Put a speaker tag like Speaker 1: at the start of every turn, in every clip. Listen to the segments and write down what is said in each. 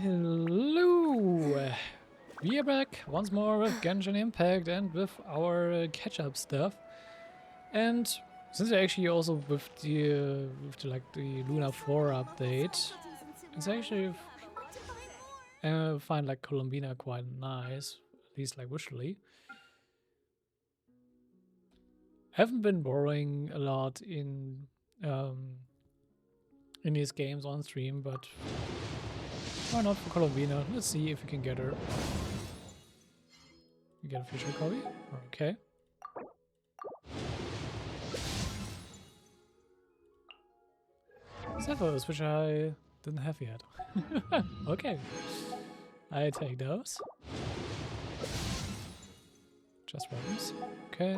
Speaker 1: Hello! We are back once more with Genshin Impact and with our catch-up stuff. And since we're actually also with the Luna 4 update, it's actually find like Columbina quite nice, at least like visually. I haven't been borrowing a lot in these games on stream, but why not for Columbina? Let's see if we can get her. You get a official copy? Okay. Zephyrs, which I didn't have yet. Okay. I take those. Just weapons. Okay.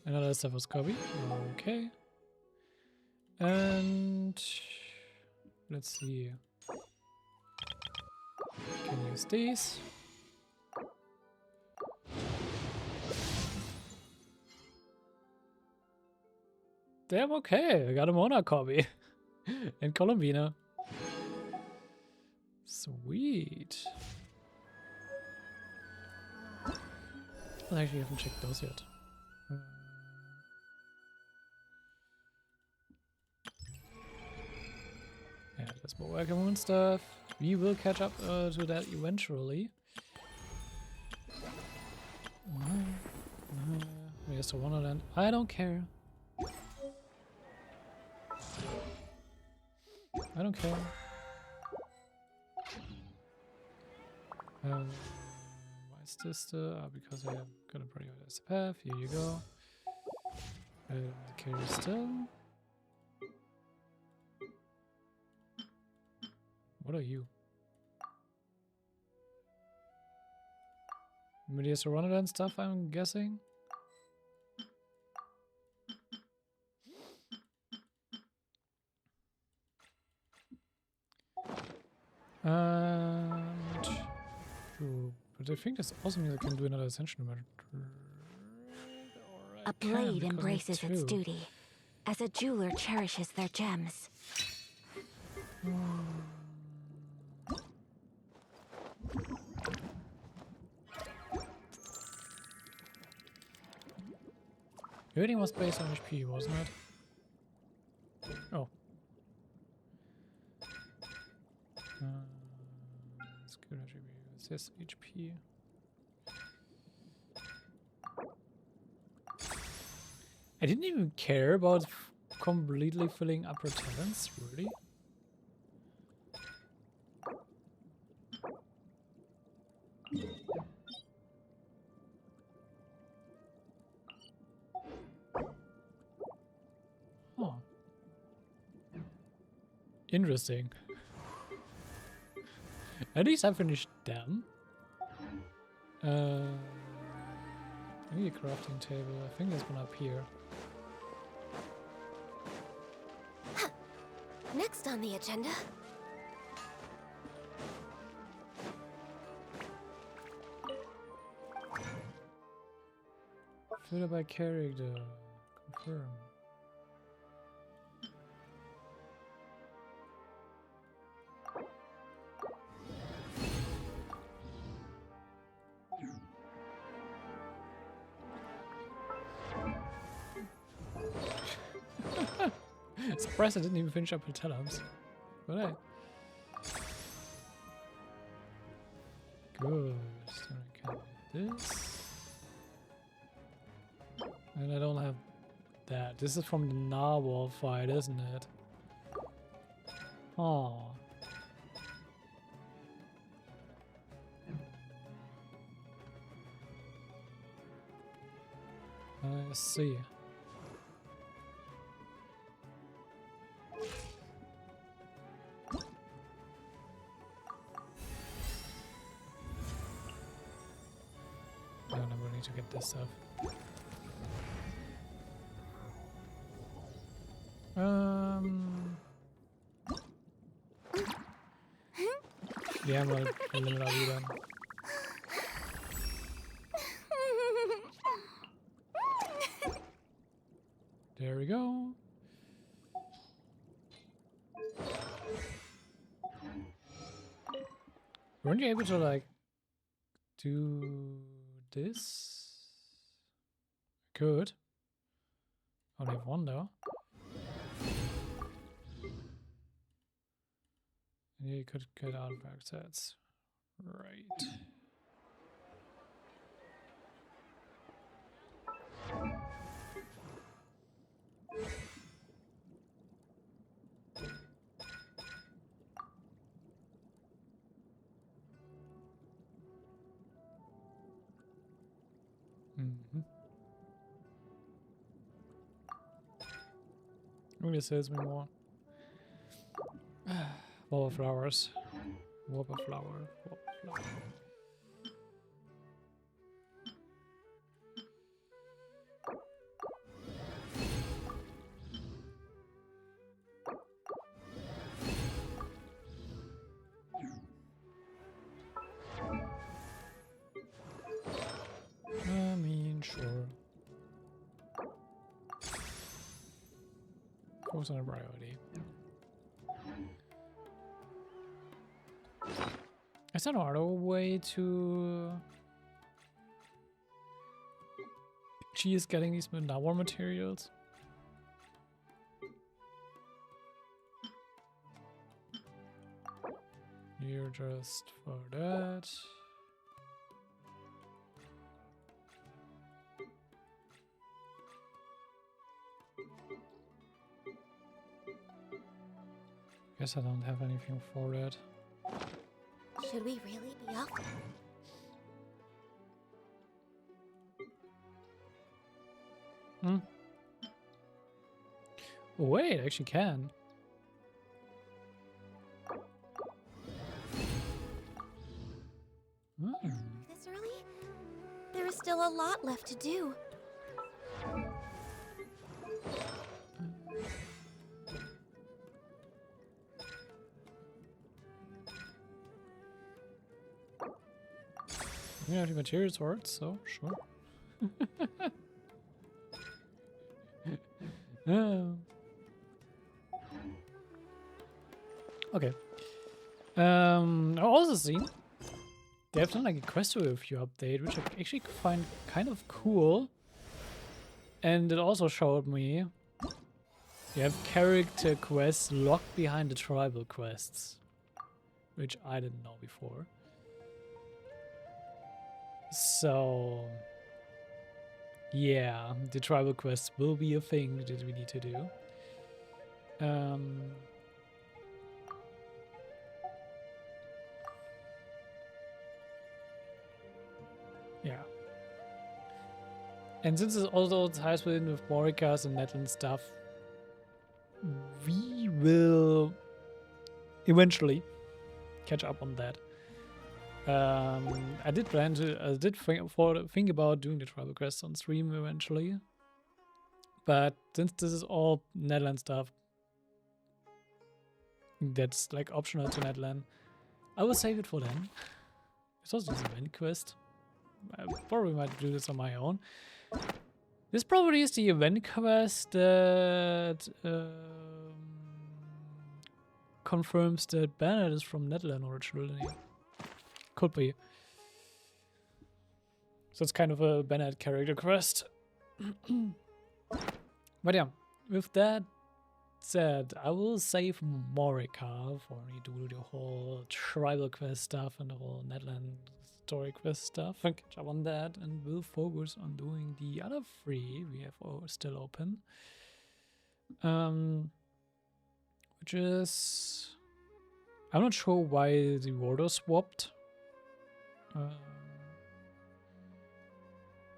Speaker 1: Another Zephyrs copy. Okay. And let's see. Can use these. Damn, okay. I got a Mona copy. And Columbina. Sweet. I actually haven't checked those yet. Yeah, there's more Welcome Moon stuff. We will catch up to that eventually. Here's the Wonderland. I don't care. I don't care. Why is this because I have got a prioritize path. Here you go. Carry still. What are you? Medias Ronaldo stuff, I'm guessing. And but I think this also means I can do another ascension matter.
Speaker 2: A blade embraces its duty, as a jeweler cherishes their gems. Everything was based on HP, wasn't it? Oh. It's good attribute. It says HP. I didn't even care about completely filling up her talents, really. Oh. Interesting. At least I finished them. Maybe a crafting table. I think there's one up here.
Speaker 3: Next on the agenda.
Speaker 1: Filter by character. Confirm. Surprised I didn't even finish up her talents. But hey. Good. So I can do this. And I don't have that. This is from the narwhal fight, isn't it? Oh. I see. I need to get this stuff. Yeah, mal limit up wieder. There we go. Weren't you able to like do this? Good. Only have one though. And you could get out back sets. Right. Mm-hmm. Really says me more. Wall flowers. Whopper flower. Whopper flower. I mean, sure. Goes on a priority. Is there another way to she is getting these Manawar materials? You're just for that. Guess I don't have anything for that.
Speaker 3: Should we really be off?
Speaker 1: Hmm. Oh, wait, I actually can. Hmm.
Speaker 3: This early? There is still a lot left to do.
Speaker 1: We have the materials for it, so sure. Oh. Okay. I've also seen they have done like a quest review update, which I actually find kind of cool. And it also showed me you have character quests locked behind the tribal quests, which I didn't know before. So yeah, the tribal quests will be a thing that we need to do. Yeah. And since it also ties within with Morikas and Netland stuff, we will eventually catch up on that. I did plan to, I did think about doing the tribal quests on stream eventually, but since this is all Netland stuff, that's like optional to Netland, I will save it for then. It's also this event quest. I probably might do this on my own. This probably is the event quest that confirms that Bennett is from Netland originally. Could be. So it's kind of a Bennett character quest. But yeah, with that said, I will save Morika for me to do the whole tribal quest stuff and the whole Netland story quest stuff and catch up on that, and we'll focus on doing the other three we have still open. Which is, I'm not sure why the order swapped.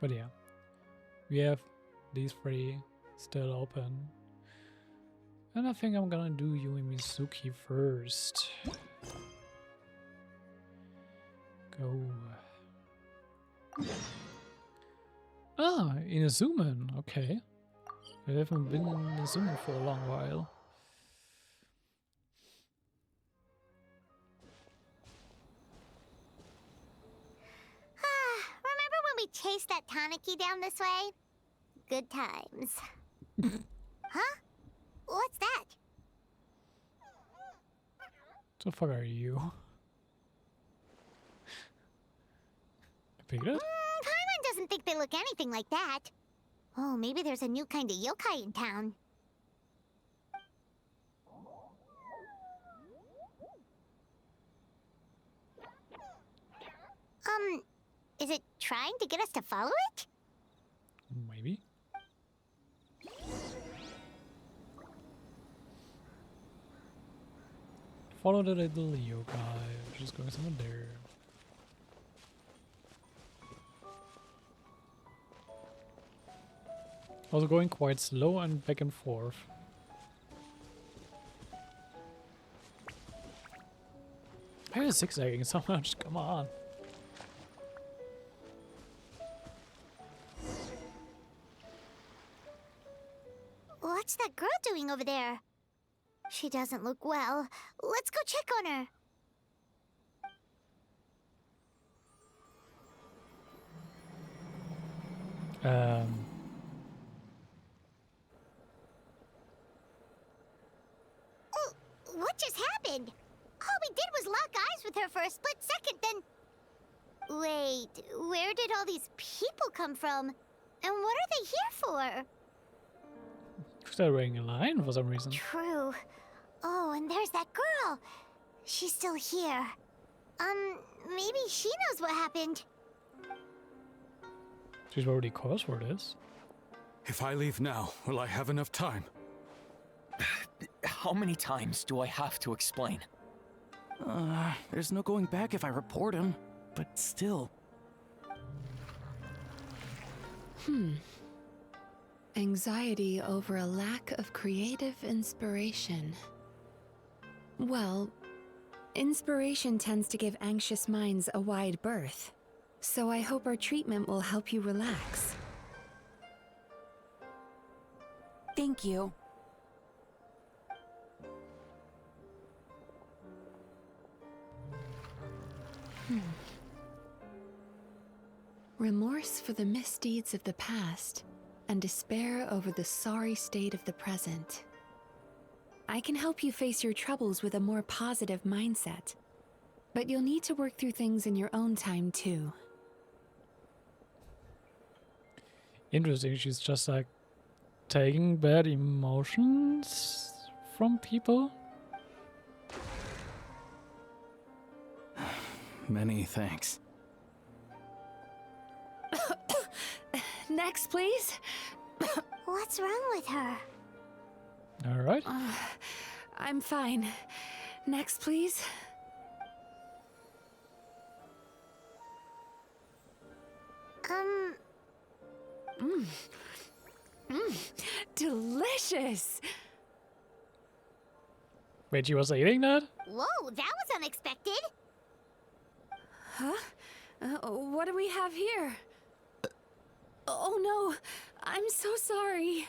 Speaker 1: But yeah, we have these three still open. And I think I'm gonna do Yui Mizuki first. Go. Ah, Inazuman, okay. I haven't been in Inazuman for a long while.
Speaker 3: Remember when we chased that Tanuki down this way? Good times. Huh? What's that?
Speaker 1: What the fuck are you? pick it?
Speaker 3: Paimon doesn't think they look anything like that. Oh, maybe there's a new kind of yokai in town. Is it trying to get us to follow it?
Speaker 1: Maybe. Follow the little yokai, which is going somewhere there. Also going quite slow and back and forth. I was zigzagging so much, come on.
Speaker 3: What's that girl doing over there? She doesn't look well. Let's go check on her. Oh, what just happened? All we did was lock eyes with her for a split second, then... Wait, where did all these people come from? And what are they here for?
Speaker 1: They're waiting in line for some reason.
Speaker 3: True. Oh, and there's that girl. She's still here. Maybe she knows what happened.
Speaker 1: She's already caused for this.
Speaker 4: If I leave now, will I have enough time?
Speaker 5: How many times do I have to explain?
Speaker 6: There's no going back if I report him, but still.
Speaker 7: Anxiety over a lack of creative inspiration. Well, inspiration tends to give anxious minds a wide berth, so I hope our treatment will help you relax.
Speaker 8: Thank you.
Speaker 7: Remorse for the misdeeds of the past, and despair over the sorry state of the present. I can help you face your troubles with a more positive mindset, but you'll need to work through things in your own time too.
Speaker 1: Interesting, she's just like taking bad emotions from people.
Speaker 6: Many thanks.
Speaker 7: Next, please.
Speaker 3: What's wrong with her?
Speaker 1: Alright.
Speaker 7: I'm fine. Next, please. Delicious!
Speaker 1: Wait, she was eating that?
Speaker 3: Whoa, that was unexpected.
Speaker 7: Huh? What do we have here? Oh no, I'm so sorry.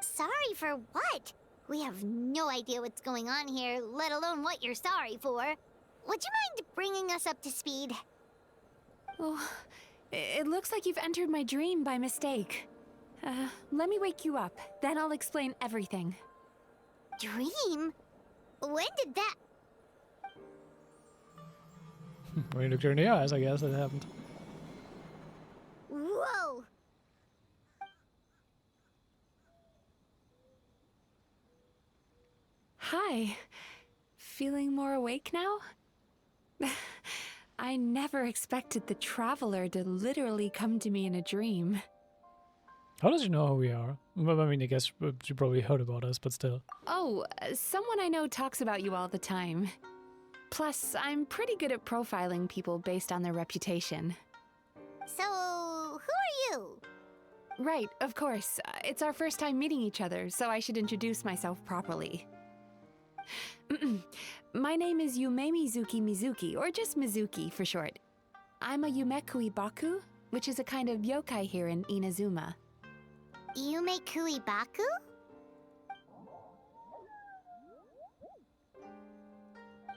Speaker 3: Sorry for what? We have no idea what's going on here, let alone what you're sorry for. Would you mind bringing us up to speed?
Speaker 7: Oh, it looks like you've entered my dream by mistake. Let me wake you up, then I'll explain everything.
Speaker 3: Dream? When did that...
Speaker 1: When you looked her in the eyes, I guess it happened.
Speaker 3: Whoa!
Speaker 7: Hi. Feeling more awake now? I never expected the Traveler to literally come to me in a dream.
Speaker 1: How does she know who we are? Well, I mean, I guess she probably heard about us, but still.
Speaker 7: Oh, someone I know talks about you all the time. Plus, I'm pretty good at profiling people based on their reputation.
Speaker 3: So, who are you?
Speaker 7: Right, of course. It's our first time meeting each other, so I should introduce myself properly. My name is Yume Mizuki, or just Mizuki for short. I'm a Yumekui Baku, which is a kind of yokai here in Inazuma.
Speaker 3: Yume Kuibaku?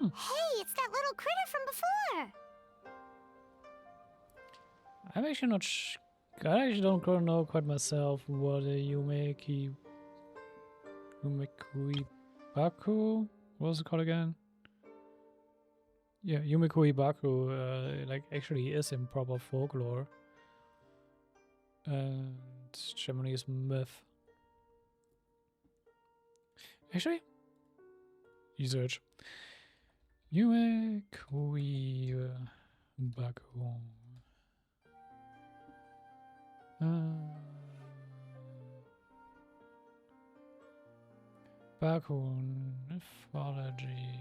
Speaker 3: Hey, it's that little critter from before!
Speaker 1: I'm actually not I actually don't know quite myself what a Yumekui Baku? What was it called again? Yeah, Yumiko Ibaku like actually is in proper folklore and Japanese myth. Actually, research. Yumiko Ibaku. Baku mythology.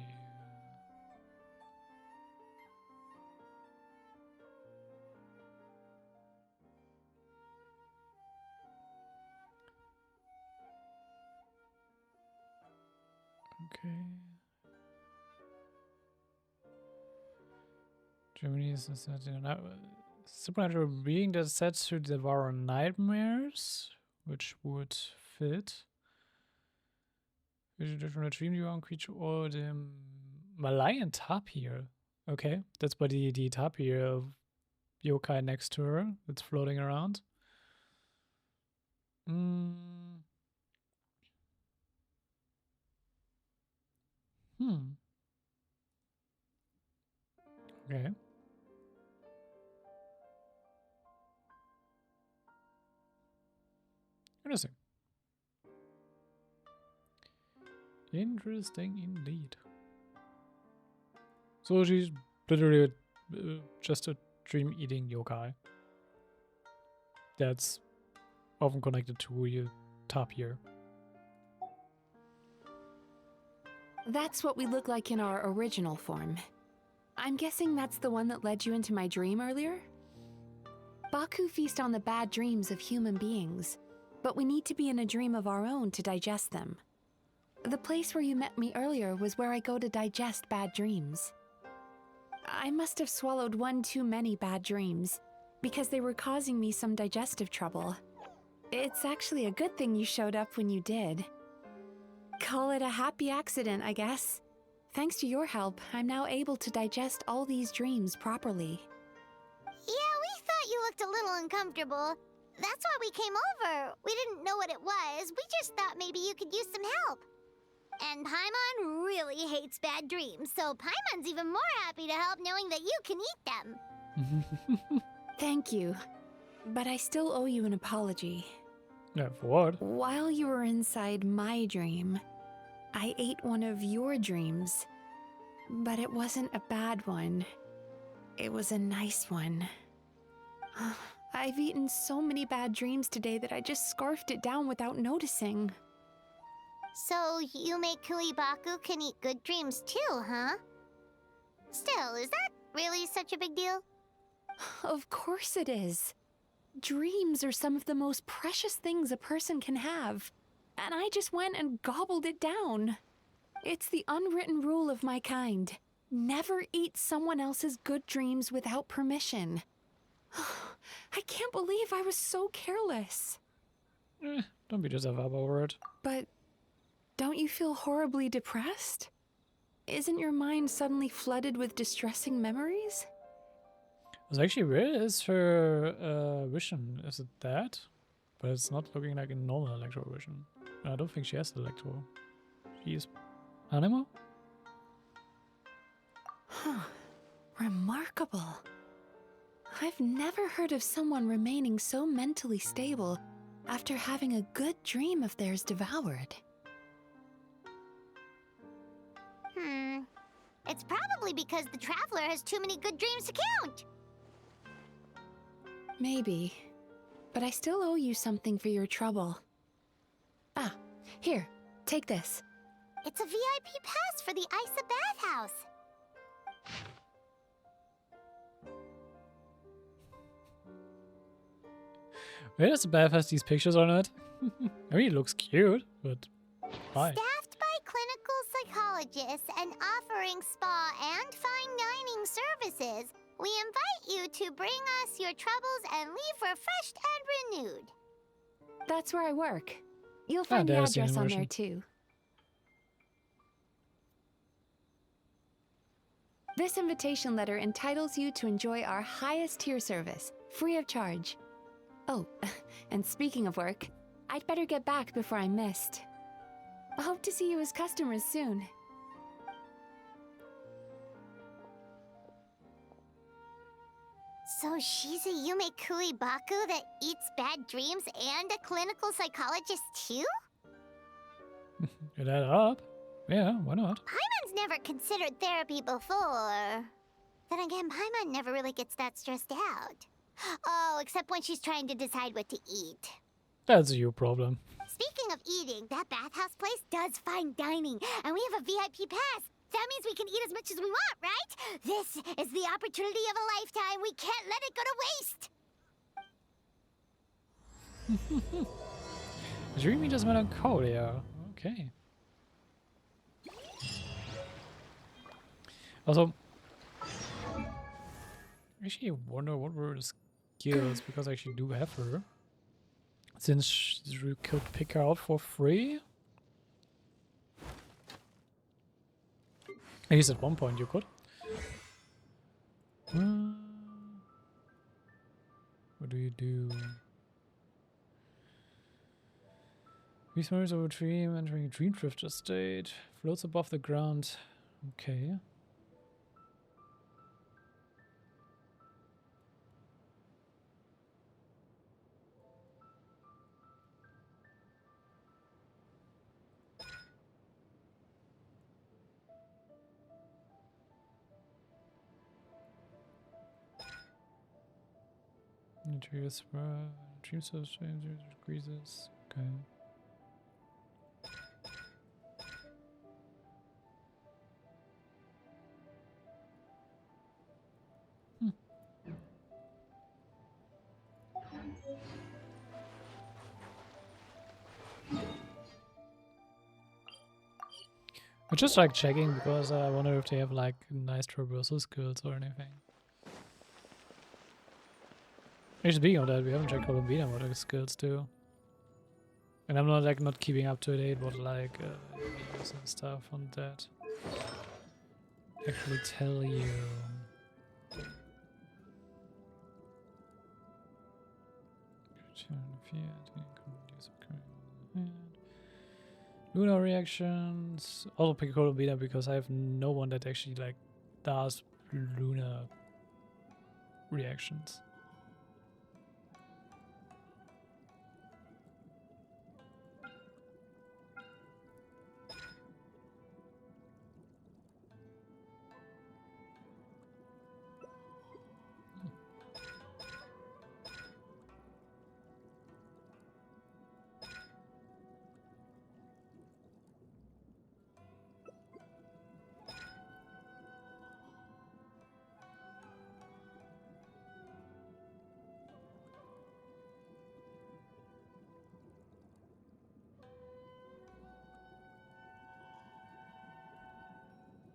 Speaker 1: Okay. Germany's supernatural being that said to devour nightmares, which would fit. Is it different dream you on creature or the Malayan tapir? Okay, that's by the tapir yokai next to her that's floating around. Okay. Interesting. Interesting indeed. So she's literally just a dream-eating yokai that's often connected to your tapir.
Speaker 7: That's what we look like in our original form. I'm guessing that's the one that led you into my dream earlier? Baku feast on the bad dreams of human beings, but we need to be in a dream of our own to digest them. The place where you met me earlier was where I go to digest bad dreams. I must have swallowed one too many bad dreams, because they were causing me some digestive trouble. It's actually a good thing you showed up when you did. Call it a happy accident, I guess. Thanks to your help, I'm now able to digest all these dreams properly.
Speaker 3: Yeah, we thought you looked a little uncomfortable. That's why we came over. We didn't know what it was. We just thought maybe you could use some help. And Paimon really hates bad dreams, so Paimon's even more happy to help knowing that you can eat them.
Speaker 7: Thank you. But I still owe you an apology.
Speaker 1: Yeah, for what?
Speaker 7: While you were inside my dream, I ate one of your dreams. But it wasn't a bad one. It was a nice one. I've eaten so many bad dreams today that I just scarfed it down without noticing.
Speaker 3: So Yumiko Ibaku can eat good dreams too, huh? Still, is that really such a big deal?
Speaker 7: Of course it is. Dreams are some of the most precious things a person can have. And I just went and gobbled it down. It's the unwritten rule of my kind. Never eat someone else's good dreams without permission. I can't believe I was so careless.
Speaker 1: Don't beat yourself up over it.
Speaker 7: But don't you feel horribly depressed? Isn't your mind suddenly flooded with distressing memories?
Speaker 1: It's actually, where is her vision? Is it that? But it's not looking like a normal electro vision. I don't think she has electro. She is Animo?
Speaker 7: Huh. Remarkable. I've never heard of someone remaining so mentally stable after having a good dream of theirs devoured.
Speaker 3: It's probably because the Traveler has too many good dreams to count.
Speaker 7: Maybe. But I still owe you something for your trouble. Ah, here, take this.
Speaker 3: It's a VIP pass for the Isa bathhouse.
Speaker 1: Where does the bath has these pictures on it? I mean, it looks cute, but why?
Speaker 3: Staffed by clinical psychologists and offering spa and fine dining services, we invite you to bring us your troubles and leave refreshed and renewed.
Speaker 7: That's where I work. You'll find the
Speaker 1: there's the
Speaker 7: address on there
Speaker 1: animation.
Speaker 7: too. This invitation letter entitles you to enjoy our highest tier service, free of charge. Oh, and speaking of work, I'd better get back before I'm missed. I hope to see you as customers soon.
Speaker 3: So she's a Yume Kuibaku that eats bad dreams and a clinical psychologist too?
Speaker 1: Get that up. Yeah, why not?
Speaker 3: Paimon's never considered therapy before. Then again, Paimon never really gets that stressed out. Oh, except when she's trying to decide what to eat.
Speaker 1: That's your problem.
Speaker 3: Speaking of eating, that bathhouse place does fine dining, and we have a VIP pass. That means we can eat as much as we want, right? This is the opportunity of a lifetime. We can't let it go to waste.
Speaker 1: Dreamy does melancholia. Okay. Also, actually, I wonder what were the skills, because I actually do have her. Since you could pick her out for free. At least at one point you could. What do you do? These memories of a dream, entering a dream drifter state. Floats above the ground. Okay. Interiors, dream substance, decreases. Okay. I'm just like checking because I wonder if they have like nice traversal skills or anything. Actually, speaking of that, we haven't checked Columbina what the skills do. And I'm not like not keeping up to date what like videos and stuff on that actually tell you. Lunar reactions. Also pick Columbina because I have no one that actually like does lunar reactions.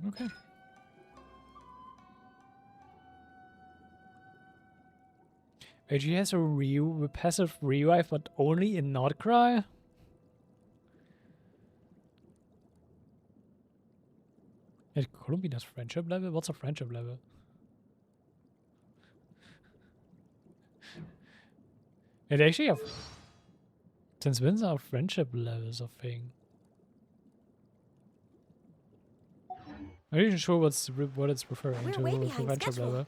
Speaker 1: Okay. Wait, she has a passive revive, but only in Not Cry? At Columbia's friendship level? What's a friendship level? It actually have. Since when's our friendship levels of thing? I'm not even sure what it's referring to
Speaker 8: way
Speaker 1: with
Speaker 8: behind
Speaker 1: friendship
Speaker 8: schedule.
Speaker 1: level.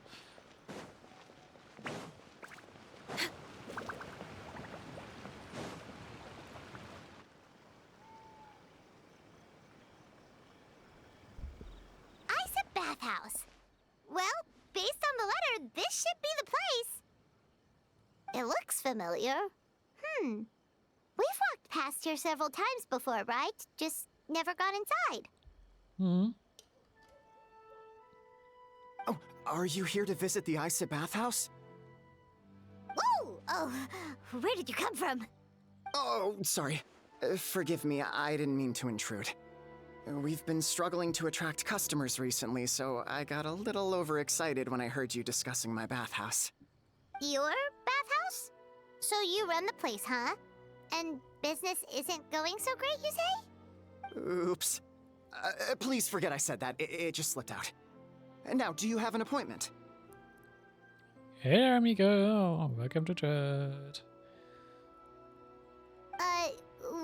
Speaker 3: Ice bathhouse. Well, based on the letter, this should be the place. It looks familiar. We've walked past here several times before, right? Just never gone inside.
Speaker 1: Hmm.
Speaker 6: Oh, are you here to visit the Isa bathhouse?
Speaker 3: Whoa! Oh, where did you come from?
Speaker 6: Oh, sorry. Forgive me, I didn't mean to intrude. We've been struggling to attract customers recently, so I got a little overexcited when I heard you discussing my bathhouse.
Speaker 3: Your bathhouse? So you run the place, huh? And business isn't going so great, you say?
Speaker 6: Oops. Please forget I said that. It just slipped out. And now, do you have an appointment?
Speaker 1: Hey there, amigo. Welcome to chat.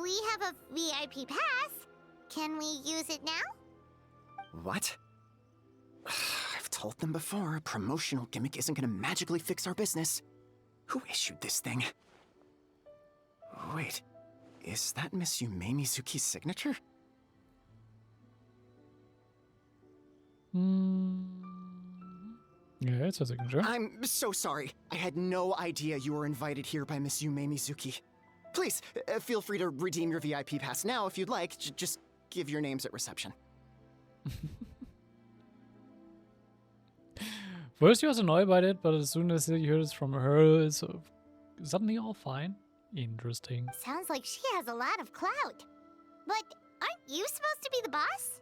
Speaker 3: We have a VIP pass. Can we use it now?
Speaker 6: What? I've told them before, a promotional gimmick isn't gonna magically fix our business. Who issued this thing? Wait, is that Miss Yume Mizuki's signature?
Speaker 1: Yeah, it's a signature.
Speaker 6: I'm so sorry. I had no idea you were invited here by Miss Yume Mizuki. Please, feel free to redeem your VIP pass now if you'd like. Just give your names at reception.
Speaker 1: First, he was annoyed by it, but as soon as he heard it from her, it's suddenly all fine. Interesting.
Speaker 3: Sounds like she has a lot of clout. But aren't you supposed to be the boss?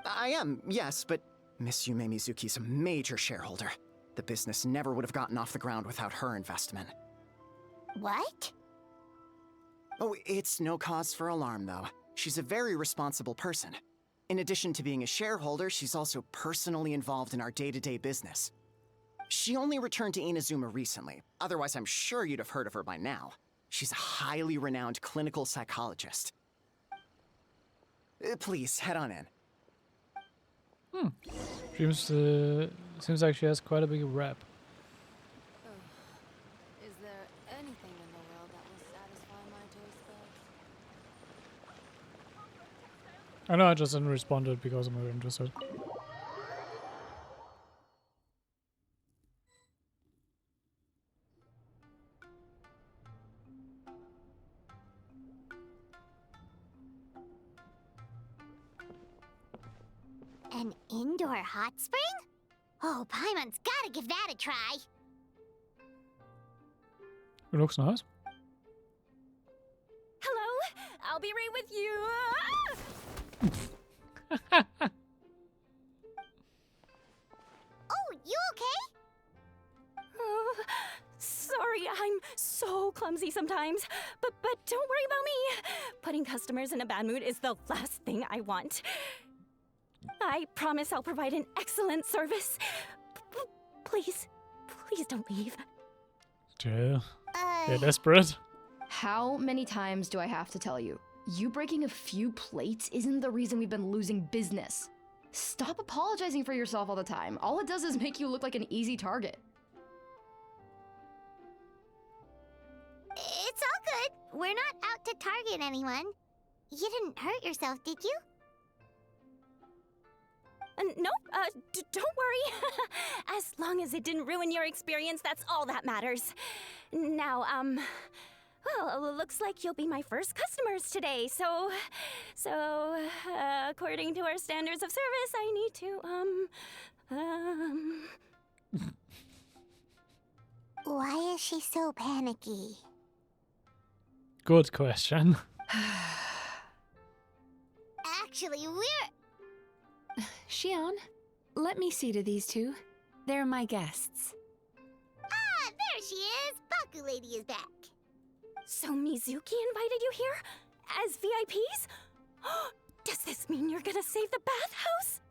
Speaker 6: I am, yes, but Miss Yume Mizuki's a major shareholder. The business never would have gotten off the ground without her investment.
Speaker 3: What?
Speaker 6: Oh, it's no cause for alarm, though. She's a very responsible person. In addition to being a shareholder, she's also personally involved in our day-to-day business. She only returned to Inazuma recently. Otherwise, I'm sure you'd have heard of her by now. She's a highly renowned clinical psychologist. Please, head on in.
Speaker 1: Seems like she has quite a big rep.
Speaker 8: Is there anything in the world that will satisfy my taste buds?
Speaker 1: I know I just didn't respond to it because I'm not interested.
Speaker 3: An indoor hot spring? Oh, Paimon's gotta give that a try.
Speaker 1: It looks nice.
Speaker 8: Hello, I'll be right with you.
Speaker 3: Oh, you okay?
Speaker 8: Oh, sorry, I'm so clumsy sometimes. But don't worry about me. Putting customers in a bad mood is the last thing I want. I promise I'll provide an excellent service. Please don't leave.
Speaker 1: Yeah. They're desperate.
Speaker 9: How many times do I have to tell you? You breaking a few plates isn't the reason we've been losing business. Stop apologizing for yourself all the time. All it does is make you look like an easy target.
Speaker 3: It's all good. We're not out to target anyone. You didn't hurt yourself, did you?
Speaker 8: No, don't worry. As long as it didn't ruin your experience, that's all that matters. Now, well, looks like you'll be my first customers today, so, according to our standards of service, I need to,
Speaker 3: Why is she so panicky?
Speaker 1: Good question.
Speaker 3: Actually, we're...
Speaker 7: Shion, let me see to these two. They're my guests.
Speaker 3: Ah, there she is! Baku Lady is back.
Speaker 8: So Mizuki invited you here? As VIPs? Does this mean you're gonna save the bathhouse?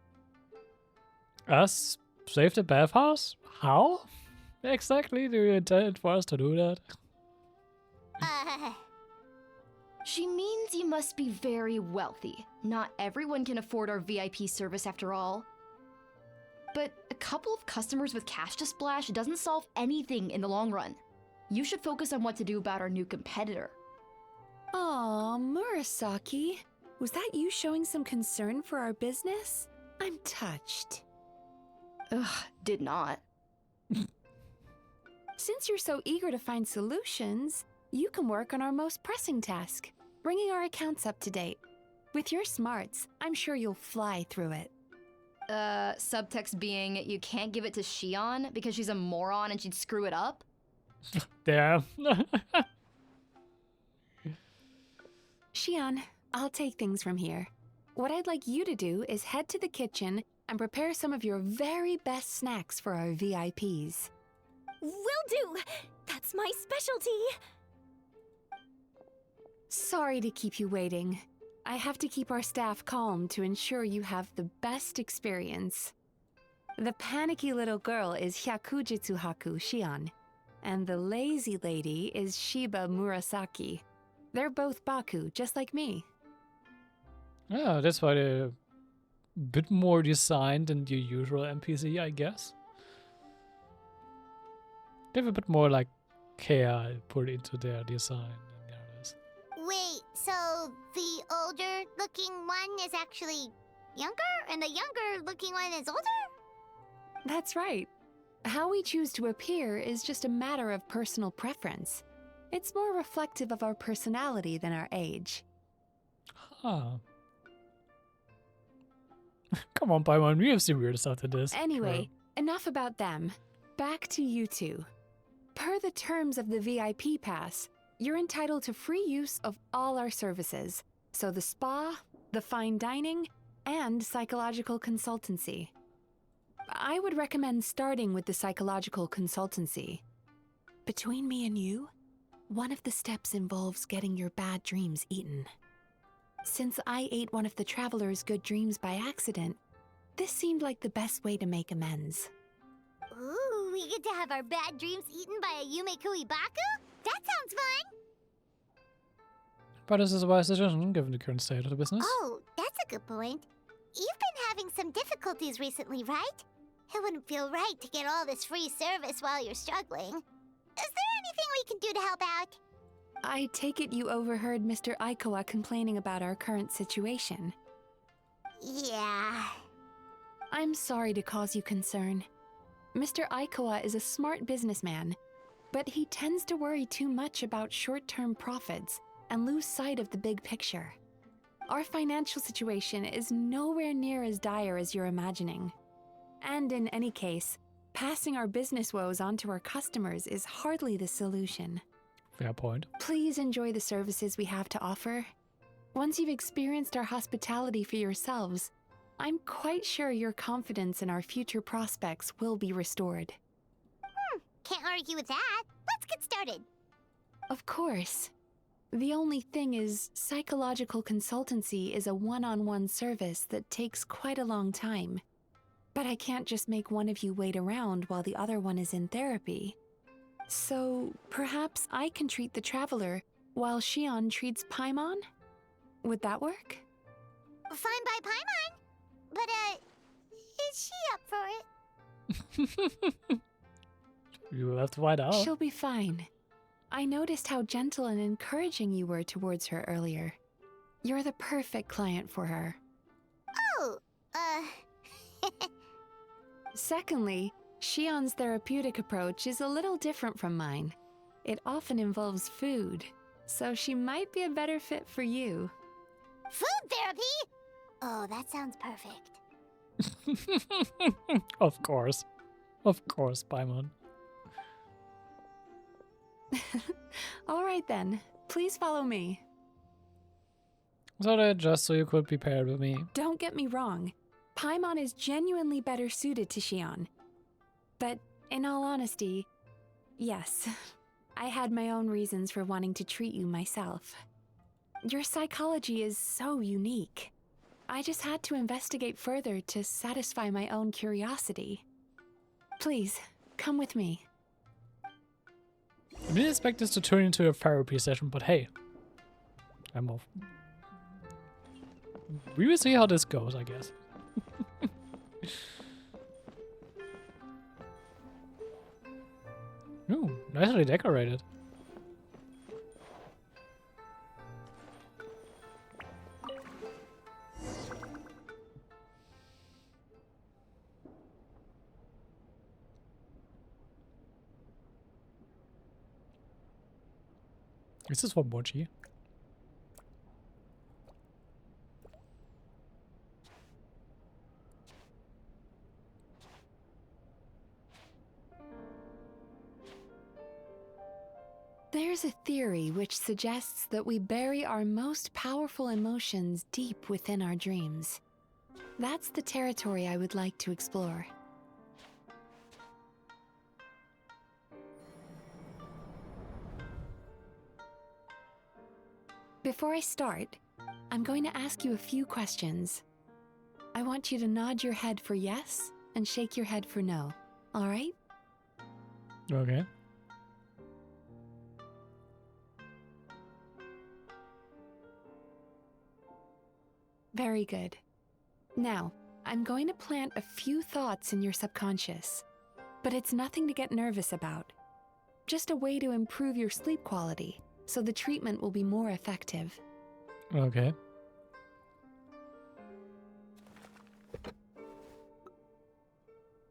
Speaker 1: Us? Save the bathhouse? How? Exactly do you intend for us to do that?
Speaker 9: She means you must be very wealthy. Not everyone can afford our VIP service after all. But a couple of customers with cash to splash doesn't solve anything in the long run. You should focus on what to do about our new competitor.
Speaker 7: Aw, Murasaki. Was that you showing some concern for our business? I'm touched.
Speaker 9: Ugh, did not.
Speaker 7: Since you're so eager to find solutions, you can work on our most pressing task, bringing our accounts up to date. With your smarts, I'm sure you'll fly through it.
Speaker 9: Subtext being, you can't give it to Shion because she's a moron and she'd screw it up?
Speaker 1: Damn.
Speaker 7: Shion, I'll take things from here. What I'd like you to do is head to the kitchen and prepare some of your very best snacks for our VIPs.
Speaker 8: Will do! That's my specialty!
Speaker 7: Sorry to keep you waiting. I have to keep our staff calm to ensure you have the best experience. The panicky little girl is Hyakujitsu Haku Shion, and the lazy lady is Shiba Murasaki. They're both Baku, just like me.
Speaker 1: Yeah, that's why they bit more designed than your usual NPC, I guess. They have a bit more like care put into their design than the others.
Speaker 3: Wait, so the older looking one is actually younger, and the younger looking one is older?
Speaker 7: That's right. How we choose to appear is just a matter of personal preference. It's more reflective of our personality than our age.
Speaker 1: Huh. Come on, Paimon, we have seen weird stuff to this.
Speaker 7: Anyway, enough about them. Back to you two. Per the terms of the VIP pass, you're entitled to free use of all our services. So the spa, the fine dining, and psychological consultancy. I would recommend starting with the psychological consultancy. Between me and you, one of the steps involves getting your bad dreams eaten. Since I ate one of the traveler's good dreams by accident, this seemed like the best way to make amends.
Speaker 3: Ooh, we get to have our bad dreams eaten by a Yume Kuibaku? That sounds fun!
Speaker 1: But this is a wise decision, given the current state of the business.
Speaker 3: Oh, that's a good point. You've been having some difficulties recently, right? It wouldn't feel right to get all this free service while you're struggling. Is there anything we can do to help out?
Speaker 7: I take it you overheard Mr. Aikawa complaining about our current situation.
Speaker 3: Yeah.
Speaker 7: I'm sorry to cause you concern. Mr. Aikawa is a smart businessman, but he tends to worry too much about short-term profits and lose sight of the big picture. Our financial situation is nowhere near as dire as you're imagining. And in any case, passing our business woes on to our customers is hardly the solution.
Speaker 1: Fair point.
Speaker 7: Please enjoy the services we have to offer. Once you've experienced our hospitality for yourselves, I'm quite sure your confidence in our future prospects will be restored.
Speaker 3: Can't argue with that. Let's get started.
Speaker 7: Of course. The only thing is, psychological consultancy is a one-on-one service that takes quite a long time. But I can't just make one of you wait around while the other one is in therapy. So, perhaps I can treat the traveler while Shion treats Paimon? Would that work?
Speaker 3: Fine by Paimon. But, is she up for it?
Speaker 1: You will have to find out.
Speaker 7: She'll be fine. I noticed how gentle and encouraging you were towards her earlier. You're the perfect client for her.
Speaker 3: Oh,
Speaker 7: Secondly, Shion's therapeutic approach is a little different from mine. It often involves food, so she might be a better fit for you.
Speaker 3: Food therapy? Oh, that sounds perfect.
Speaker 1: Of course. Of course, Paimon.
Speaker 7: All right then, please follow me.
Speaker 1: So that just so you could be paired with me.
Speaker 7: Don't get me wrong, Paimon is genuinely better suited to Shion. But in all honesty, yes, I had my own reasons for wanting to treat you myself. Your psychology is so unique. I just had to investigate further to satisfy my own curiosity. Please, come with me.
Speaker 1: I didn't expect this to turn into a therapy session, but hey, I'm off. We will see how this goes, I guess. Ooh, nicely decorated. Is this for Mochi?
Speaker 7: There's a theory which suggests that we bury our most powerful emotions deep within our dreams. That's the territory I would like to explore. Before I start, I'm going to ask you a few questions. I want you to nod your head for yes and shake your head for no, all right?
Speaker 1: Okay.
Speaker 7: Very good. Now, I'm going to plant a few thoughts in your subconscious, but it's nothing to get nervous about. Just a way to improve your sleep quality, so the treatment will be more effective.
Speaker 1: Okay.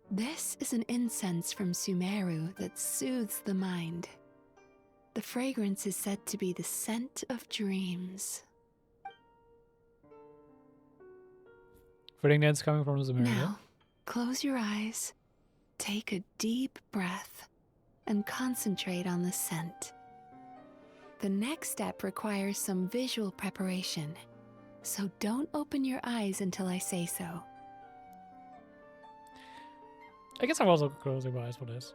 Speaker 7: This is an incense from Sumeru that soothes the mind. The fragrance is said to be the scent of dreams.
Speaker 1: Feeling that's coming from the mirror.
Speaker 7: Now, close your eyes, take a deep breath, and concentrate on the scent. The next step requires some visual preparation, so don't open your eyes until I say so.
Speaker 1: I guess I'm also closing my eyes for this.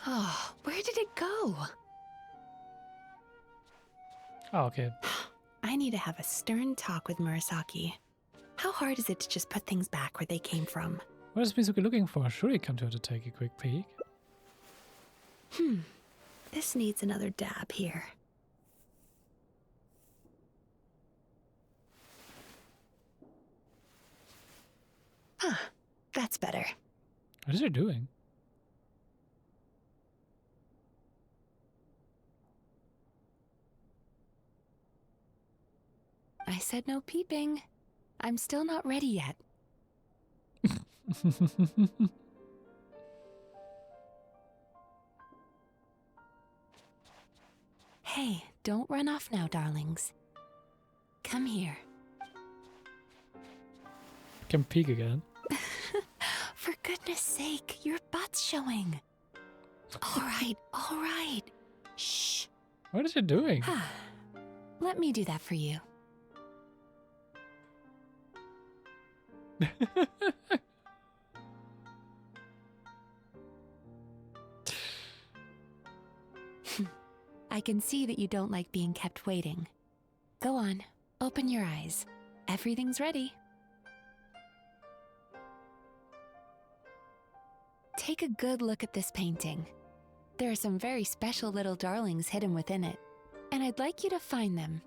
Speaker 7: Oh, where did it go?
Speaker 1: Oh, okay.
Speaker 7: I need to have a stern talk with Murasaki. How hard is it to just put things back where they came from?
Speaker 1: What is Mizuki looking for? Should he come to her to take a quick peek?
Speaker 7: This needs another dab here. That's better.
Speaker 1: What is he doing?
Speaker 7: I said no peeping. I'm still not ready yet. Hey, don't run off now, darlings. Come here.
Speaker 1: Can peek again.
Speaker 7: For goodness sake, your butt's showing. All right. Shh.
Speaker 1: What is he doing?
Speaker 7: Let me do that for you. I can see that you don't like being kept waiting. Go on, open your eyes. Everything's ready. Take a good look at this painting. There are some very special little darlings hidden within it, and I'd like you to find them.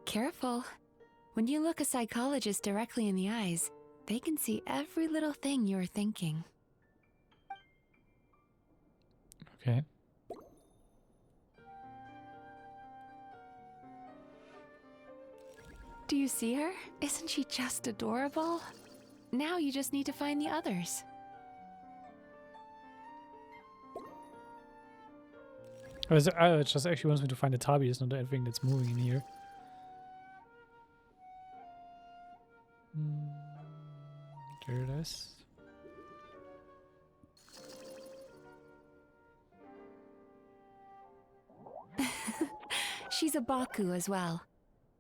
Speaker 7: Careful. When you look a psychologist directly in the eyes, they can see every little thing you're thinking.
Speaker 1: Okay.
Speaker 7: Do you see her? Isn't she just adorable? Now you just need to find the others.
Speaker 1: It just actually wants me to find the tabi. It's not anything that's moving in here. There it is.
Speaker 7: She's a Baku as well.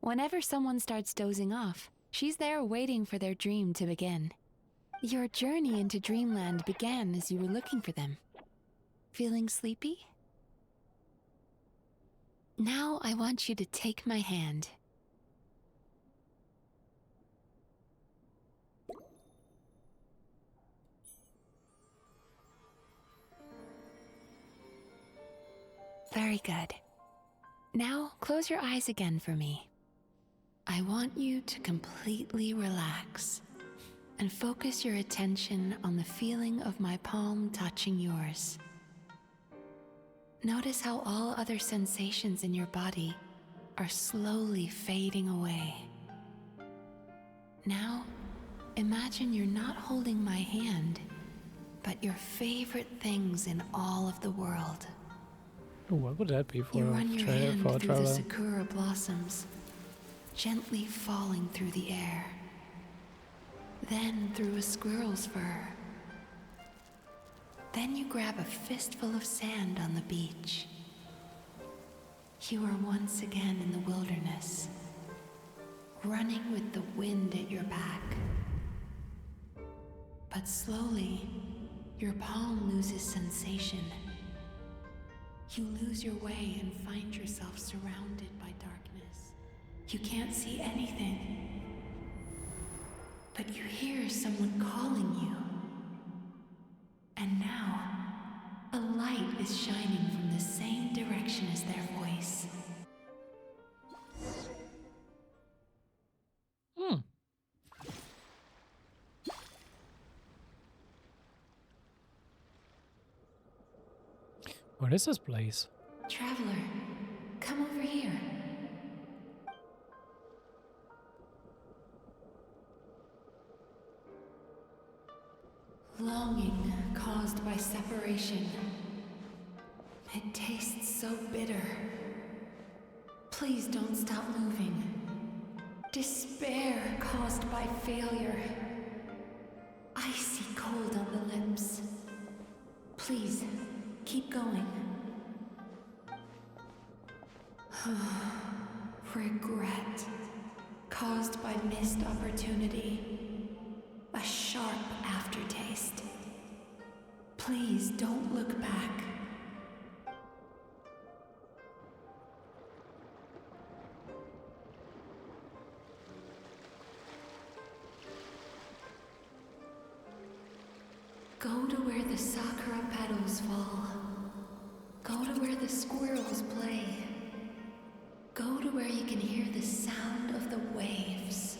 Speaker 7: Whenever someone starts dozing off, she's there waiting for their dream to begin. Your journey into Dreamland began as you were looking for them. Feeling sleepy? Now I want you to take my hand. Very good. Now close your eyes again for me. I want you to completely relax and focus your attention on the feeling of my palm touching yours. Notice how all other sensations in your body are slowly fading away. Now, imagine you're not holding my hand, but your favorite things in all of the world.
Speaker 1: Ooh, what would that be for
Speaker 7: You run your
Speaker 1: a
Speaker 7: hand through the
Speaker 1: traveler?
Speaker 7: sakura blossoms, gently falling through the air. Then through a squirrel's fur. Then you grab a fistful of sand on the beach. You are once again in the wilderness, running with the wind at your back. But slowly, your palm loses sensation. You lose your way and find yourself surrounded by darkness. You can't see anything, but you hear someone calling you. And now, A light is shining from the same direction as their voice.
Speaker 1: Hmm. What is this place?
Speaker 7: Traveler, come over here. Longing caused by separation. It tastes so bitter. Please don't stop moving. Despair caused by failure. Icy cold on the lips. Please, keep going. Regret caused by missed opportunity. A sharp aftertaste. Please don't look back. Go to where the sakura petals fall. Go to where the squirrels play. Go to where you can hear the sound of the waves.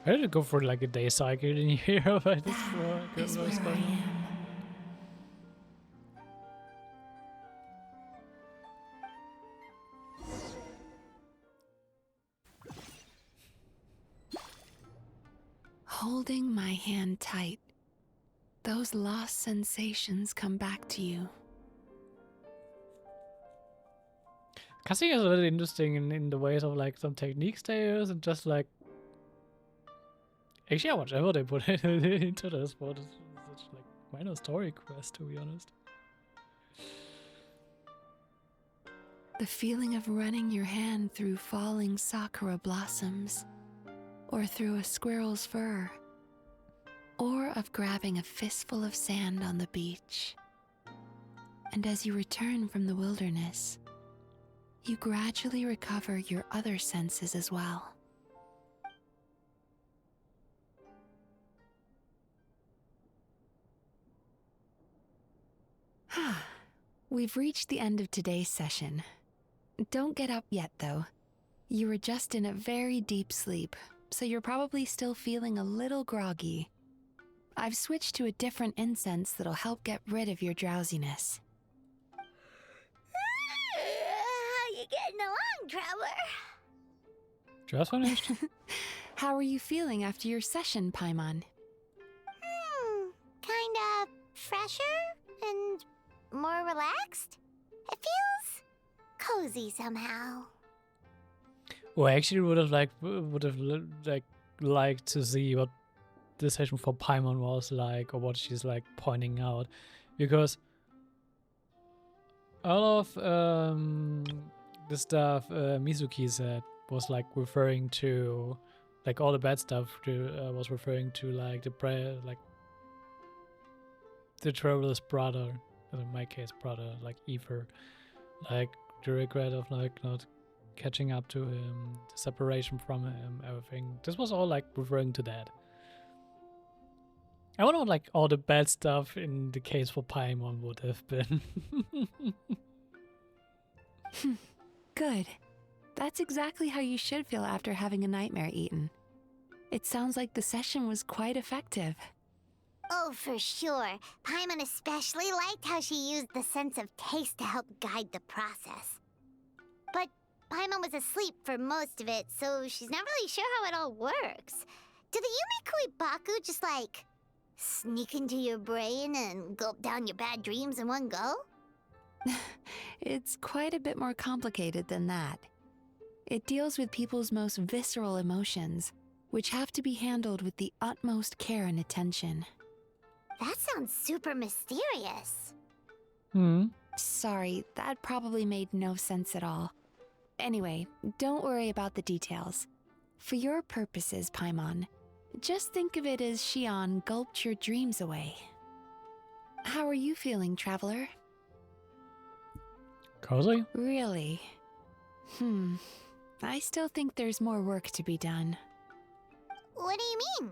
Speaker 1: I had to go for like a day cycle in here, but
Speaker 7: That
Speaker 1: this
Speaker 7: is
Speaker 1: was
Speaker 7: where I am. Holding my hand tight, those lost sensations come back to you.
Speaker 1: Casting is really interesting in the ways of like some techniques they use and just like actually how much effort they put into this, but it's such like minor story quest to be honest.
Speaker 7: The feeling of running your hand through falling sakura blossoms, or through a squirrel's fur, or of grabbing a fistful of sand on the beach. And as you return from the wilderness, you gradually recover your other senses as well. We've reached the end of today's session. Don't get up yet, though. You were just in a very deep sleep, so you're probably still feeling a little groggy. I've switched to a different incense that'll help get rid of your drowsiness.
Speaker 3: How you getting along, Traveler?
Speaker 1: Just finished?
Speaker 7: How are you feeling after your session, Paimon?
Speaker 3: Kinda fresher and more relaxed? It feels cozy somehow.
Speaker 1: Well, I actually would have liked to see what the session for Paimon was like, or what she's like pointing out, because all of the stuff Mizuki said was like referring to, like all the bad stuff was referring to like the traveler's brother, in my case brother, like Ether, like the regret of like not catching up to him, the separation from him, everything. This was all like referring to that. I wonder what like all the bad stuff in the case for Paimon would have been.
Speaker 7: Good. That's exactly how you should feel after having a nightmare eaten. It sounds like the session was quite effective.
Speaker 3: Oh, for sure. Paimon especially liked how she used the sense of taste to help guide the process. But Paimon was asleep for most of it, so she's not really sure how it all works. Do the Yume Kuibaku just like sneak into your brain and gulp down your bad dreams in one go?
Speaker 7: It's quite a bit more complicated than that. It deals with people's most visceral emotions, which have to be handled with the utmost care and attention.
Speaker 3: That sounds super mysterious.
Speaker 7: Sorry, that probably made no sense at all. Anyway, don't worry about the details. For your purposes, Paimon, just think of it as Shion gulped your dreams away. How are you feeling, Traveler?
Speaker 1: Cozy?
Speaker 7: Really? I still think there's more work to be done.
Speaker 3: What do you mean?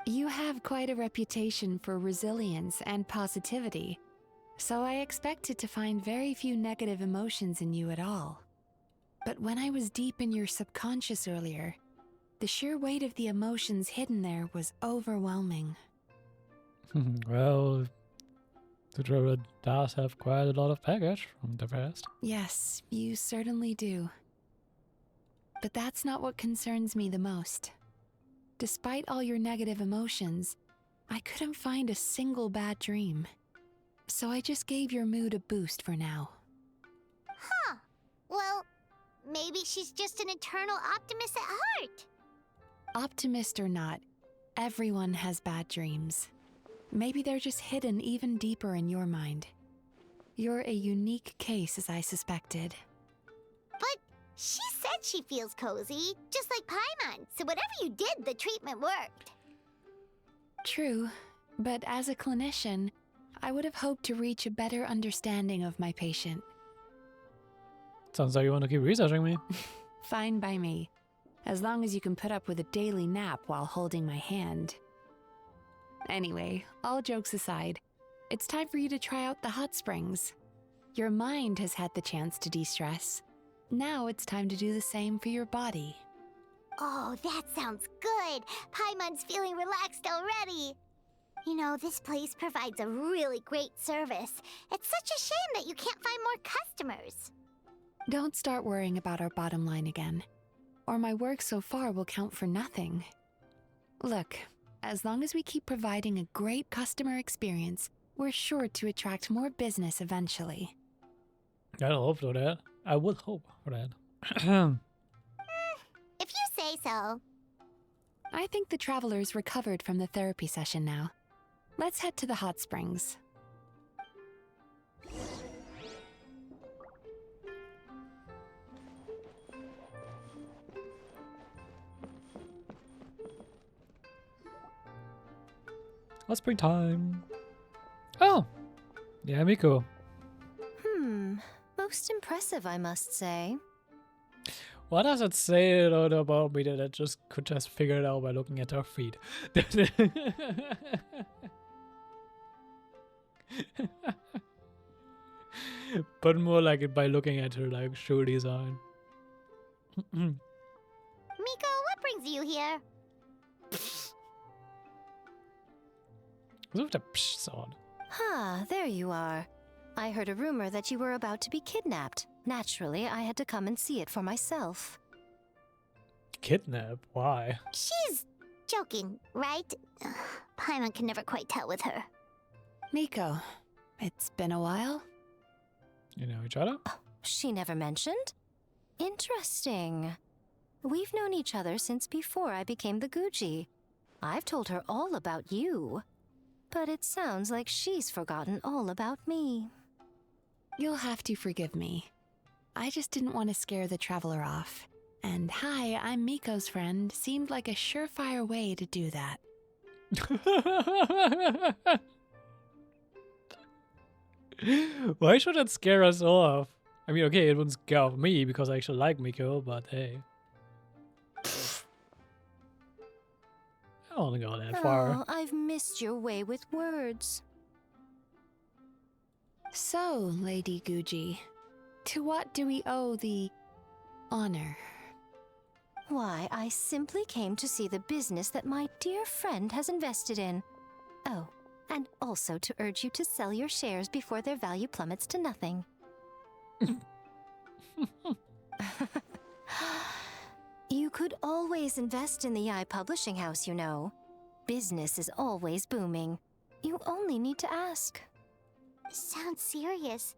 Speaker 7: You have quite a reputation for resilience and positivity, so I expected to find very few negative emotions in you at all. But when I was deep in your subconscious earlier, the sheer weight of the emotions hidden there was overwhelming.
Speaker 1: Well, the traveler does have quite a lot of baggage from the past.
Speaker 7: Yes, you certainly do. But that's not what concerns me the most. Despite all your negative emotions, I couldn't find a single bad dream. So I just gave your mood a boost for now.
Speaker 3: Huh. Well, maybe she's just an eternal optimist at heart.
Speaker 7: Optimist or not, everyone has bad dreams. Maybe they're just hidden even deeper in your mind. You're a unique case, as I suspected.
Speaker 3: But she said she feels cozy, just like Paimon, so whatever you did, the treatment worked.
Speaker 7: True, but as a clinician, I would have hoped to reach a better understanding of my patient.
Speaker 1: Sounds like you want to keep researching me.
Speaker 7: Fine by me, as long as you can put up with a daily nap while holding my hand. Anyway, all jokes aside, it's time for you to try out the hot springs. Your mind has had the chance to de-stress. Now it's time to do the same for your body.
Speaker 3: Oh, that sounds good. Paimon's feeling relaxed already. You know, this place provides a really great service. It's such a shame that you can't find more customers.
Speaker 7: Don't start worrying about our bottom line again, or my work so far will count for nothing. Look, as long as we keep providing a great customer experience, we're sure to attract more business eventually.
Speaker 1: I'll hope for that. I would hope for that.
Speaker 3: If you say so.
Speaker 7: I think the travelers recovered from the therapy session now. Let's head to the hot springs.
Speaker 1: Springtime. Oh, yeah, Miko.
Speaker 10: Most impressive, I must say.
Speaker 1: What does it say about me that I could just figure it out by looking at her feet? But more like it by looking at her like shoe design.
Speaker 3: Miko, what brings you here?
Speaker 1: What's with the psh sound?
Speaker 10: There you are. I heard a rumor that you were about to be kidnapped. Naturally, I had to come and see it for myself.
Speaker 1: Kidnap? Why?
Speaker 3: She's joking, right? Paimon can never quite tell with her.
Speaker 7: Miko, it's been a while.
Speaker 1: You know each other?
Speaker 10: She never mentioned? Interesting. We've known each other since before I became the Guji. I've told her all about you. But it sounds like she's forgotten all about me.
Speaker 7: You'll have to forgive me. I just didn't want to scare the traveler off. And hi, I'm Miko's friend seemed like a surefire way to do that.
Speaker 1: Why should that scare us off? I mean, okay, it wouldn't scare off me because I actually like Miko, but hey. I don't want to go that far.
Speaker 10: Oh, I've missed your way with words.
Speaker 7: So, Lady Guji, to what do we owe the honor?
Speaker 10: Why, I simply came to see the business that my dear friend has invested in. Oh, and also to urge you to sell your shares before their value plummets to nothing. You could always invest in the Eye Publishing House, you know. Business is always booming. You only need to ask.
Speaker 3: Sounds serious.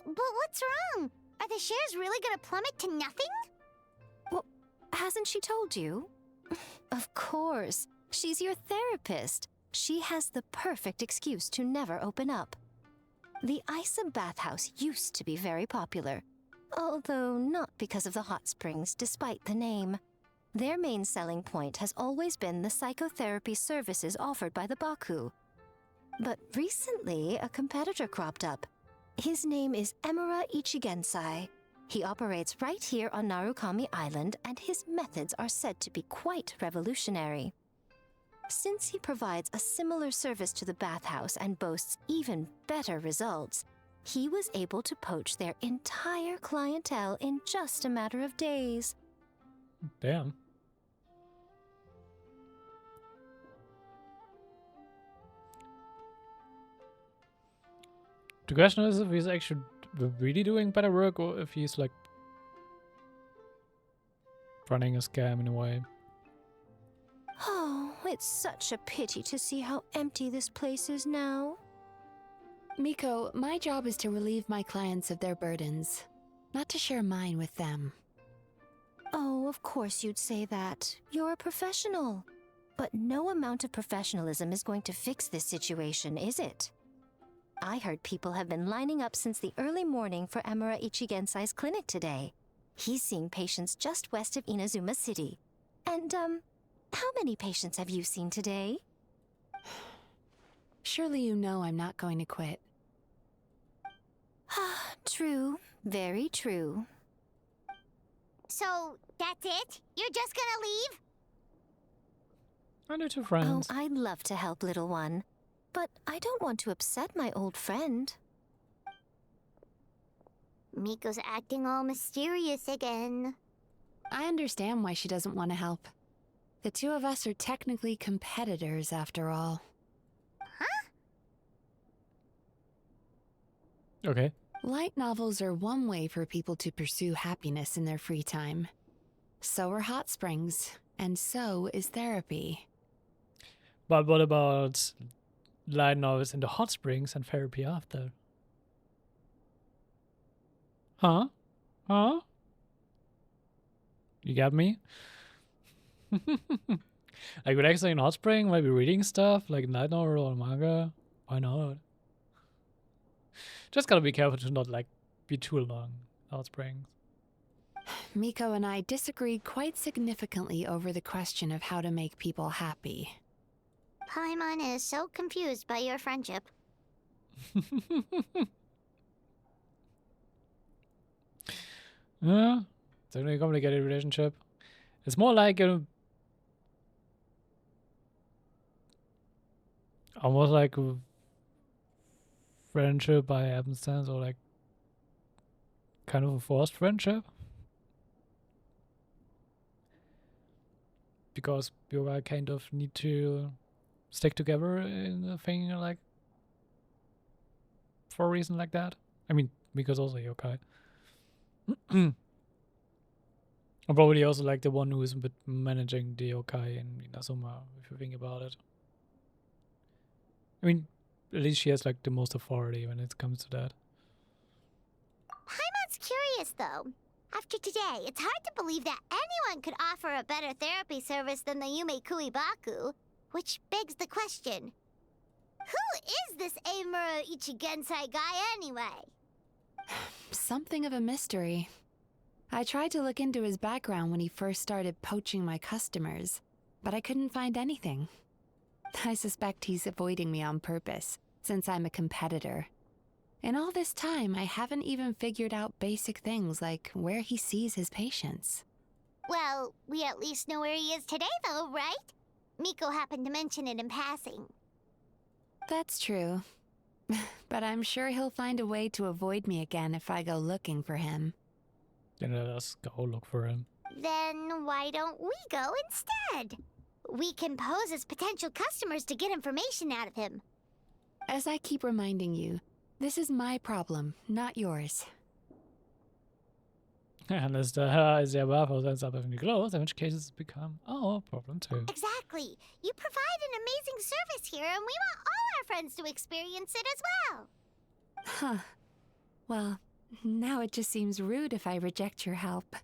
Speaker 3: But what's wrong? Are the shares really gonna plummet to nothing?
Speaker 10: Well, hasn't she told you? Of course. She's your therapist. She has the perfect excuse to never open up. The Isa bathhouse used to be very popular. Although not because of the hot springs, despite the name. Their main selling point has always been the psychotherapy services offered by the Baku. But recently, a competitor cropped up. His name is Emura Ichigensai. He operates right here on Narukami Island, and his methods are said to be quite revolutionary. Since he provides a similar service to the bathhouse and boasts even better results, he was able to poach their entire clientele in just a matter of days.
Speaker 1: Damn. The question is if he's actually really doing better work or if he's like running a scam in a way.
Speaker 10: Oh, it's such a pity to see how empty this place is now.
Speaker 7: Miko, my job is to relieve my clients of their burdens, not to share mine with them.
Speaker 10: Oh, of course you'd say that. You're a professional. But no amount of professionalism is going to fix this situation, is it? I heard people have been lining up since the early morning for Emura Ichigensai's clinic today. He's seeing patients just west of Inazuma City. And, how many patients have you seen today?
Speaker 7: Surely you know I'm not going to quit.
Speaker 10: True. Very true.
Speaker 3: So, that's it? You're just gonna leave?
Speaker 1: I know two
Speaker 10: Oh,
Speaker 1: friends.
Speaker 10: I'd love to help, little one. But I don't want to upset my old friend.
Speaker 3: Miko's acting all mysterious again.
Speaker 7: I understand why she doesn't want to help. The two of us are technically competitors, after all.
Speaker 1: Okay.
Speaker 7: Light novels are one way for people to pursue happiness in their free time. So are hot springs, and so is therapy.
Speaker 1: But what about light novels in the hot springs and therapy after? Huh? Huh? You got me? Like relaxing in hot spring, maybe reading stuff like light novel or manga. Why not? Just gotta be careful to not like be too long hot springs.
Speaker 7: Miko and I disagreed quite significantly over the question of how to make people happy.
Speaker 3: Paimon is so confused by your friendship.
Speaker 1: Yeah, it's a really complicated relationship. It's more like a almost like a friendship by happenstance, or like kind of a forced friendship. Because you kind of need to stick together in a thing like for a reason like that. I mean, because also yokai. I'm probably also like the one who is a bit managing the yokai in Inazuma, if you think about it. I mean, at least she has like the most authority when it comes to that.
Speaker 3: Paimon's curious, though. After today, it's hard to believe that anyone could offer a better therapy service than the Yume Kuibaku, which begs the question, who is this Emura Ichigensai guy anyway?
Speaker 7: Something of a mystery. I tried to look into his background when he first started poaching my customers, but I couldn't find anything. I suspect he's avoiding me on purpose, since I'm a competitor. In all this time, I haven't even figured out basic things like where he sees his patients.
Speaker 3: Well, we at least know where he is today, though, right? Miko happened to mention it in passing.
Speaker 7: That's true. But I'm sure he'll find a way to avoid me again if I go looking for him.
Speaker 1: Then let us go look for him.
Speaker 3: Then why don't we go instead? We can pose as potential customers to get information out of him.
Speaker 7: As I keep reminding you, this is my problem, not yours.
Speaker 1: Unless the their bathhouse ends up having to close, in which case it's become our problem too.
Speaker 3: Exactly. You provide an amazing service here, and we want all our friends to experience it as well.
Speaker 7: Huh. Well, now it just seems rude if I reject your help.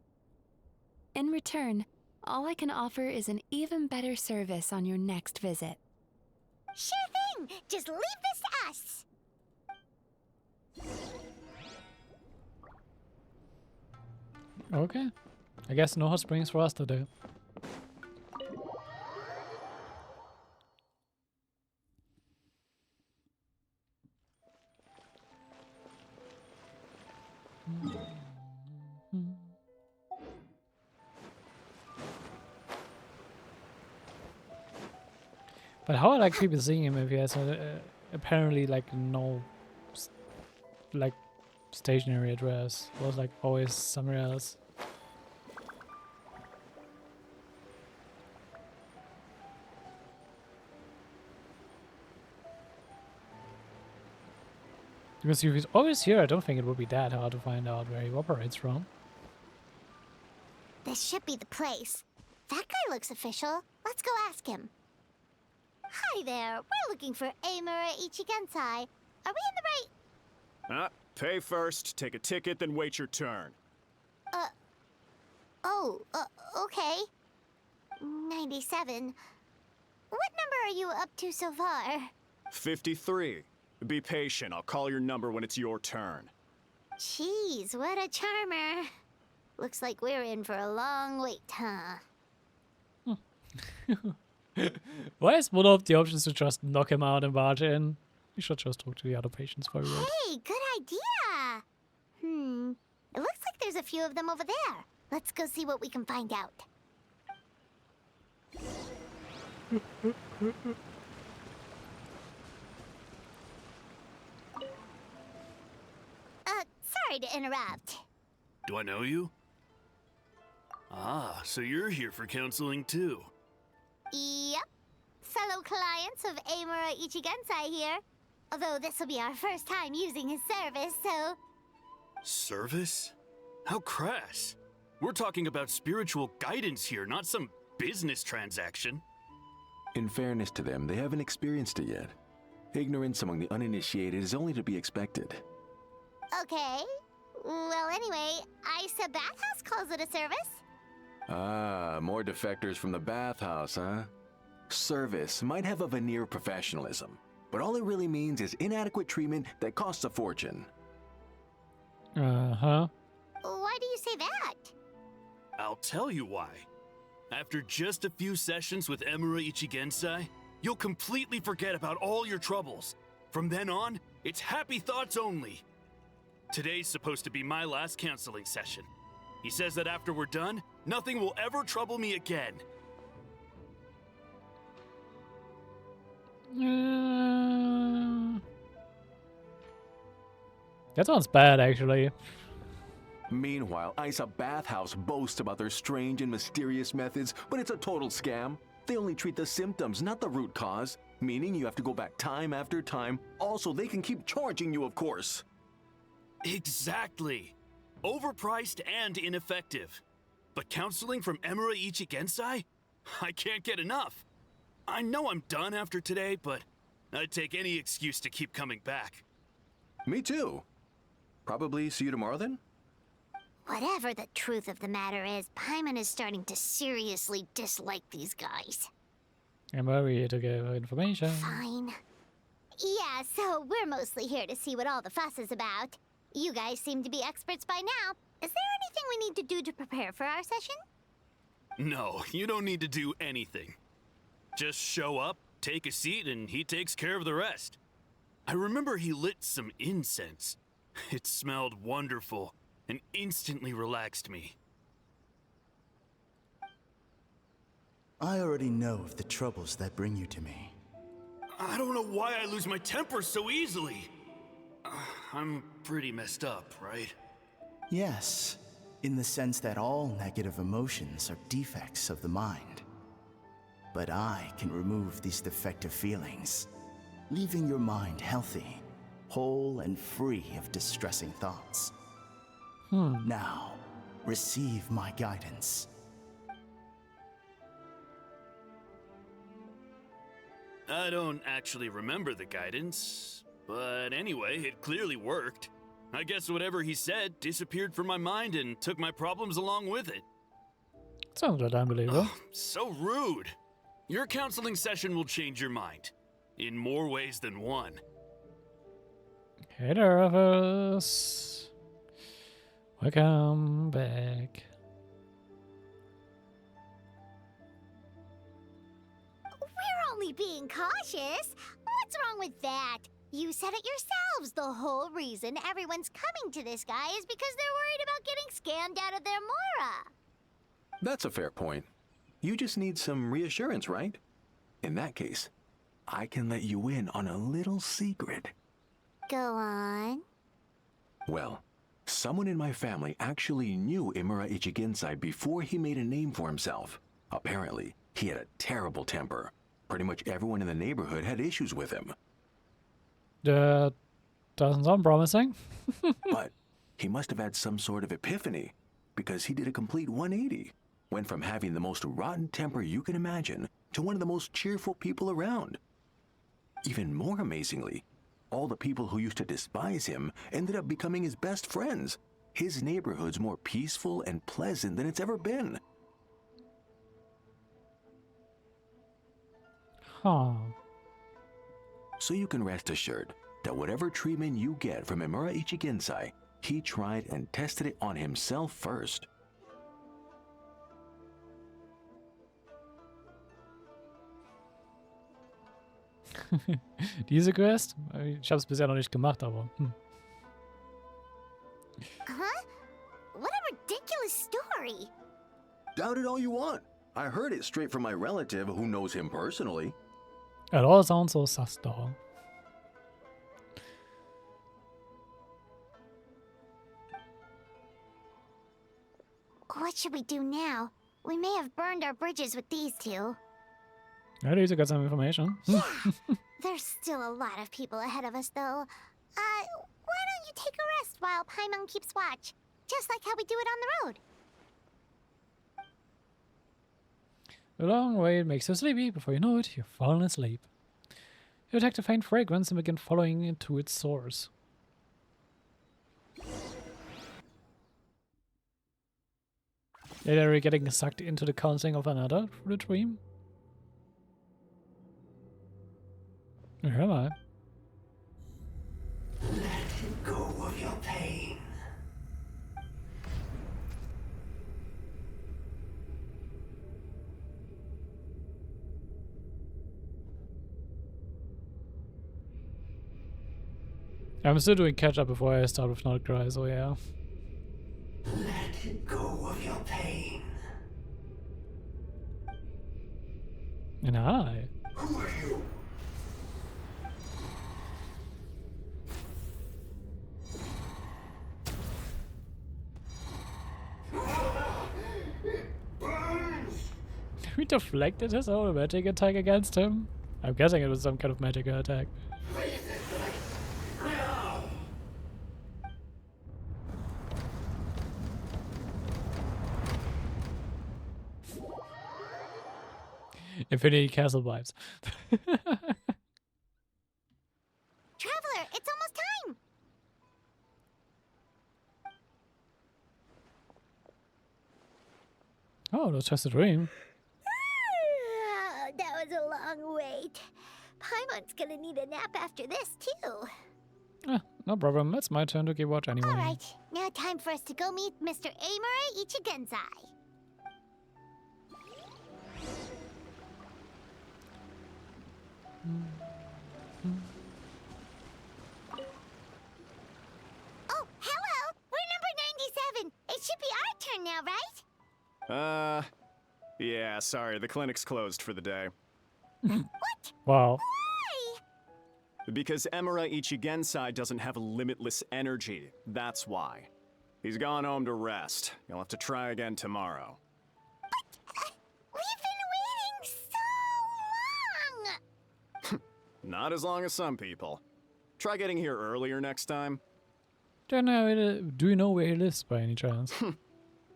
Speaker 7: In return, all I can offer is an even better service on your next visit.
Speaker 3: Sure thing. Just leave this to us.
Speaker 1: Okay. I guess no hot springs for us today. But how are like people seeing him if he has apparently like no like stationary address? Was like always somewhere else. Because if he's always here, I don't think it would be that hard to find out where he operates from.
Speaker 3: This should be the place. That guy looks official. Let's go ask him. Hi there. We're looking for Amura Ichigensai. Are we in the right...
Speaker 11: Pay first, take a ticket, then wait your turn.
Speaker 3: Okay. 97. What number are you up to so far?
Speaker 11: 53. Be patient, I'll call your number when it's your turn.
Speaker 3: Jeez, what a charmer. Looks like we're in for a long wait, huh?
Speaker 1: Why is one of the options to just knock him out and barge in? You should just talk to the other patients for a bit.
Speaker 3: Hey, good idea! It looks like there's a few of them over there. Let's go see what we can find out. Sorry to interrupt.
Speaker 12: Do I know you? Ah, so you're here for counseling too.
Speaker 3: Yep. Fellow clients of Amura Ichigensai here. Although this will be our first time using his service, so...
Speaker 12: Service? How crass. We're talking about spiritual guidance here, not some business transaction.
Speaker 13: In fairness to them, they haven't experienced it yet. Ignorance among the uninitiated is only to be expected.
Speaker 3: Okay. Well, anyway, Isa Bathhouse calls it a service.
Speaker 13: Ah, more defectors from the bathhouse, huh? Service might have a veneer of professionalism, but all it really means is inadequate treatment that costs a fortune.
Speaker 1: Uh-huh.
Speaker 3: Why do you say that?
Speaker 12: I'll tell you why. After just a few sessions with Amura Ichigensai, you'll completely forget about all your troubles. From then on, it's happy thoughts only. Today's supposed to be my last counseling session. He says that after we're done, nothing will ever trouble me again.
Speaker 1: That sounds bad, actually.
Speaker 13: Meanwhile, Isa Bathhouse boasts about their strange and mysterious methods, but it's a total scam. They only treat the symptoms, not the root cause, meaning you have to go back time after time. Also, they can keep charging you, of course.
Speaker 12: Exactly. Overpriced and ineffective. But counseling from Amura Ichigensai? I can't get enough. I know I'm done after today, but I'd take any excuse to keep coming back.
Speaker 13: Me too. Probably see you tomorrow then?
Speaker 3: Whatever the truth of the matter is, Paimon is starting to seriously dislike these guys.
Speaker 1: I'm here to give information.
Speaker 3: Fine. Yeah, so we're mostly here to see what all the fuss is about. You guys seem to be experts by now. Is there anything we need to do to prepare for our session?
Speaker 12: No, you don't need to do anything. Just show up, take a seat, and he takes care of the rest. I remember he lit some incense. It smelled wonderful and instantly relaxed me.
Speaker 14: I already know of the troubles that bring you to me.
Speaker 12: I don't know why I lose my temper so easily. I'm pretty messed up, right?
Speaker 14: Yes, in the sense that all negative emotions are defects of the mind. But I can remove these defective feelings, leaving your mind healthy, whole and free of distressing thoughts. Now, receive my guidance.
Speaker 12: I don't actually remember the guidance, but anyway, it clearly worked. I guess whatever he said disappeared from my mind and took my problems along with it.
Speaker 1: Sounds like unbelievable.
Speaker 12: Oh, so rude. Your counseling session will change your mind, in more ways than one.
Speaker 1: Hey there, office. Welcome back.
Speaker 3: We're only being cautious. What's wrong with that? You said it yourselves. The whole reason everyone's coming to this guy is because they're worried about getting scammed out of their Mora.
Speaker 13: That's a fair point. You just need some reassurance, right? In that case, I can let you in on a little secret.
Speaker 3: Go on.
Speaker 13: Well, someone in my family actually knew Imura Ichigensai before he made a name for himself. Apparently, he had a terrible temper. Pretty much everyone in the neighborhood had issues with him.
Speaker 1: That doesn't sound promising.
Speaker 13: But he must have had some sort of epiphany, because he did a complete 180. Went from having the most rotten temper you can imagine to one of the most cheerful people around. Even more amazingly, all the people who used to despise him ended up becoming his best friends. His neighborhood's more peaceful and pleasant than it's ever been.
Speaker 1: Huh.
Speaker 13: So you can rest assured that whatever treatment you get from Imura Ichigensai, he tried and tested it on himself first.
Speaker 1: Diese Quest? Ich habe es bisher noch nicht gemacht, aber.
Speaker 3: Huh? What a ridiculous story.
Speaker 13: Doubt it all you want. I heard it straight from my relative who knows him personally.
Speaker 1: It all sounds so sus, though.
Speaker 3: What should we do now? We may have burned our bridges with these two.
Speaker 1: Yeah, these got some information.
Speaker 3: Yeah. There's still a lot of people ahead of us, though. Why don't you take a rest while Paimon keeps watch? Just like how we do it on the road.
Speaker 1: A long wait makes you sleepy. Before you know it, you've fallen asleep. You detect a faint fragrance and begin following it to its source. Later, you're getting sucked into the counseling of another through the dream. Where am I?
Speaker 15: Let go of your pain.
Speaker 1: I'm still doing catch up before I start with Nightcry, so yeah.
Speaker 15: Let go of your pain.
Speaker 1: And I.
Speaker 15: Who are you?
Speaker 1: We deflected his own magic attack against him. I'm guessing it was some kind of magic attack. Infinity Castle vibes.
Speaker 3: Traveler, it's almost time.
Speaker 1: Oh, that's just a dream.
Speaker 3: That was a long wait. Paimon's gonna need a nap after this, too.
Speaker 1: No problem. It's my turn to give watch anyway.
Speaker 3: Alright, now time for us to go meet Mr. Imura Ichigensai. Oh, hello! We're number 97! It should be our turn now, right?
Speaker 11: Yeah, sorry, the clinic's closed for the day.
Speaker 3: What?
Speaker 1: Wow.
Speaker 3: Why?
Speaker 11: Because Imura Ichigensai doesn't have limitless energy, that's why. He's gone home to rest. You'll have to try again tomorrow.
Speaker 3: We've been waiting so long!
Speaker 11: Not as long as some people. Try getting here earlier next time.
Speaker 1: Do you know where he lives by any chance?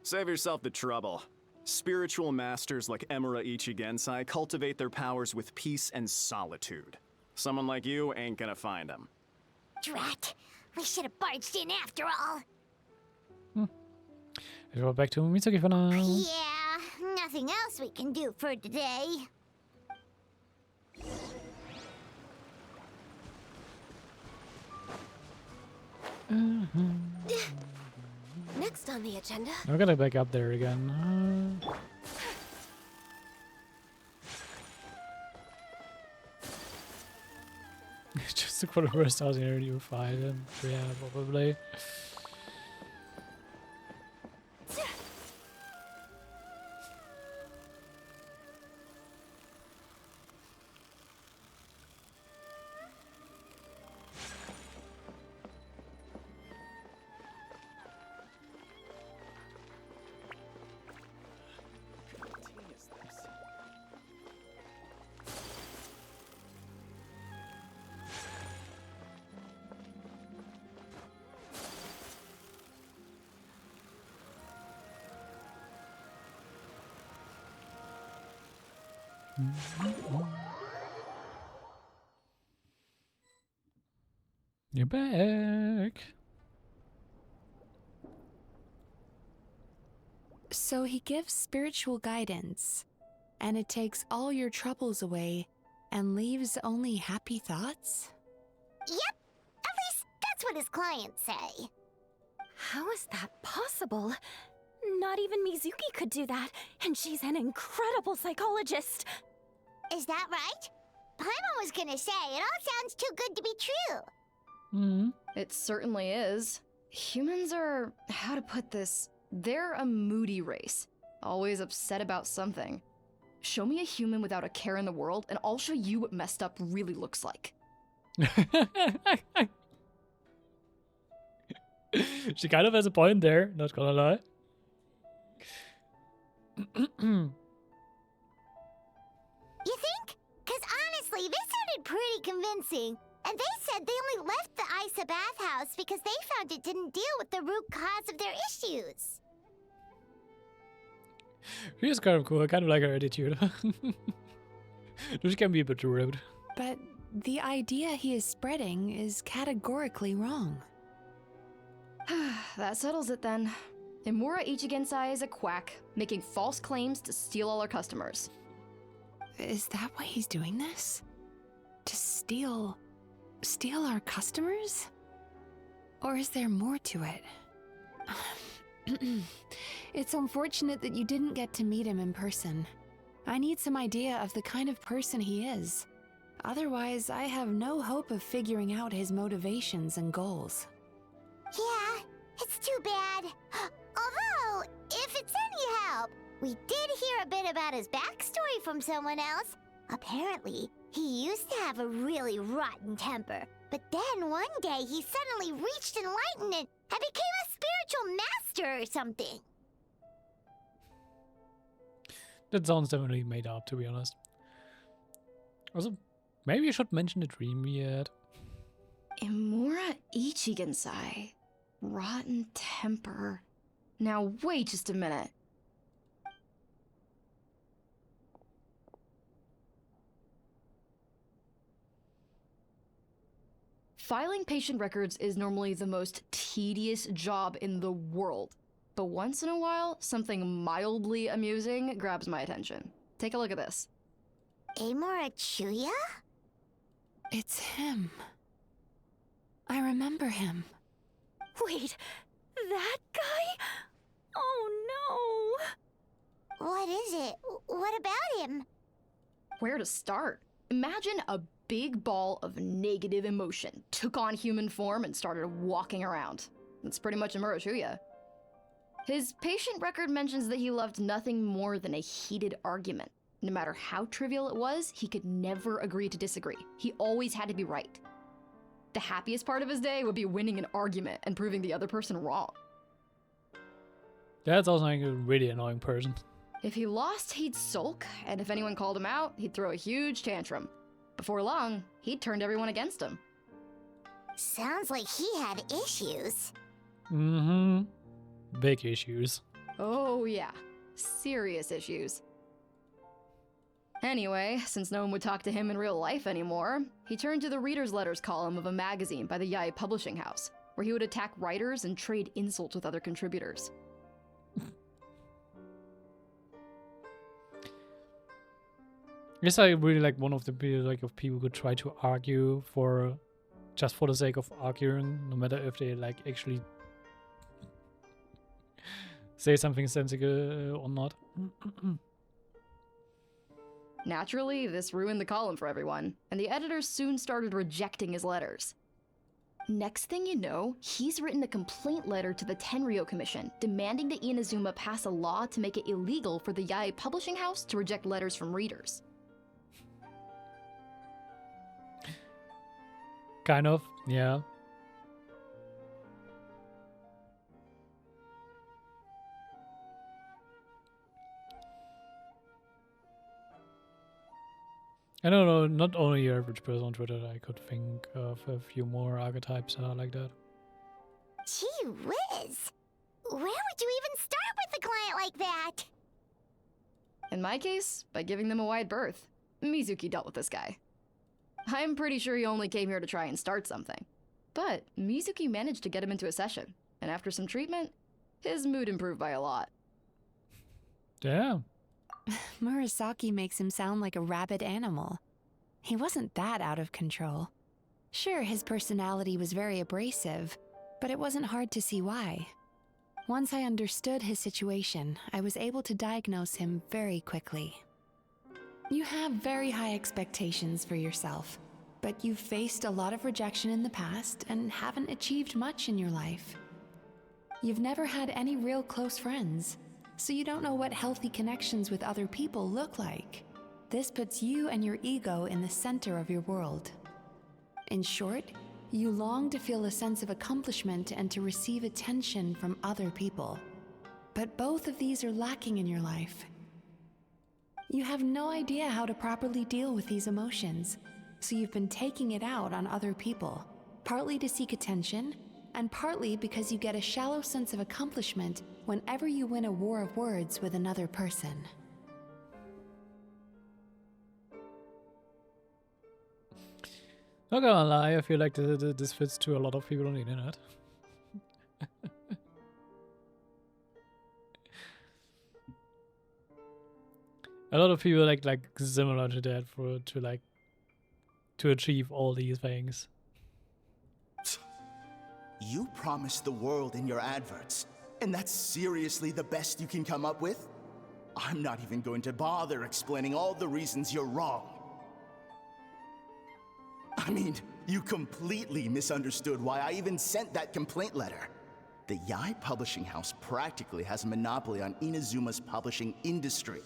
Speaker 11: Save yourself the trouble. Spiritual masters like Imura Ichigensai cultivate their powers with peace and solitude. Someone like you ain't gonna find him.
Speaker 3: Drat! We should have barged in after all!
Speaker 1: Let's go back to Mitsuki for now.
Speaker 3: Yeah, nothing else we can do for today.
Speaker 10: Next on the agenda.
Speaker 1: I'm gonna back up there again. Just for the first house here you fight him. Yeah, probably. You're back.
Speaker 7: So he gives spiritual guidance, and it takes all your troubles away and leaves only happy thoughts?
Speaker 3: Yep, at least that's what his clients say.
Speaker 8: How is that possible? Not even Mizuki could do that, and she's an incredible psychologist.
Speaker 3: Is that right? Paimon was gonna say, it all sounds too good to be true.
Speaker 9: It certainly is. Humans are, how to put this, they're a moody race. Always upset about something. Show me a human without a care in the world, and I'll show you what messed up really looks like.
Speaker 1: She kind of has a point there, not gonna lie.
Speaker 3: You think? Because honestly, this sounded pretty convincing. And they said they only left the Isa bathhouse because they found it didn't deal with the root cause of their issues.
Speaker 1: She is kind of cool. I kind of like her attitude. She can be a bit rude.
Speaker 7: But the idea he is spreading is categorically wrong.
Speaker 9: That settles it then. Imura Ichigensai is a quack, making false claims to steal all our customers.
Speaker 7: Is that why he's doing this? To steal our customers? Or is there more to it? It's unfortunate that you didn't get to meet him in person. I need some idea of the kind of person he is. Otherwise, I have no hope of figuring out his motivations and goals.
Speaker 3: Yeah, it's too bad. Although, if it's any help, we did hear a bit about his backstory from someone else. Apparently, he used to have a really rotten temper, but then one day he suddenly reached enlightenment and became a spiritual master or something.
Speaker 1: That sounds definitely made up, to be honest. Also, maybe you should mention the dream we had.
Speaker 9: Imura Ichigensai. Rotten temper. Now wait just a minute. Filing patient records is normally the most tedious job in the world. But once in a while, something mildly amusing grabs my attention. Take a look at this.
Speaker 3: Amora Chuya?
Speaker 7: It's him. I remember him.
Speaker 8: Wait, that guy? Oh
Speaker 3: no! What is it? What about him?
Speaker 9: Where to start? Imagine a big ball of negative emotion took on human form and started walking around. That's pretty much Imura Chuya. His patient record mentions that he loved nothing more than a heated argument. No matter how trivial it was, he could never agree to disagree. He always had to be right. The happiest part of his day would be winning an argument and proving the other person wrong.
Speaker 1: That's also like a really annoying person.
Speaker 9: If he lost, he'd sulk, and if anyone called him out, he'd throw a huge tantrum. Before long, he'd turned everyone against him.
Speaker 3: Sounds like he had issues.
Speaker 1: Mm-hmm. Big issues.
Speaker 9: Oh yeah, serious issues. Anyway, since no one would talk to him in real life anymore, he turned to the reader's letters column of a magazine by the Yae publishing house, where he would attack writers and trade insults with other contributors.
Speaker 1: I guess I really like one of the people who try to argue just for the sake of arguing, no matter if they like actually say something sensible or not.
Speaker 9: Naturally, this ruined the column for everyone, and the editors soon started rejecting his letters. Next thing you know, he's written a complaint letter to the Tenryo Commission, demanding that Inazuma pass a law to make it illegal for the Yae publishing house to reject letters from readers.
Speaker 1: Kind of, yeah. I don't know, not only your average person on Twitter, I could think of a few more archetypes like that.
Speaker 3: Gee whiz! Where would you even start with a client like that?
Speaker 9: In my case, by giving them a wide berth. Mizuki dealt with this guy. I'm pretty sure he only came here to try and start something. But Mizuki managed to get him into a session, and after some treatment, his mood improved by a lot.
Speaker 1: Damn.
Speaker 7: Murasaki makes him sound like a rabid animal. He wasn't that out of control. Sure, his personality was very abrasive, but it wasn't hard to see why. Once I understood his situation, I was able to diagnose him very quickly. You have very high expectations for yourself, but you've faced a lot of rejection in the past and haven't achieved much in your life. You've never had any real close friends, so you don't know what healthy connections with other people look like. This puts you and your ego in the center of your world. In short, you long to feel a sense of accomplishment and to receive attention from other people. But both of these are lacking in your life. You have no idea how to properly deal with these emotions, so you've been taking it out on other people, partly to seek attention, and partly because you get a shallow sense of accomplishment whenever you win a war of words with another person.
Speaker 1: Not gonna lie, I feel like this fits to a lot of people on the internet. A lot of people like similar to that to achieve all these things.
Speaker 14: You promised the world in your adverts, and that's seriously the best you can come up with? I'm not even going to bother explaining all the reasons you're wrong. I mean, you completely misunderstood why I even sent that complaint letter. The Yai Publishing House practically has a monopoly on Inazuma's publishing industry.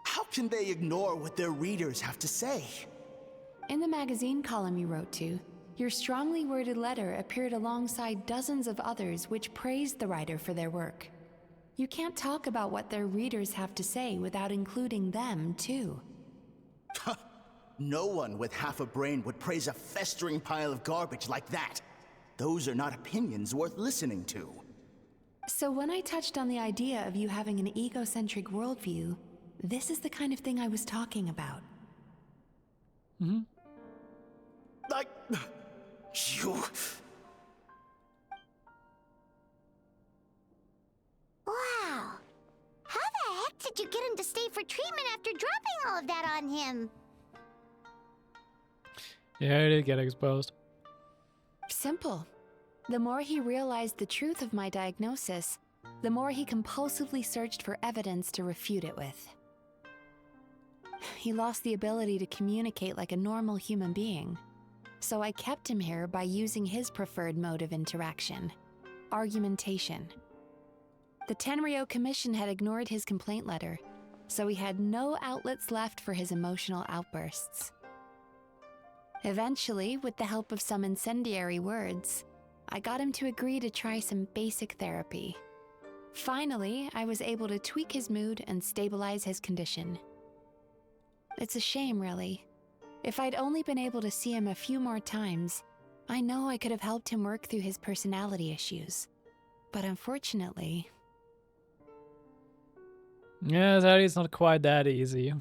Speaker 14: How can they ignore what their readers have to say?
Speaker 7: In the magazine column you wrote to, your strongly worded letter appeared alongside dozens of others which praised the writer for their work. You can't talk about what their readers have to say without including them, too.
Speaker 14: No one with half a brain would praise a festering pile of garbage like that. Those are not opinions worth listening to.
Speaker 7: So when I touched on the idea of you having an egocentric worldview, this is the kind of thing I was talking about.
Speaker 1: Mm-hmm.
Speaker 14: You...
Speaker 3: Wow. How the heck did you get him to stay for treatment after dropping all of that on him?
Speaker 1: Yeah, he did get exposed.
Speaker 7: Simple. The more he realized the truth of my diagnosis, the more he compulsively searched for evidence to refute it with. He lost the ability to communicate like a normal human being. So I kept him here by using his preferred mode of interaction, argumentation. The Tenryo Commission had ignored his complaint letter, so he had no outlets left for his emotional outbursts. Eventually, with the help of some incendiary words, I got him to agree to try some basic therapy. Finally, I was able to tweak his mood and stabilize his condition. It's a shame, really. If I'd only been able to see him a few more times, I know I could have helped him work through his personality issues. But unfortunately...
Speaker 1: Yeah, sadly, it's not quite that easy.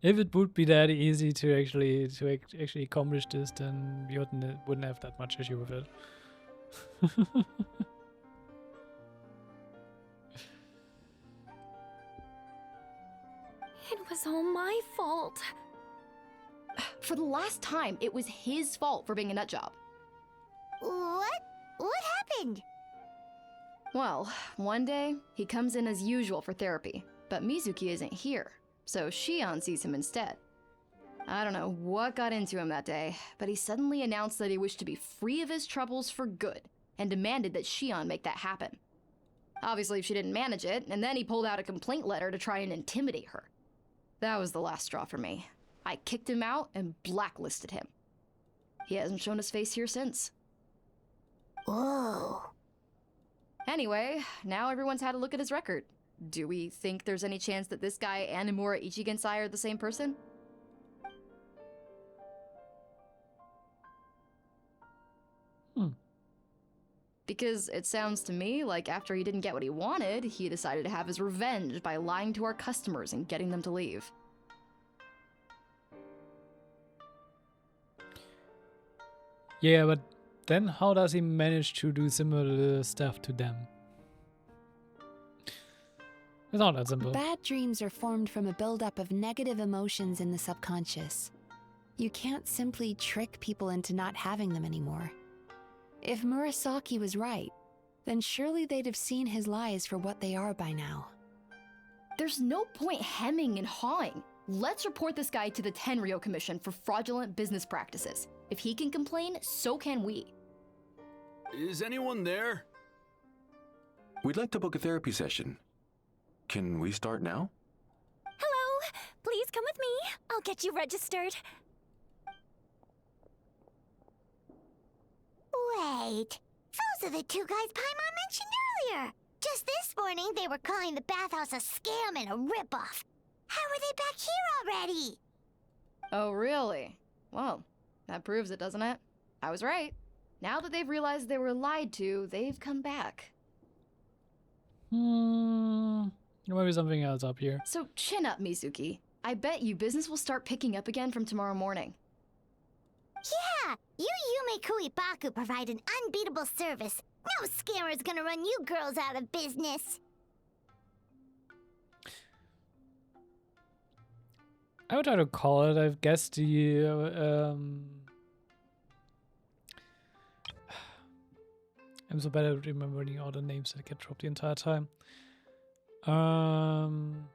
Speaker 1: If it would be that easy to actually accomplish this, then we wouldn't have that much issue with it.
Speaker 8: It was all my fault.
Speaker 9: For the last time, it was his fault for being a nutjob.
Speaker 3: What? What happened?
Speaker 9: Well, one day, he comes in as usual for therapy, but Mizuki isn't here, so Shion sees him instead. I don't know what got into him that day, but he suddenly announced that he wished to be free of his troubles for good, and demanded that Shion make that happen. Obviously, she didn't manage it, and then he pulled out a complaint letter to try and intimidate her. That was the last straw for me. I kicked him out and blacklisted him. He hasn't shown his face here since.
Speaker 3: Whoa.
Speaker 9: Anyway, now everyone's had a look at his record. Do we think there's any chance that this guy and Imura Ichigensai are the same person? Because it sounds to me like after he didn't get what he wanted, he decided to have his revenge by lying to our customers and getting them to leave.
Speaker 1: Yeah, but then how does he manage to do similar stuff to them? It's not that simple.
Speaker 7: Bad dreams are formed from a buildup of negative emotions in the subconscious. You can't simply trick people into not having them anymore. If Murasaki was right, then surely they'd have seen his lies for what they are by now.
Speaker 9: There's no point hemming and hawing. Let's report this guy to the Tenryo Commission for fraudulent business practices. If he can complain, so can we.
Speaker 12: Is anyone there?
Speaker 13: We'd like to book a therapy session. Can we start now?
Speaker 8: Hello! Please come with me. I'll get you registered.
Speaker 3: Wait, those are the two guys Paimon mentioned earlier. Just this morning, they were calling the bathhouse a scam and a ripoff. How are they back here already?
Speaker 9: Oh, really? Well, that proves it, doesn't it? I was right. Now that they've realized they were lied to, they've come back.
Speaker 1: There might be something else up here.
Speaker 9: So chin up, Mizuki. I bet you business will start picking up again from tomorrow morning.
Speaker 3: Yeah, you Yume Kuibaku provide an unbeatable service. No scammer's gonna run you girls out of business.
Speaker 1: I would try to call it, I guess, the I'm so bad at remembering all the names that get dropped the entire time. I'm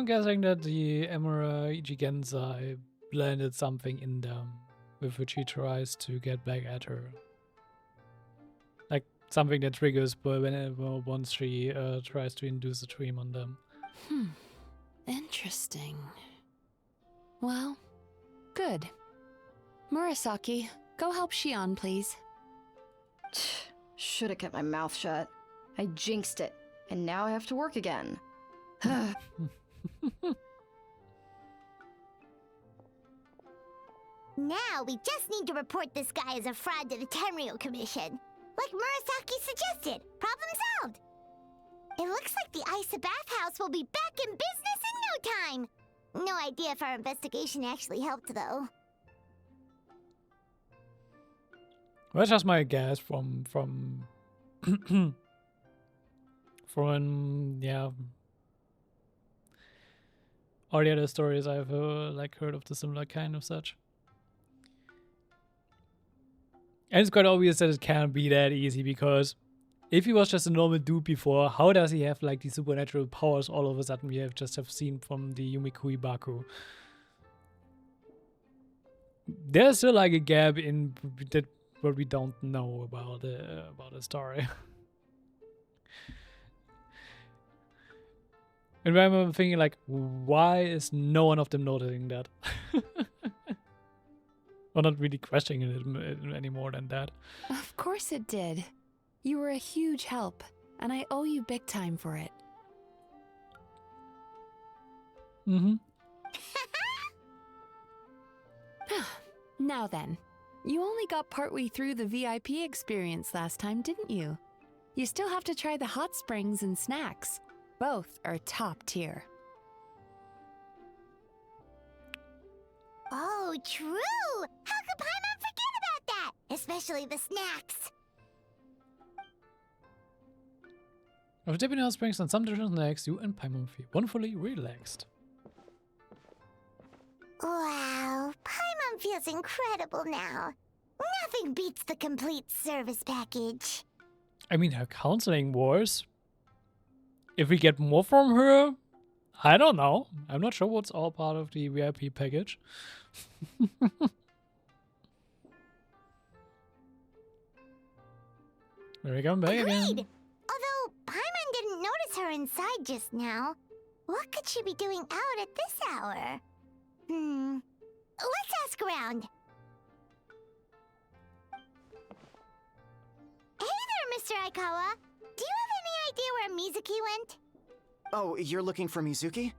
Speaker 1: guessing that the Emura Ichigensai blended something in them with which he tries to get back at her. Like something that triggers whenever once she tries to induce a dream on them.
Speaker 7: Interesting. Well, good. Murasaki, go help Shion, please.
Speaker 9: Should've kept my mouth shut. I jinxed it, and now I have to work again.
Speaker 3: Now we just need to report this guy as a fraud to the Tenryo Commission. Like Murasaki suggested. Problem solved. It looks like the Isa bathhouse will be back in business in no time. No idea if our investigation actually helped, though.
Speaker 1: Well, that's just my guess from yeah, all the other stories I've like heard of the similar kind of such. And it's quite obvious that it can't be that easy, because if he was just a normal dude before, how does he have like these supernatural powers all of a sudden we have seen from the Yume Kuibaku? There's still like a gap in that what we don't know about the story. And I'm thinking like, why is no one of them noticing that? Or not really questioning it any more than that.
Speaker 7: Of course it did. You were a huge help, and I owe you big time for it. Now then, you only got partway through the VIP experience last time, didn't you? You still have to try the hot springs and snacks. Both are top tier.
Speaker 3: Oh, true! How could Paimon forget about that? Especially the snacks.
Speaker 1: After dipping hot springs and some delicious snacks, you and Paimon feel wonderfully relaxed.
Speaker 3: Wow, Paimon feels incredible now. Nothing beats the complete service package.
Speaker 1: I mean, her counseling wars. If we get more from her, I don't know. I'm not sure what's all part of the VIP package. There we come back again.
Speaker 3: Although Paimon didn't notice her inside just now. What could she be doing out at this hour? Let's ask around. Hey there, Mr. Aikawa. Do you have any idea where Mizuki went?
Speaker 6: Oh, you're looking for Mizuki?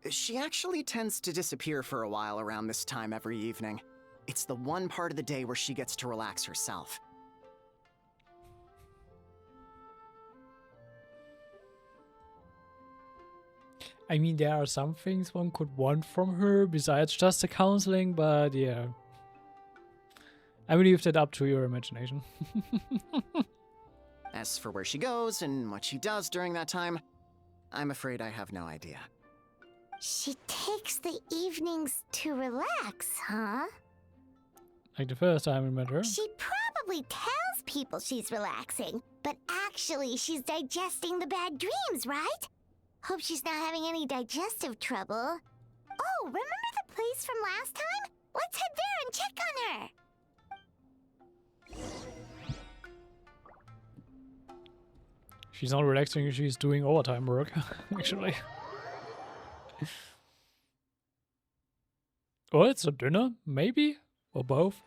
Speaker 6: She actually tends to disappear for a while around this time every evening. It's the one part of the day where she gets to relax herself.
Speaker 1: I mean, there are some things one could want from her besides just the counseling, but yeah. I will leave that up to your imagination.
Speaker 6: As for where she goes and what she does during that time, I'm afraid I have no idea.
Speaker 3: She takes the evenings to relax, huh?
Speaker 1: Like the first time we met her.
Speaker 3: She probably tells people she's relaxing, but actually she's digesting the bad dreams, right? Hope she's not having any digestive trouble. Oh, remember the place from last time? Let's head there and check on her.
Speaker 1: She's not relaxing, she's doing overtime work, actually. Or it's a dinner, maybe? Or both?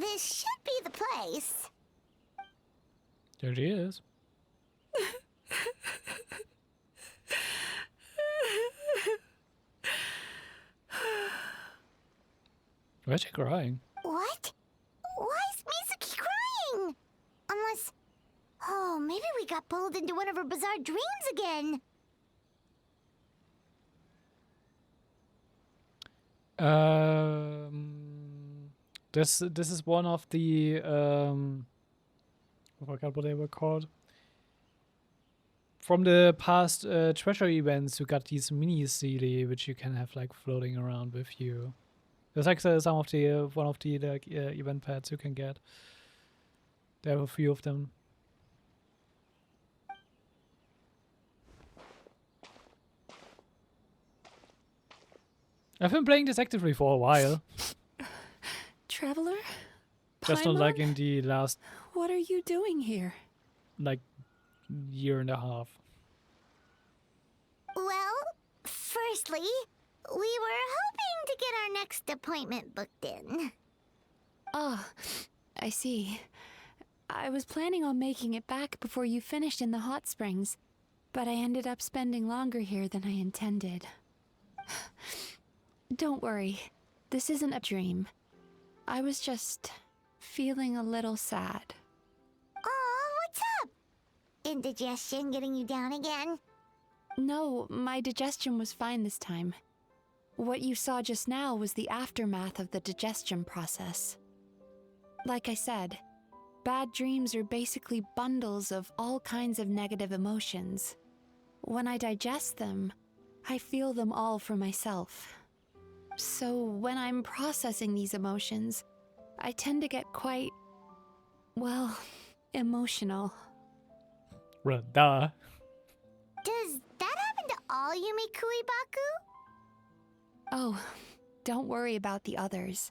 Speaker 3: This should be the place.
Speaker 1: There she is. Why is she crying?
Speaker 3: What? Why is Mizuki crying? Unless... Oh, maybe we got pulled into one of her bizarre dreams again.
Speaker 1: This is one of the I forgot what they were called. From the past treasure events, you got these mini CD which you can have like floating around with you. There's like some of the one of the like event pads you can get. There are a few of them. I've been playing this actively for a while.
Speaker 7: Traveler?
Speaker 1: Just not like in the last,
Speaker 7: What are you doing here?
Speaker 1: like, year and a half.
Speaker 3: Well, firstly, we were hoping to get our next appointment booked in.
Speaker 7: Oh, I see. I was planning on making it back before you finished in the hot springs, but I ended up spending longer here than I intended. Don't worry, this isn't a dream. I was just feeling a little sad.
Speaker 3: Oh, what's up? Indigestion getting you down again?
Speaker 7: No, my digestion was fine this time. What you saw just now was the aftermath of the digestion process. Like I said, bad dreams are basically bundles of all kinds of negative emotions. When I digest them, I feel them all for myself. So when I'm processing these emotions, I tend to get quite, well, emotional.
Speaker 1: Well, duh.
Speaker 3: Does that happen to all Yumikui Baku?
Speaker 7: Oh, don't worry about the others.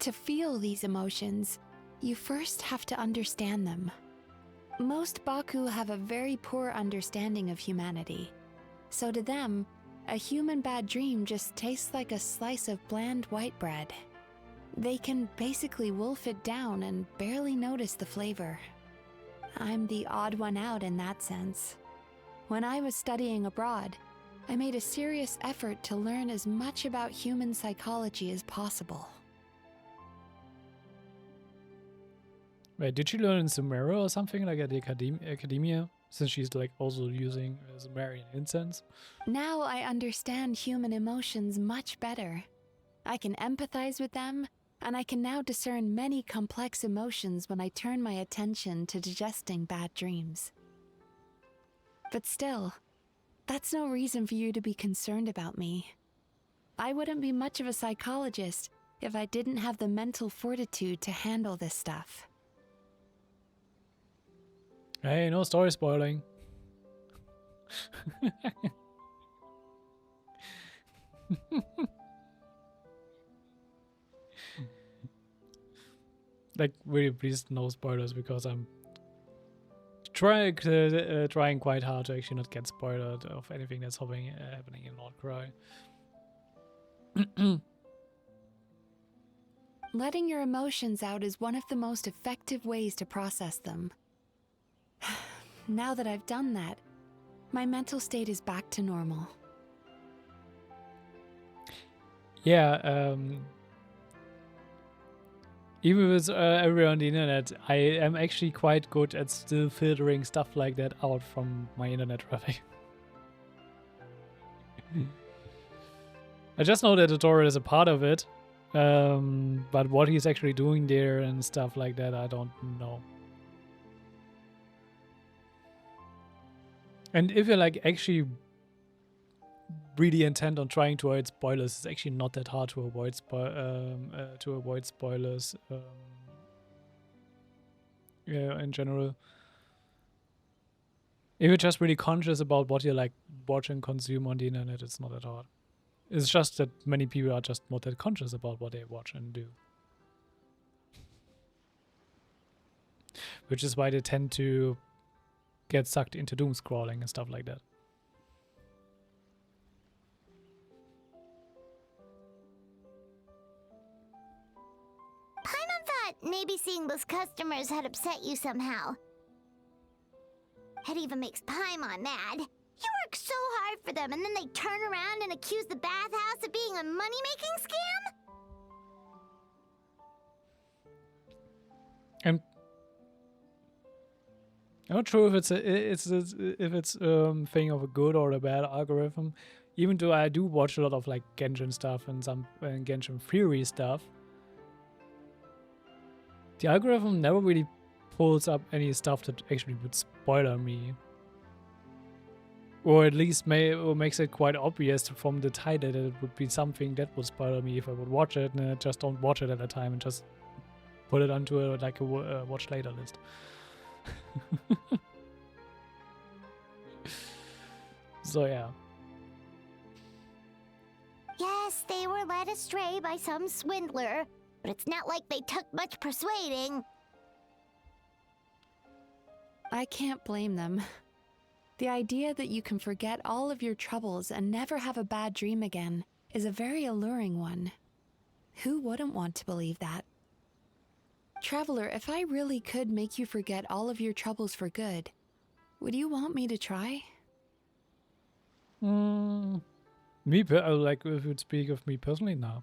Speaker 7: To feel these emotions, you first have to understand them. Most Baku have a very poor understanding of humanity. So to them, a human bad dream just tastes like a slice of bland white bread. They can basically wolf it down and barely notice the flavor. I'm the odd one out in that sense. When I was studying abroad, I made a serious effort to learn as much about human psychology as possible.
Speaker 1: Wait, did she learn in Sumeru or something like at the academia? Since she's like also using Sumerian incense.
Speaker 7: Now I understand human emotions much better. I can empathize with them, and I can now discern many complex emotions when I turn my attention to digesting bad dreams. But still, that's no reason for you to be concerned about me. I wouldn't be much of a psychologist if I didn't have the mental fortitude to handle this stuff.
Speaker 1: Hey, no story spoiling. like, really please no spoilers, because I'm trying quite hard to actually not get spoiled of anything that's happening in Northcry.
Speaker 7: Letting your emotions out is one of the most effective ways to process them. Now that I've done that, my mental state is back to normal.
Speaker 1: Yeah, even with everyone on the internet, I am actually quite good at still filtering stuff like that out from my internet traffic. I just know that the tutorial is a part of it, but what he's actually doing there and stuff like that, I don't know. And if you're like actually really intent on trying to avoid spoilers, it's actually not that hard to avoid spoilers. Yeah, in general. If you're just really conscious about what you like watch and consume on the internet, it's not that hard. It's just that many people are just not that conscious about what they watch and do. Which is why they tend to get sucked into doom scrolling and stuff like that.
Speaker 3: Paimon thought maybe seeing those customers had upset you somehow. It even makes Paimon mad. You work so hard for them, and then they turn around and accuse the bathhouse of being a money-making scam?
Speaker 1: I'm not sure if it's a thing of a good or a bad algorithm. Even though I do watch a lot of like Genshin stuff and some Genshin Theory stuff, the algorithm never really pulls up any stuff that actually would spoiler me, or at least makes it quite obvious from the title that it would be something that would spoiler me if I would watch it, and I just don't watch it at the time and just put it onto a watch later list. So yeah.
Speaker 3: Yes, they were led astray by some swindler, but it's not like they took much persuading.
Speaker 7: I can't blame them. The idea that you can forget all of your troubles and never have a bad dream again is a very alluring one. Who wouldn't want to believe that? Traveler, if I really could make you forget all of your troubles for good, would you want me to try?
Speaker 1: Like if you'd speak of me personally, now.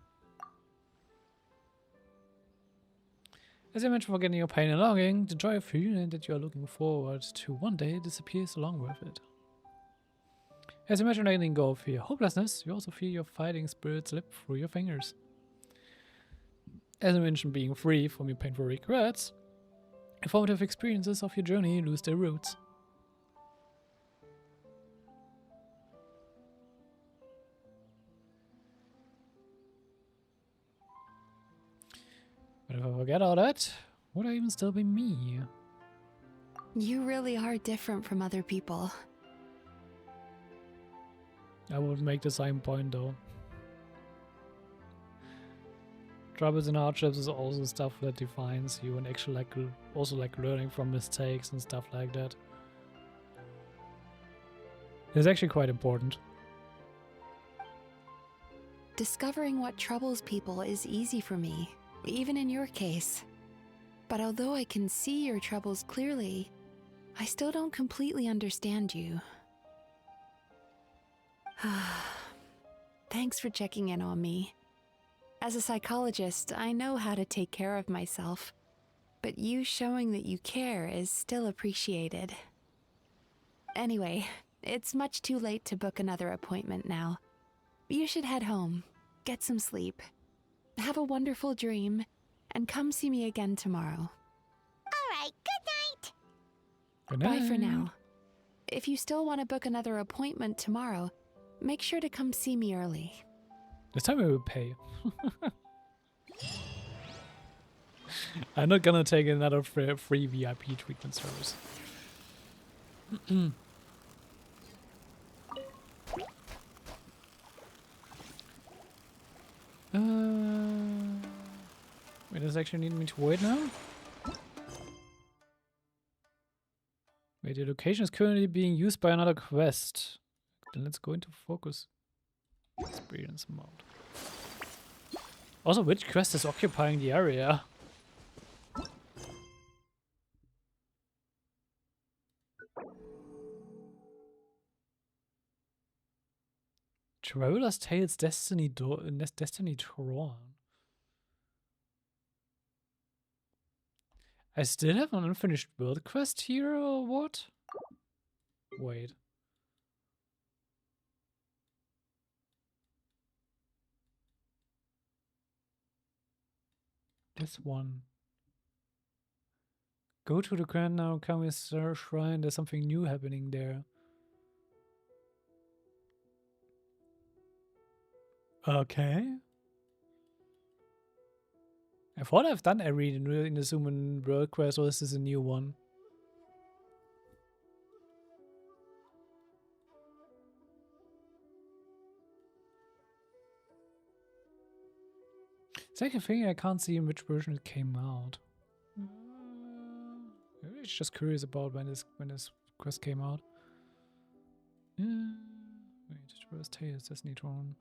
Speaker 1: As I mentioned, forgetting your pain and longing, the joy of feeling that you are looking forward to one day disappears along with it. As you mentioned, letting go of your hopelessness, you also feel your fighting spirit slip through your fingers. As I mentioned, being free from your painful regrets, informative experiences of your journey lose their roots. But if I forget all that, would I even still be me?
Speaker 7: You really are different from other people.
Speaker 1: I would make the same point though. Troubles and hardships is also stuff that defines you, and actually also learning from mistakes and stuff like that. It's actually quite important.
Speaker 7: Discovering what troubles people is easy for me, even in your case. But although I can see your troubles clearly, I still don't completely understand you. Thanks for checking in on me. As a psychologist, I know how to take care of myself, but you showing that you care is still appreciated. Anyway, it's much too late to book another appointment now. You should head home, get some sleep, have a wonderful dream, and come see me again tomorrow.
Speaker 3: All right, good night.
Speaker 1: Good night.
Speaker 7: Bye for now. If you still want to book another appointment tomorrow, make sure to come see me early.
Speaker 1: This time I will pay. I'm not gonna take another free VIP treatment service. Wait, does it actually need me to wait now? the location is currently being used by another quest. Then let's go into focus experience mode. Also, which quest is occupying the area? Traveler's Tales Destiny Tron. I still have an unfinished world quest here, or what? Wait. This one. Go to the Cragnatsune Shrine, there's something new happening there. Okay. I thought I've done every Inazuma world quest, or this is a new one. Second thing, I can't see in which version it came out. Maybe it's just curious about when this quest came out. Wait, Traveler's Tales Destiny Tron.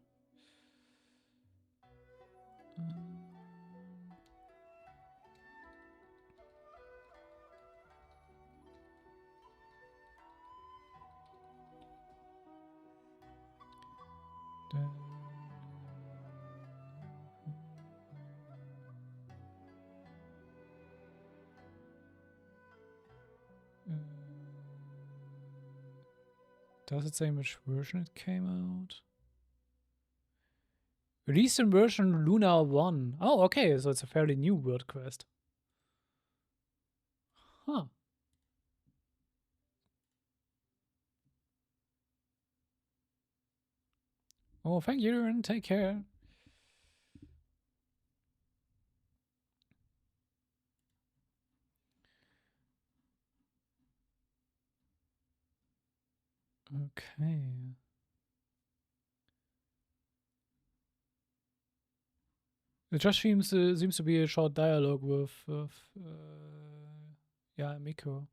Speaker 1: Does it say which version it came out? Released in version Luna 1. Oh, okay, so it's a fairly new world quest. Huh. Oh, thank you, and take care. Okay. It just seems to be a short dialogue with yeah, Miko.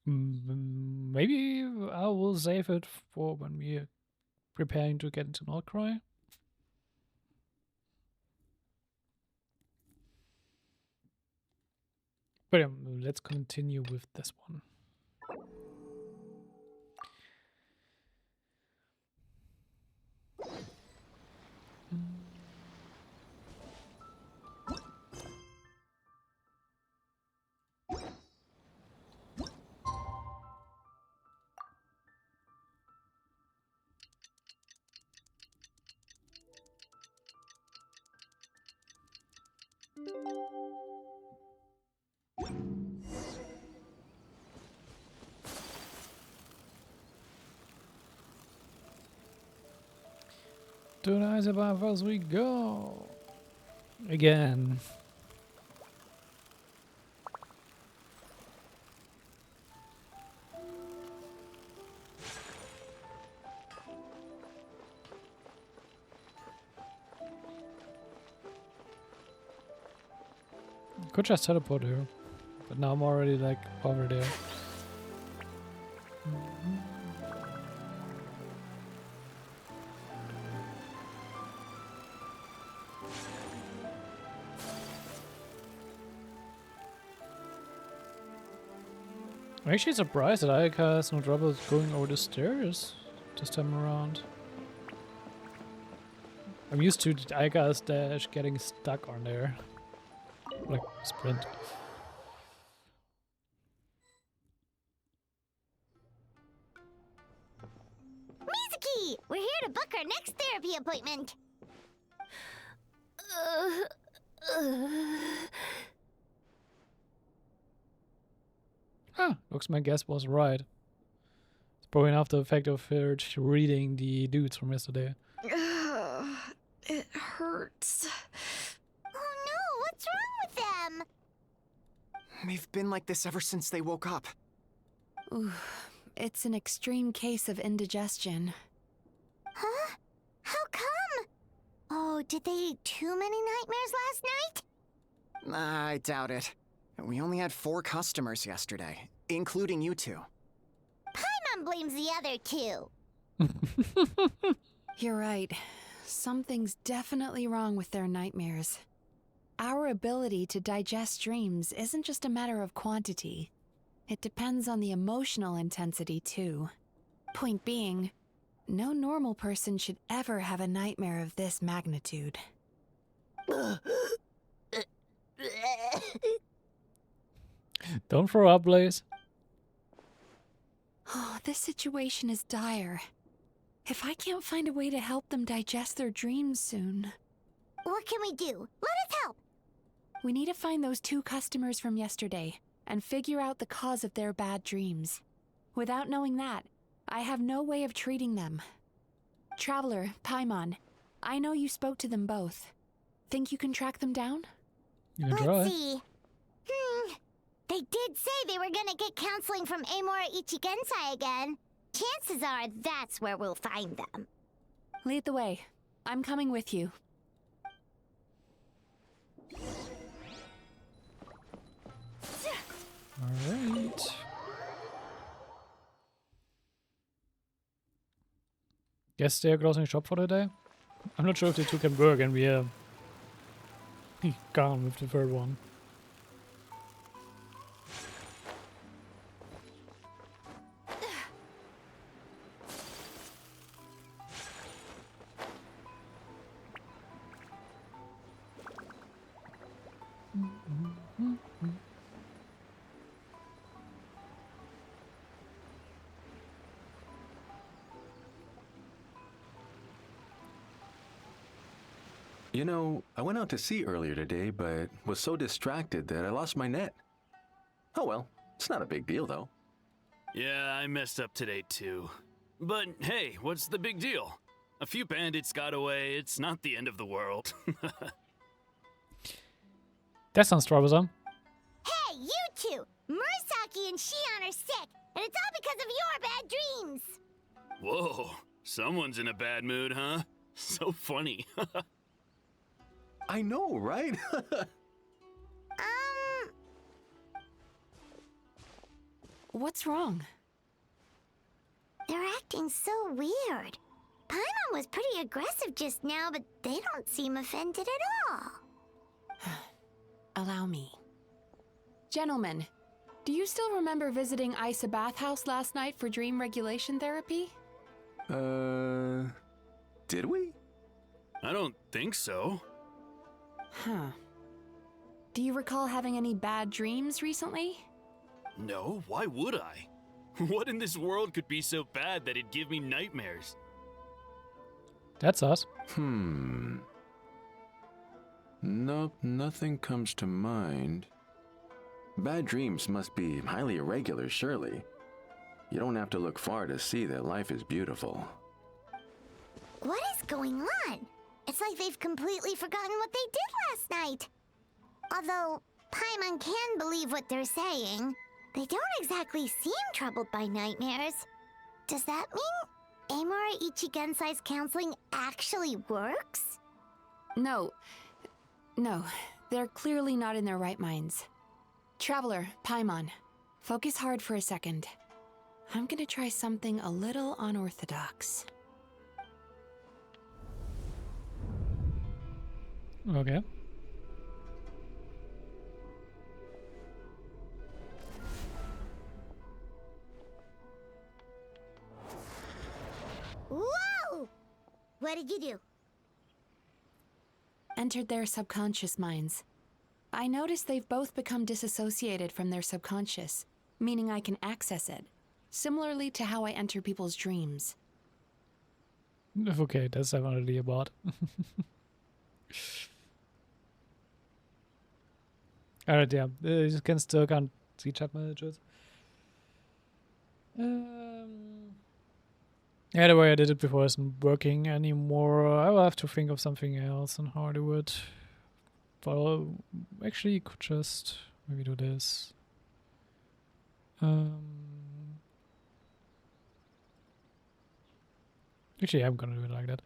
Speaker 1: Maybe I will save it for when we're preparing to get into Northcry. But yeah, let's continue with this one. To the eyes above us we go. Again. Could just teleport here, but now I'm already like over there. I'm actually surprised that Ayaka has no trouble going over the stairs this time around. I'm used to Ayaka's dash getting stuck on there. Like, sprint.
Speaker 3: Mizuki! We're here to book our next therapy appointment.
Speaker 1: Looks my guess was right. It's probably an after effect of her reading the dudes from yesterday.
Speaker 9: It hurts.
Speaker 3: Oh no, what's wrong with them?
Speaker 6: They've been like this ever since they woke up.
Speaker 7: Ooh, it's an extreme case of indigestion.
Speaker 3: Huh? How come? Oh, did they eat too many nightmares last night?
Speaker 6: I doubt it. We only had 4 customers yesterday, including you two.
Speaker 3: Paimon blames the other 2.
Speaker 7: You're right. Something's definitely wrong with their nightmares. Our ability to digest dreams isn't just a matter of quantity. It depends on the emotional intensity, too. Point being, no normal person should ever have a nightmare of this magnitude.
Speaker 1: Don't throw up, Blaze.
Speaker 7: Oh, this situation is dire. If I can't find a way to help them digest their dreams soon...
Speaker 3: What can we do? Let us help!
Speaker 7: We need to find those 2 customers from yesterday and figure out the cause of their bad dreams. Without knowing that, I have no way of treating them. Traveler, Paimon, I know you spoke to them both. Think you can track them down?
Speaker 1: You can try.
Speaker 3: Let's see. They did say they were gonna get counseling from Amora Ichigensai again. Chances are that's where we'll find them.
Speaker 7: Lead the way. I'm coming with you.
Speaker 1: Alright. Guess they're closing shop for the day? I'm not sure if the 2 can work and we are gone with the third one.
Speaker 13: You know, I went out to sea earlier today, but was so distracted that I lost my net. Oh well, it's not a big deal though.
Speaker 12: Yeah, I messed up today too. But hey, what's the big deal? A few bandits got away, it's not the end of the world.
Speaker 1: That sounds troublesome.
Speaker 3: Hey, you two! Murasaki and Shion are sick, and it's all because of your bad dreams!
Speaker 12: Whoa, someone's in a bad mood, huh? So funny.
Speaker 13: I know, right?
Speaker 7: What's wrong?
Speaker 3: They're acting so weird. Paimon was pretty aggressive just now, but they don't seem offended at all.
Speaker 7: Allow me. Gentlemen, do you still remember visiting Isa Bathhouse last night for dream regulation therapy?
Speaker 13: Did we?
Speaker 12: I don't think so.
Speaker 7: Huh. Do you recall having any bad dreams recently?
Speaker 12: No, why would I? What in this world could be so bad that it'd give me nightmares?
Speaker 1: That's us.
Speaker 13: Nope, nothing comes to mind. Bad dreams must be highly irregular, surely. You don't have to look far to see that life is beautiful.
Speaker 3: What is going on? It's like they've completely forgotten what they did last night. Although Paimon can believe what they're saying, they don't exactly seem troubled by nightmares. Does that mean Amora Ichigensai's counseling actually works?
Speaker 7: No, they're clearly not in their right minds. Traveler, Paimon, focus hard for a second. I'm gonna try something a little unorthodox.
Speaker 1: Okay.
Speaker 3: Whoa! What did you do?
Speaker 7: Entered their subconscious minds. I noticed they've both become disassociated from their subconscious, meaning I can access it, similarly to how I enter people's dreams.
Speaker 1: Okay, that's definitely a bot. Alright, yeah. You can still can't see chat messages. Yeah, the way I did it before isn't working anymore. I will have to think of something else and how I do it. Well, actually, you could just maybe do this. Actually, I'm gonna do it like that.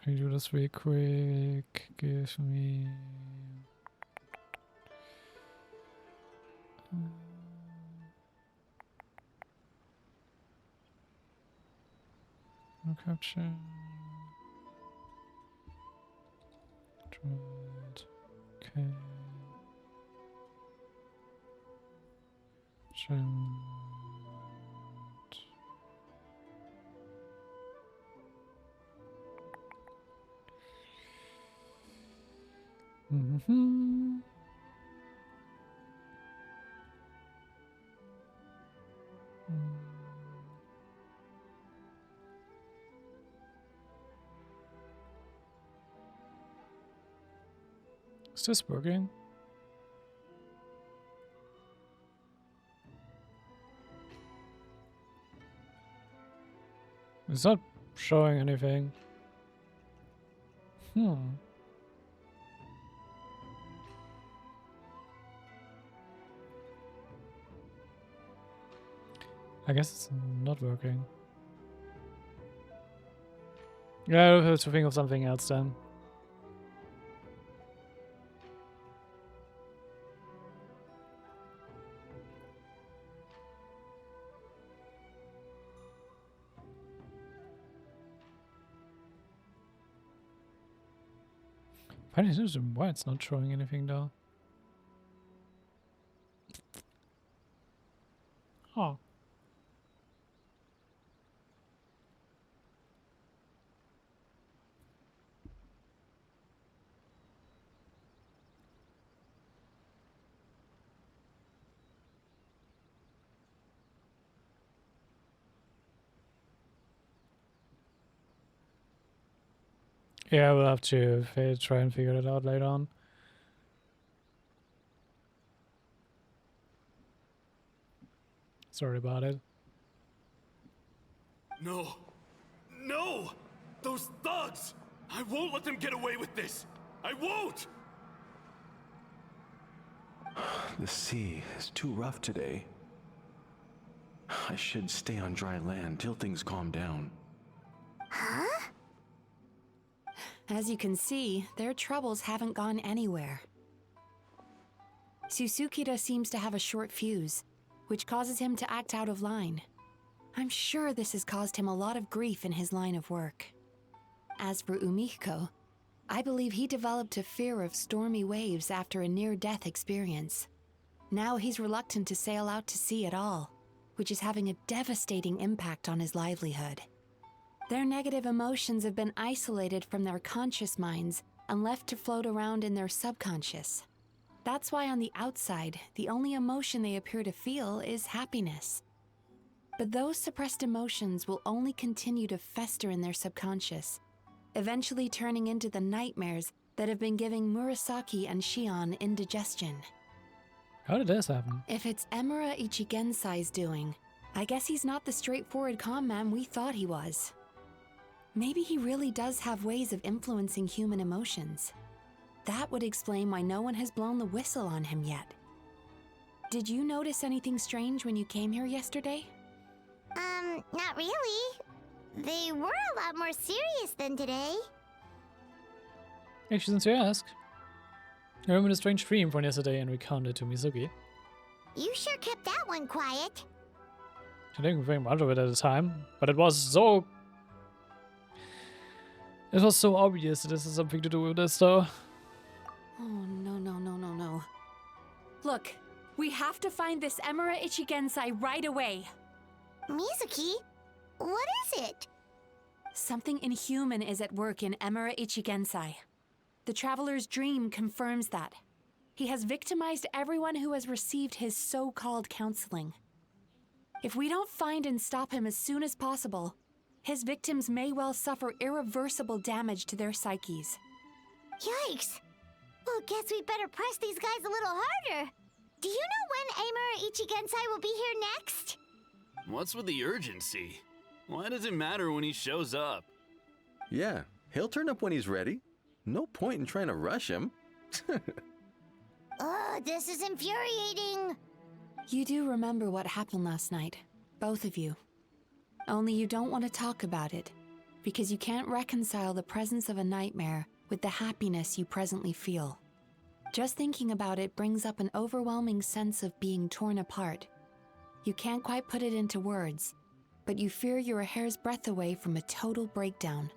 Speaker 1: I Can we do this really quick? Give me... no capture. Droid. Okay. Droid. Mm-hmm. Is this working? It's not showing anything. I guess it's not working. Yeah, I'll have to think of something else then. I don't know why it's not showing anything though. Oh. Yeah, we'll have to try and figure it out later on. Sorry about it.
Speaker 12: No. No! Those thugs! I won't let them get away with this! I won't!
Speaker 13: The sea is too rough today. I should stay on dry land till things calm down.
Speaker 3: Huh?
Speaker 7: As you can see, their troubles haven't gone anywhere. Susukida seems to have a short fuse, which causes him to act out of line. I'm sure this has caused him a lot of grief in his line of work. As for Umiko, I believe he developed a fear of stormy waves after a near-death experience. Now he's reluctant to sail out to sea at all, which is having a devastating impact on his livelihood. Their negative emotions have been isolated from their conscious minds and left to float around in their subconscious. That's why on the outside, the only emotion they appear to feel is happiness. But those suppressed emotions will only continue to fester in their subconscious, eventually turning into the nightmares that have been giving Murasaki and Shion indigestion.
Speaker 1: How did this happen?
Speaker 7: If it's Emura Ichigensai's doing, I guess he's not the straightforward calm man we thought he was. Maybe he really does have ways of influencing human emotions. That would explain why no one has blown the whistle on him yet. Did you notice anything strange when you came here yesterday?
Speaker 3: Not really. They were a lot more serious than today.
Speaker 1: Actually, since you ask, I remember the strange dream from yesterday and recounted to Mizuki.
Speaker 3: You sure kept that one quiet.
Speaker 1: I didn't think much of it at the time, but it was so obvious that this has something to do with this, though.
Speaker 7: Oh, no. Look, we have to find this Emura Ichigensai right away.
Speaker 3: Mizuki, what is it?
Speaker 7: Something inhuman is at work in Emura Ichigensai. The Traveler's dream confirms that. He has victimized everyone who has received his so-called counseling. If we don't find and stop him as soon as possible, his victims may well suffer irreversible damage to their psyches.
Speaker 3: Yikes! Well, guess we better press these guys a little harder. Do you know when Emura Ichigensai will be here next?
Speaker 12: What's with the urgency? Why does it matter when he shows up?
Speaker 13: Yeah, he'll turn up when he's ready. No point in trying to rush him.
Speaker 3: Ugh, this is infuriating.
Speaker 7: You do remember what happened last night, both of you. Only you don't want to talk about it, because you can't reconcile the presence of a nightmare with the happiness you presently feel. Just thinking about it brings up an overwhelming sense of being torn apart. You can't quite put it into words, but you fear you're a hair's breadth away from a total breakdown.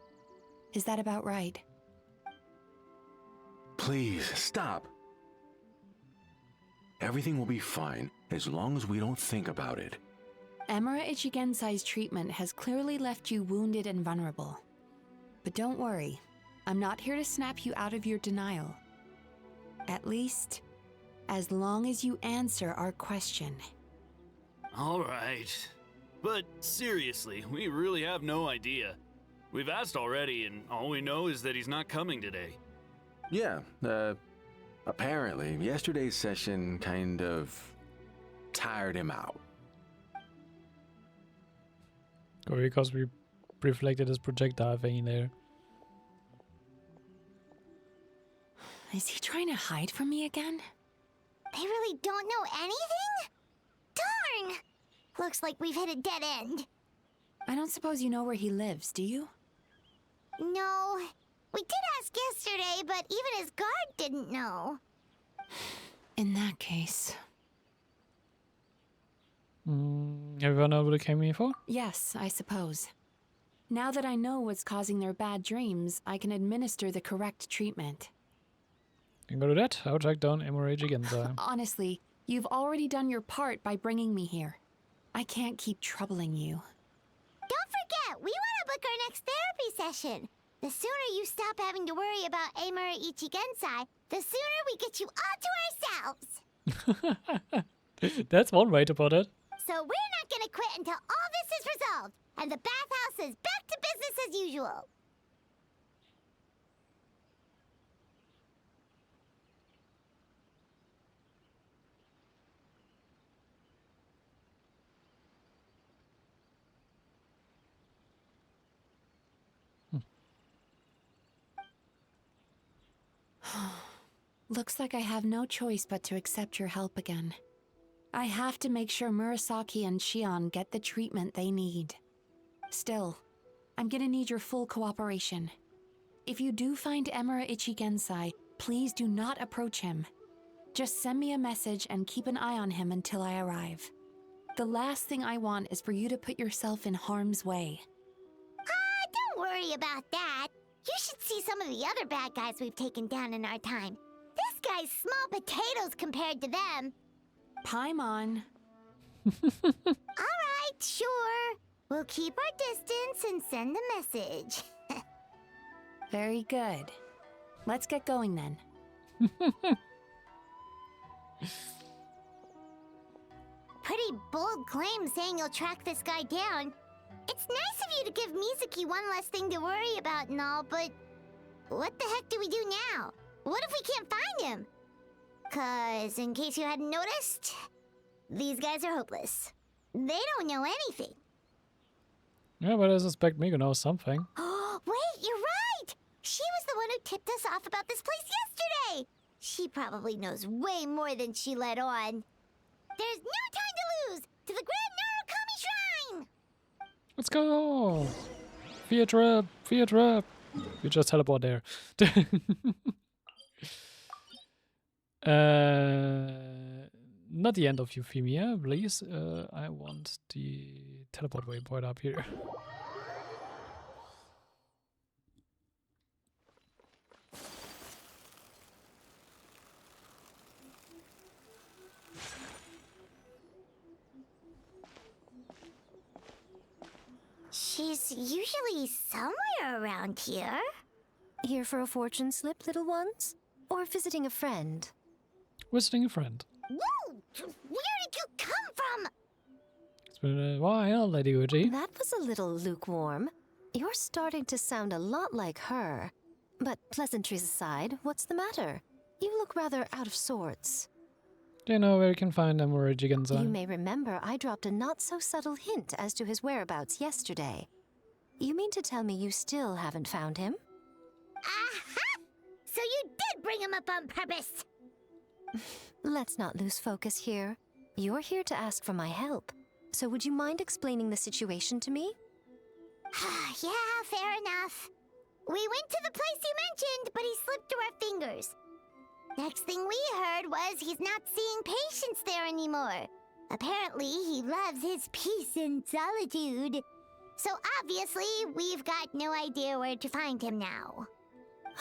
Speaker 7: Is that about right?
Speaker 13: Please, stop. Everything will be fine as long as we don't think about it.
Speaker 7: Emura Ichigensai's treatment has clearly left you wounded and vulnerable. But don't worry, I'm not here to snap you out of your denial. At least, as long as you answer our question.
Speaker 12: All right. But seriously, we really have no idea. We've asked already, and all we know is that he's not coming today.
Speaker 13: Yeah, apparently, yesterday's session kind of tired him out.
Speaker 1: Or because we reflected his projectile thing there.
Speaker 7: Is he trying to hide from me again?
Speaker 3: They really don't know anything? Darn! Looks like we've hit a dead end.
Speaker 7: I don't suppose you know where he lives, do you?
Speaker 3: No. We did ask yesterday, but even his guard didn't know.
Speaker 7: In that case...
Speaker 1: Everyone know what it came here for?
Speaker 7: Yes, I suppose. Now that I know what's causing their bad dreams, I can administer the correct treatment.
Speaker 1: Can go to that. I'll track down Emura Ichigensai.
Speaker 7: Honestly, you've already done your part by bringing me here. I can't keep troubling you.
Speaker 3: Don't forget, we want to book our next therapy session. The sooner you stop having to worry about Emura Ichigensai, the sooner we get you all to ourselves.
Speaker 1: That's one way to put it.
Speaker 3: So we're not gonna quit until all this is resolved, and the bathhouse is back to business as usual.
Speaker 7: Looks like I have no choice but to accept your help again. I have to make sure Murasaki and Shion get the treatment they need. Still, I'm gonna need your full cooperation. If you do find Emura Ichigensai, please do not approach him. Just send me a message and keep an eye on him until I arrive. The last thing I want is for you to put yourself in harm's way.
Speaker 3: Don't worry about that. You should see some of the other bad guys we've taken down in our time. This guy's small potatoes compared to them.
Speaker 7: Paimon.
Speaker 3: Alright, sure. We'll keep our distance and send a message.
Speaker 7: Very good. Let's get going then.
Speaker 3: Pretty bold claim saying you'll track this guy down. It's nice of you to give Mizuki one less thing to worry about and all, but what the heck do we do now? What if we can't find him? 'Cause, in case you hadn't noticed, these guys are hopeless. They don't know anything.
Speaker 1: Yeah, but I suspect Migo knows something.
Speaker 3: Wait, you're right! She was the one who tipped us off about this place yesterday! She probably knows way more than she let on. There's no time to lose! To the Grand Narukami Shrine!
Speaker 1: Let's go! Fear trap! Fear trap! You just teleport there. Not the end of Euphemia, please. I want the teleport waypoint up here.
Speaker 3: She's usually somewhere around here.
Speaker 10: Here for a fortune slip, little ones? Or visiting a friend?
Speaker 1: Visiting a friend.
Speaker 3: Whoa! Where did you come from?
Speaker 1: It's been a while, Lady Uji.
Speaker 10: That was a little lukewarm. You're starting to sound a lot like her. But pleasantries aside, what's the matter? You look rather out of sorts.
Speaker 1: Do you know where you can find Emura Ichigensai?
Speaker 10: You may remember I dropped a not-so-subtle hint as to his whereabouts yesterday. You mean to tell me you still haven't found him?
Speaker 3: Aha! So you did bring him up on purpose!
Speaker 10: Let's not lose focus here. You're here to ask for my help. So would you mind explaining the situation to me?
Speaker 3: Yeah, fair enough. We went to the place you mentioned, but he slipped through our fingers. Next thing we heard was he's not seeing patients there anymore. Apparently, he loves his peace and solitude. So obviously, we've got no idea where to find him now.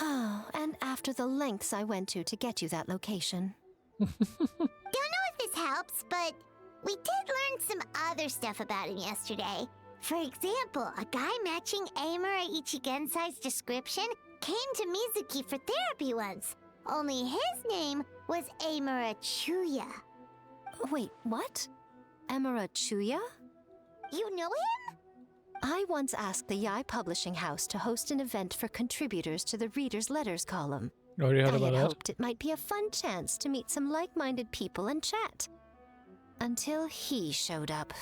Speaker 10: Oh, and after the lengths I went to get you that location.
Speaker 3: Don't know if this helps, but we did learn some other stuff about him yesterday. For example, a guy matching Amura Ichigensai's description came to Mizuki for therapy once. Only his name was Amura Chuya.
Speaker 10: Wait, what? Amura Chuya?
Speaker 3: You know him?
Speaker 10: I once asked the Yai Publishing House to host an event for contributors to the Reader's Letters column.
Speaker 1: Already heard
Speaker 10: I
Speaker 1: about
Speaker 10: had
Speaker 1: that.
Speaker 10: hoped it might be a fun chance to meet some like-minded people and chat. Until he showed up.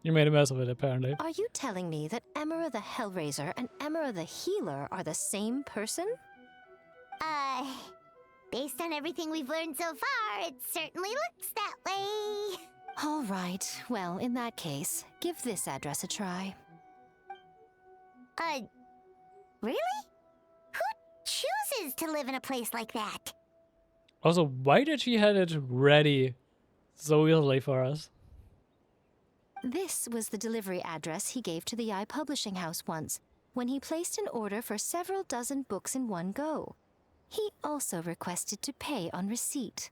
Speaker 1: You made a mess of it, apparently.
Speaker 10: Are you telling me that Emera the Hellraiser and Emera the Healer are the same person?
Speaker 3: Based on everything we've learned so far, it certainly looks that way.
Speaker 10: All right. Well, in that case, give this address a try.
Speaker 3: Really? Who chooses to live in a place like that?
Speaker 1: Also, why did she have it ready so easily for us?
Speaker 10: This was the delivery address he gave to the Yai Publishing House once, when he placed an order for several dozen books in one go. He also requested to pay on receipt.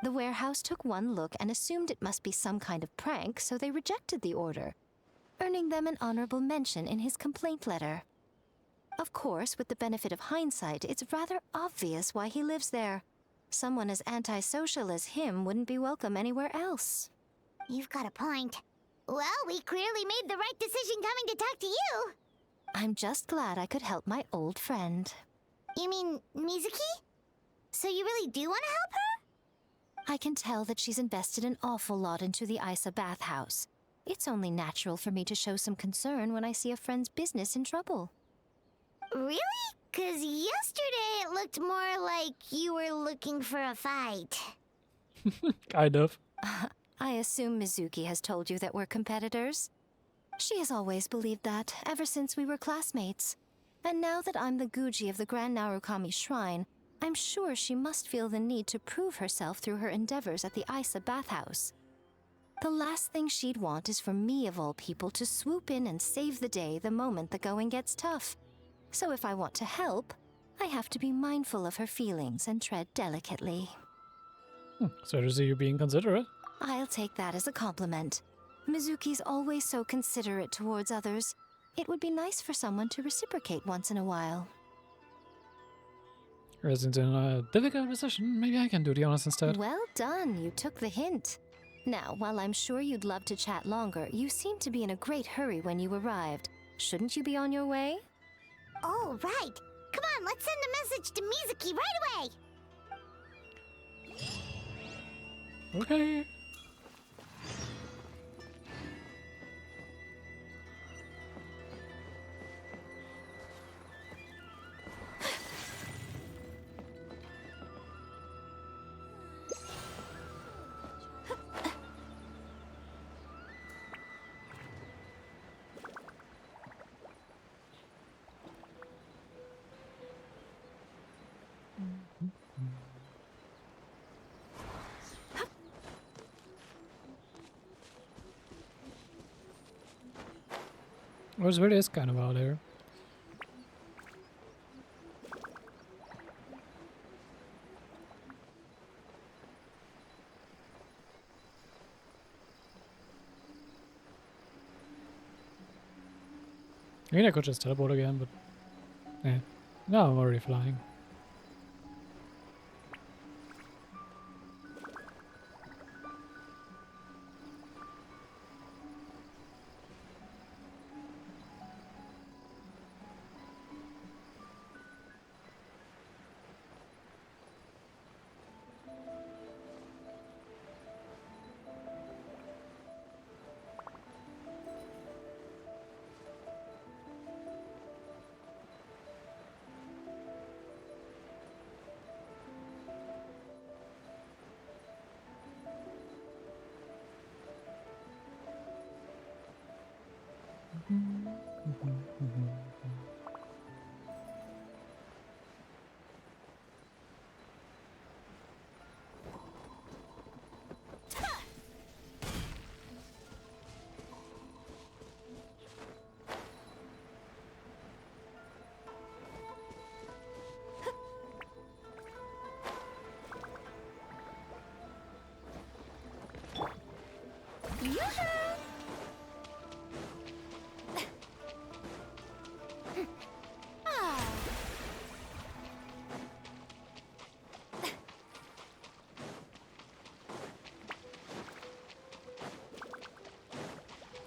Speaker 10: The warehouse took one look and assumed it must be some kind of prank, so they rejected the order, earning them an honorable mention in his complaint letter. Of course, with the benefit of hindsight, it's rather obvious why he lives there. Someone as antisocial as him wouldn't be welcome anywhere else.
Speaker 3: You've got a point. Well, we clearly made the right decision coming to talk to you.
Speaker 10: I'm just glad I could help my old friend.
Speaker 3: You mean Mizuki? So you really do want to help her?
Speaker 10: I can tell that she's invested an awful lot into the Isa bathhouse. It's only natural for me to show some concern when I see a friend's business in trouble.
Speaker 3: Really? 'Cause yesterday it looked more like you were looking for a fight.
Speaker 1: Kind of.
Speaker 10: I assume Mizuki has told you that we're competitors? She has always believed that, ever since we were classmates. And now that I'm the Guji of the Grand Narukami Shrine, I'm sure she must feel the need to prove herself through her endeavors at the Isa bathhouse. The last thing she'd want is for me, of all people, to swoop in and save the day the moment the going gets tough. So if I want to help, I have to be mindful of her feelings and tread delicately.
Speaker 1: So to see you being considerate.
Speaker 10: I'll take that as a compliment. Mizuki's always so considerate towards others. It would be nice for someone to reciprocate once in a while.
Speaker 1: Since in a difficult position, maybe I can do the honors instead.
Speaker 10: Well done, you took the hint. Now, while I'm sure you'd love to chat longer, you seemed to be in a great hurry when you arrived. Shouldn't you be on your way?
Speaker 3: Oh, right. Come on, let's send a message to Mizuki right away.
Speaker 1: Okay. What's really is kind of out there. I mean, I could just teleport again, but eh. No, I'm already flying.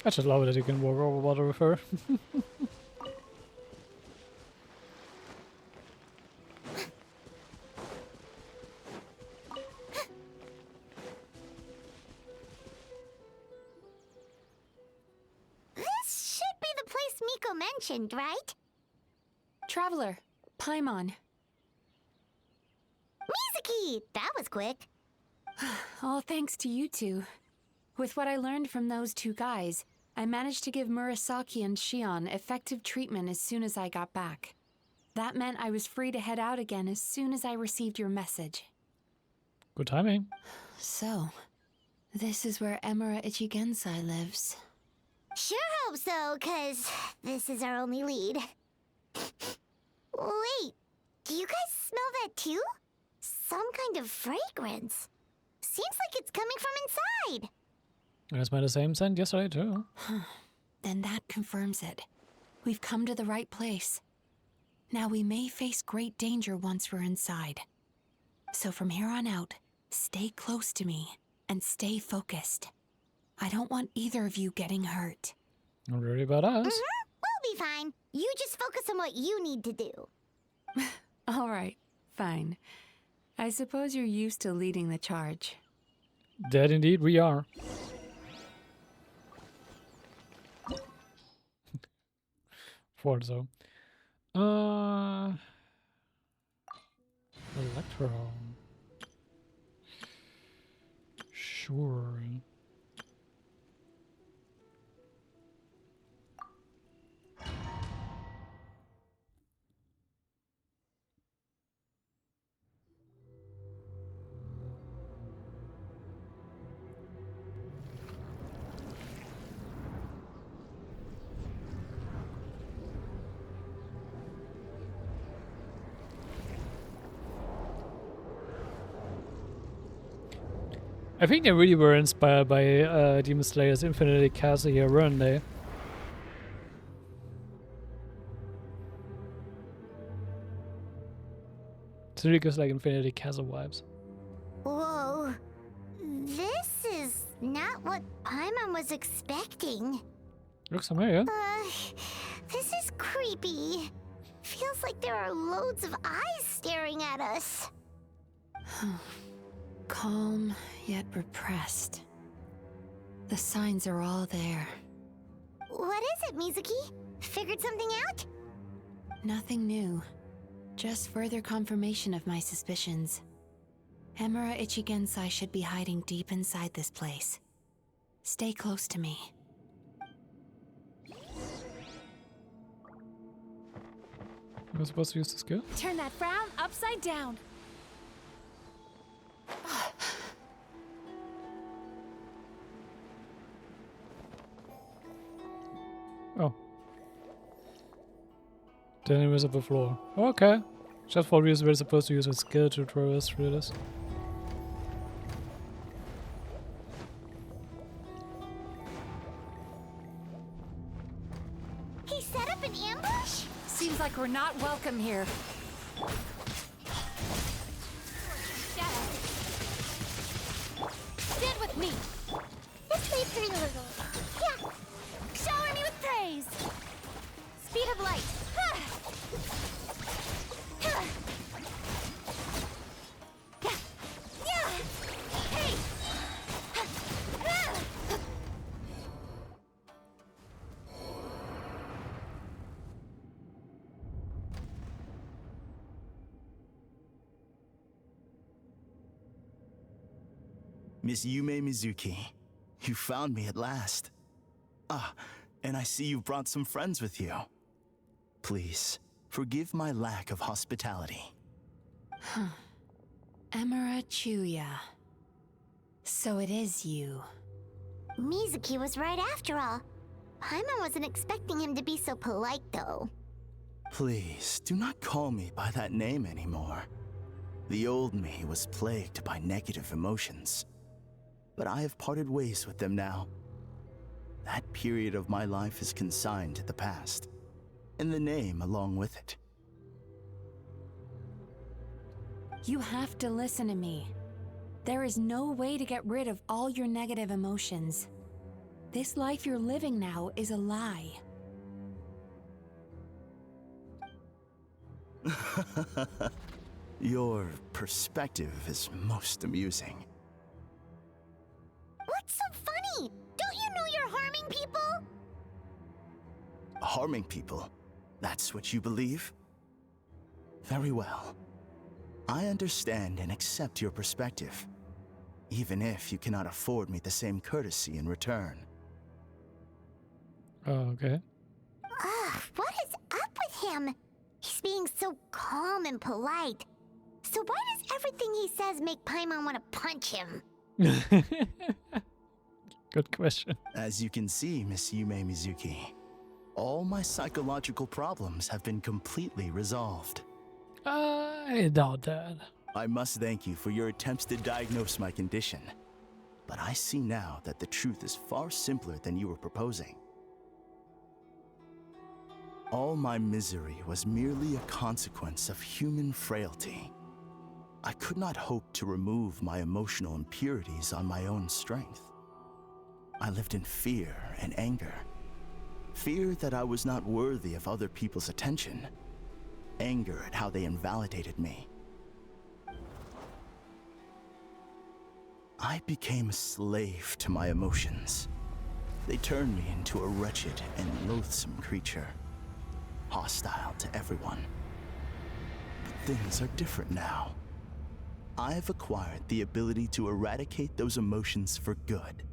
Speaker 1: I just love it that you can walk over water with her.
Speaker 3: This should be the place Miko mentioned, right?
Speaker 7: Traveler, Paimon.
Speaker 3: Mizuki! That was quick.
Speaker 7: All thanks to you two. With what I learned from those two guys, I managed to give Murasaki and Shion effective treatment as soon as I got back. That meant I was free to head out again as soon as I received your message.
Speaker 1: Good timing.
Speaker 7: So, this is where Emura Ichigensai lives.
Speaker 3: Sure hope so, 'cause this is our only lead. Wait, do you guys smell that too? Some kind of fragrance. Seems like it's coming from inside.
Speaker 1: I smelled the same scent yesterday too.
Speaker 7: Then that confirms it. We've come to the right place. Now we may face great danger once we're inside. So from here on out, stay close to me and stay focused. I don't want either of you getting hurt.
Speaker 1: Not worry about us.
Speaker 3: We'll be fine. You just focus on what you need to do.
Speaker 7: All right, fine. I suppose you're used to leading the charge.
Speaker 1: That indeed we are. For so. Electro. Sure. I think they really were inspired by Demon Slayer's Infinity Castle here, weren't they? It really gives like Infinity Castle vibes.
Speaker 3: Whoa. This is not what Paimon was expecting.
Speaker 1: Looks familiar.
Speaker 3: This is creepy. Feels like there are loads of eyes staring at us.
Speaker 7: Calm, yet repressed. The signs are all there.
Speaker 3: What is it, Mizuki? Figured something out?
Speaker 7: Nothing new. Just further confirmation of my suspicions. Emura Ichigensai should be hiding deep inside this place. Stay close to me.
Speaker 1: Am I supposed to use the skill?
Speaker 7: Turn that frown upside down.
Speaker 1: Oh. Then it was at the floor. Okay. Just for reasons we're supposed to use a skill to throw us through this.
Speaker 3: He set up an ambush?
Speaker 7: Seems like we're not welcome here.
Speaker 3: Stand with me. This way through the little. Yeah. Shower me with praise. Speed of light. Hey.
Speaker 14: Miss Yume Mizuki, you found me at last. Ah, And I see you brought some friends with you. Please, forgive my lack of hospitality.
Speaker 7: Emera Chuya. So it is you.
Speaker 3: Mizuki was right after all. Paimon wasn't expecting him to be so polite, though.
Speaker 14: Please, do not call me by that name anymore. The old me was plagued by negative emotions. But I have parted ways with them now. That period of my life is consigned to the past, and the name along with it.
Speaker 7: You have to listen to me. There is no way to get rid of all your negative emotions. This life you're living now is a lie.
Speaker 14: Your perspective is most amusing.
Speaker 3: What's so funny? Don't you know you're harming people?
Speaker 14: Harming people? That's what you believe? Very well. I understand and accept your perspective, even if you cannot afford me the same courtesy in return.
Speaker 1: Oh, okay.
Speaker 3: Ugh, what is up with him? He's being so calm and polite. So why does everything he says make Paimon want to punch him?
Speaker 1: Good question.
Speaker 14: As you can see, Miss Yume Mizuki, all my psychological problems have been completely resolved.
Speaker 1: I doubt that.
Speaker 14: I must thank you for your attempts to diagnose my condition. But I see now that the truth is far simpler than you were proposing. All my misery was merely a consequence of human frailty. I could not hope to remove my emotional impurities on my own strength. I lived in fear and anger. Fear that I was not worthy of other people's attention. Anger at how they invalidated me. I became a slave to my emotions. They turned me into a wretched and loathsome creature, hostile to everyone. But things are different now. I have acquired the ability to eradicate those emotions for good.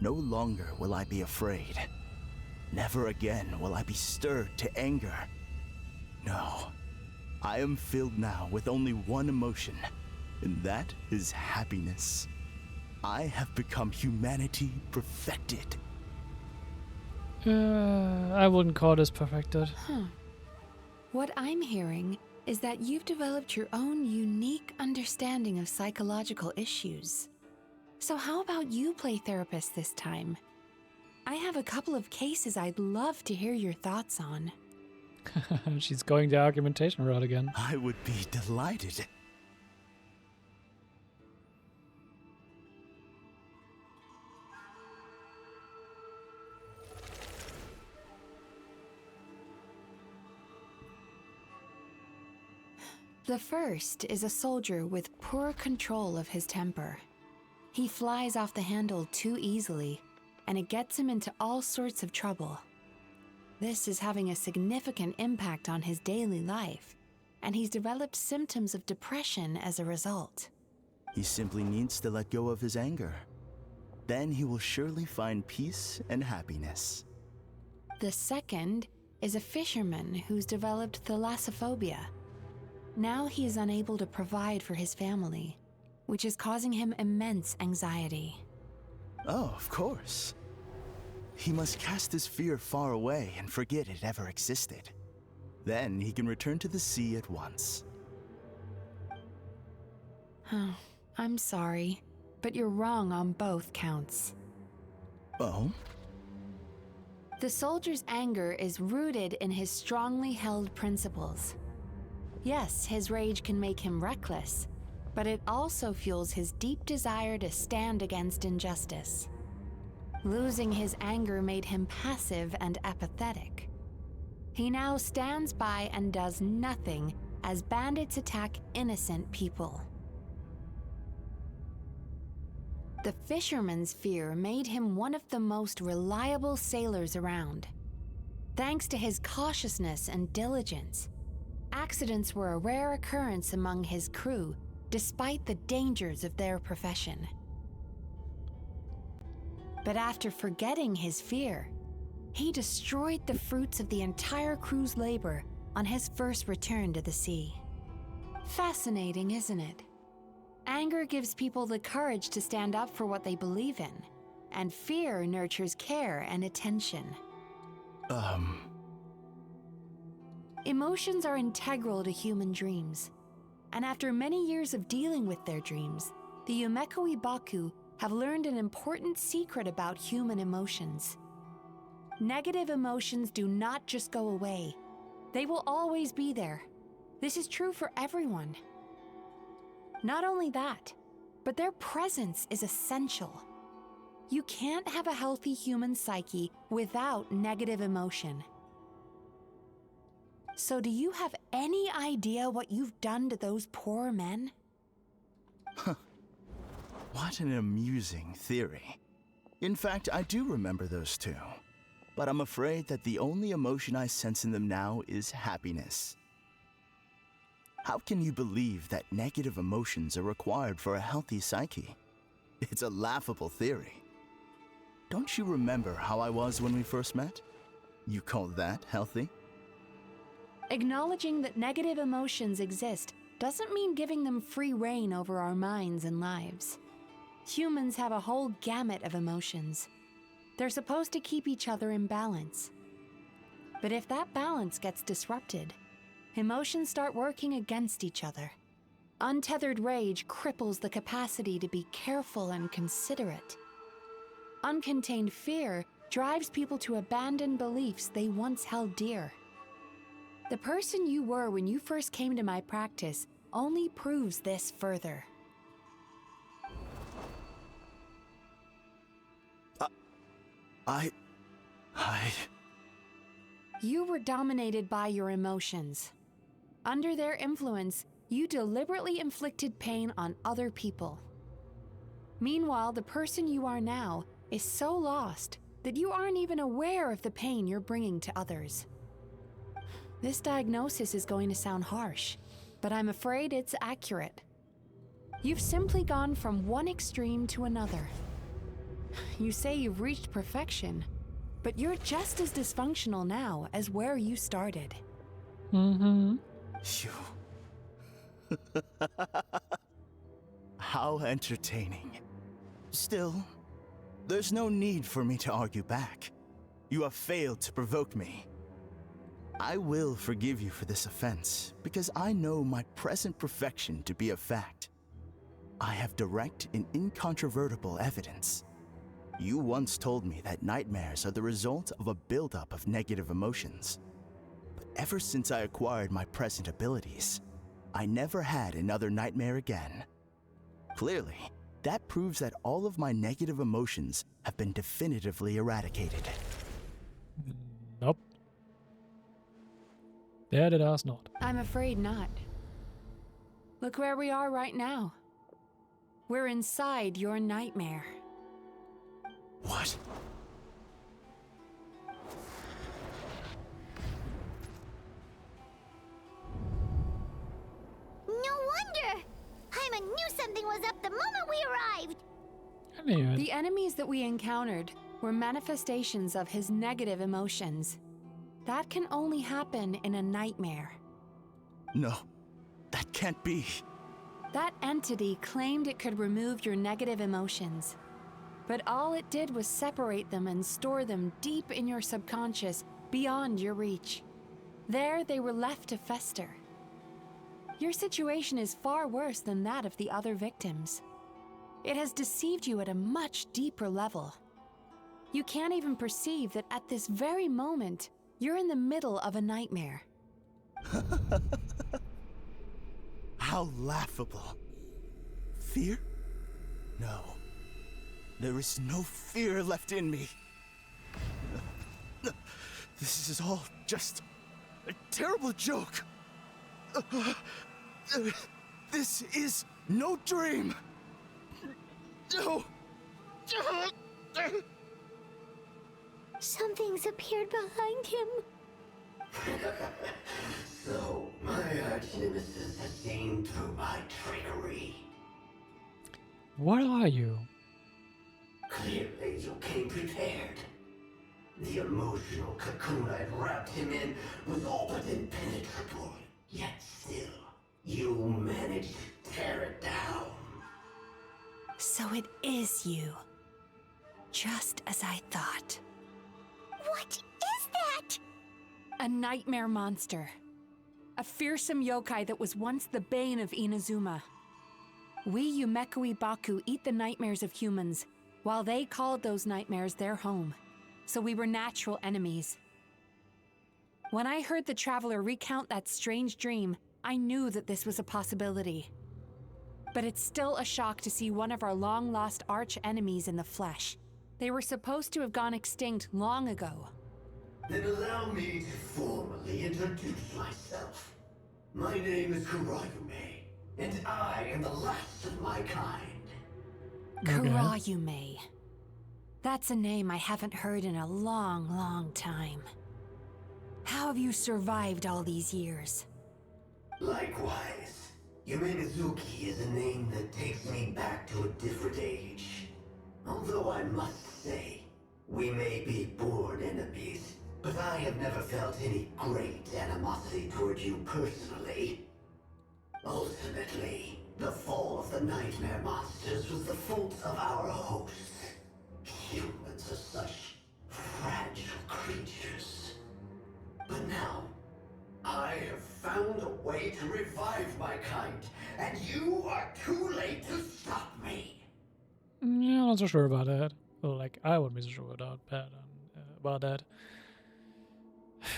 Speaker 14: No longer will I be afraid. Never again will I be stirred to anger. No, I am filled now with only one emotion, and that is happiness. I have become humanity perfected.
Speaker 1: I wouldn't call this perfected.
Speaker 7: What I'm hearing is that you've developed your own unique understanding of psychological issues. So how about you play therapist this time? I have a couple of cases I'd love to hear your thoughts on.
Speaker 1: She's going the argumentation route again.
Speaker 14: I would be delighted.
Speaker 7: The first is a soldier with poor control of his temper. He flies off the handle too easily, and it gets him into all sorts of trouble. This is having a significant impact on his daily life, and he's developed symptoms of depression as a result.
Speaker 14: He simply needs to let go of his anger. Then he will surely find peace and happiness.
Speaker 7: The second is a fisherman who's developed thalassophobia. Now he is unable to provide for his family, which is causing him immense anxiety.
Speaker 14: Oh, of course. He must cast his fear far away and forget it ever existed. Then he can return to the sea at once.
Speaker 7: I'm sorry, but you're wrong on both counts.
Speaker 14: Oh?
Speaker 7: The soldier's anger is rooted in his strongly held principles. Yes, his rage can make him reckless, but it also fuels his deep desire to stand against injustice. Losing his anger made him passive and apathetic. He now stands by and does nothing as bandits attack innocent people. The fisherman's fear made him one of the most reliable sailors around. Thanks to his cautiousness and diligence, accidents were a rare occurrence among his crew, despite the dangers of their profession. But after forgetting his fear, he destroyed the fruits of the entire crew's labor on his first return to the sea. Fascinating, isn't it? Anger gives people the courage to stand up for what they believe in, and fear nurtures care and attention. Emotions are integral to human dreams, and after many years of dealing with their dreams, the Yumeko Ibaku have learned an important secret about human emotions. Negative emotions do not just go away. They will always be there. This is true for everyone. Not only that, but their presence is essential. You can't have a healthy human psyche without negative emotion. So do you have any idea what you've done to those poor men?
Speaker 14: What an amusing theory. In fact, I do remember those two. But I'm afraid that the only emotion I sense in them now is happiness. How can you believe that negative emotions are required for a healthy psyche? It's a laughable theory. Don't you remember how I was when we first met? You call that healthy?
Speaker 7: Acknowledging that negative emotions exist doesn't mean giving them free rein over our minds and lives. Humans have a whole gamut of emotions. They're supposed to keep each other in balance. But if that balance gets disrupted, emotions start working against each other. Untethered rage cripples the capacity to be careful and considerate. Uncontained fear drives people to abandon beliefs they once held dear. The person you were when you first came to my practice only proves this further. You were dominated by your emotions. Under their influence, you deliberately inflicted pain on other people. Meanwhile, the person you are now is so lost that you aren't even aware of the pain you're bringing to others. This diagnosis is going to sound harsh, but I'm afraid it's accurate. You've simply gone from one extreme to another. You say you've reached perfection, but you're just as dysfunctional now as where you started.
Speaker 14: How entertaining. Still, there's no need for me to argue back. You have failed to provoke me. I will forgive you for this offense, because I know my present perfection to be a fact. I have direct and incontrovertible evidence. You once told me that nightmares are the result of a buildup of negative emotions. But ever since I acquired my present abilities, I never had another nightmare again. Clearly, that proves that all of my negative emotions have been definitively eradicated.
Speaker 1: Nope. That it does not.
Speaker 7: I'm afraid not. Look where we are right now. We're inside your nightmare.
Speaker 14: What?
Speaker 3: No wonder! Hyman knew something was up the moment we arrived!
Speaker 1: I knew it.
Speaker 7: The enemies that we encountered were manifestations of his negative emotions. That can only happen in a nightmare.
Speaker 14: No, that can't be.
Speaker 7: That entity claimed it could remove your negative emotions. But all it did was separate them and store them deep in your subconscious, beyond your reach. There they were left to fester. Your situation is far worse than that of the other victims. It has deceived you at a much deeper level. You can't even perceive that at this very moment, you're in the middle of a nightmare.
Speaker 14: How laughable. Fear? No. There is no fear left in me. This is all just a terrible joke. This is no dream. No.
Speaker 3: Something's appeared behind him.
Speaker 15: So, my arch nemesis has seen through my trickery.
Speaker 1: What are you?
Speaker 15: Clearly, you came prepared. The emotional cocoon I'd wrapped him in was all but impenetrable. Yet still, you managed to tear it down.
Speaker 7: So it is you. Just as I thought.
Speaker 3: What is that?
Speaker 7: A nightmare monster. A fearsome yokai that was once the bane of Inazuma. We Yumekui Baku eat the nightmares of humans, while they called those nightmares their home. So we were natural enemies. When I heard the traveler recount that strange dream, I knew that this was a possibility. But it's still a shock to see one of our long-lost arch-enemies in the flesh. They were supposed to have gone extinct long ago.
Speaker 15: Then allow me to formally introduce myself. My name is Kurayume, and I am the last of my kind.
Speaker 7: Kurayume. That's a name I haven't heard in a long, long time. How have you survived all these years?
Speaker 15: Likewise, Yumenazuki is a name that takes me back to a different age. Although I must say, we may be born enemies, but I have never felt any great animosity toward you personally. Ultimately, the fall of the nightmare monsters was the fault of our hosts. Humans are such fragile creatures. But now, I have found a way to revive my kind, and you are too late to stop me.
Speaker 1: Yeah, I'm not so sure about that. Well, like, I wouldn't be so sure about that.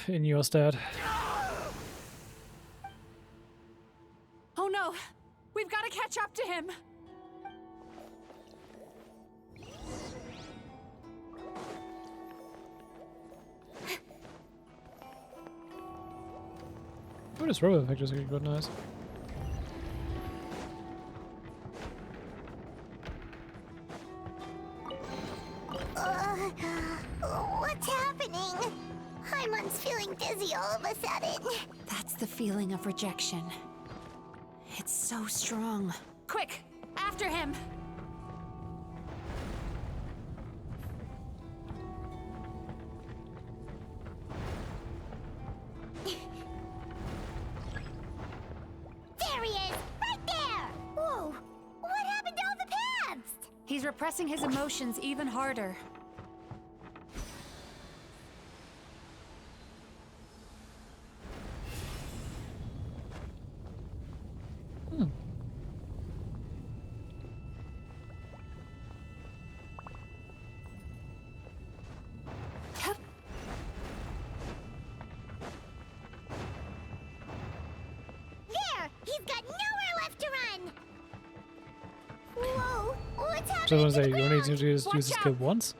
Speaker 1: In your stead.
Speaker 7: Oh no! We've got to catch up to him!
Speaker 1: Oh, this robot effect is good, nice.
Speaker 3: What's happening? Paimon's feeling dizzy all of a sudden.
Speaker 7: That's the feeling of rejection. It's so strong. Quick! After him!
Speaker 3: There he is! Right there! Whoa! What happened to all the paths?
Speaker 7: He's repressing his emotions even harder.
Speaker 3: There! He's got nowhere left to run! Whoa! What's happening
Speaker 1: So I want
Speaker 3: to
Speaker 1: to say,
Speaker 3: the
Speaker 1: you only
Speaker 3: ground?
Speaker 1: need to use the skill once?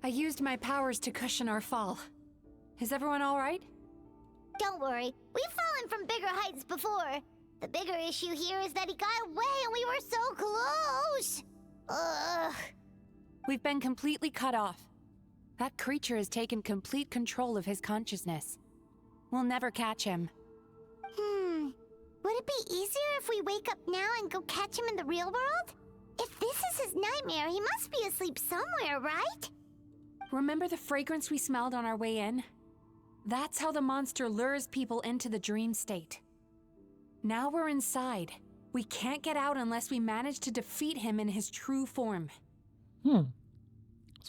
Speaker 7: I used my powers to cushion our fall. Is everyone all right?
Speaker 3: Don't worry, we've fallen from bigger heights before. The bigger issue here is that he got away and we were so close! Ugh.
Speaker 7: We've been completely cut off. That creature has taken complete control of his consciousness. We'll never catch him.
Speaker 3: Would it be easier if we wake up now and go catch him in the real world? If this is his nightmare, he must be asleep somewhere, right?
Speaker 7: Remember the fragrance we smelled on our way in? That's how the monster lures people into the dream state. Now we're inside. We can't get out unless we manage to defeat him in his true form.
Speaker 1: So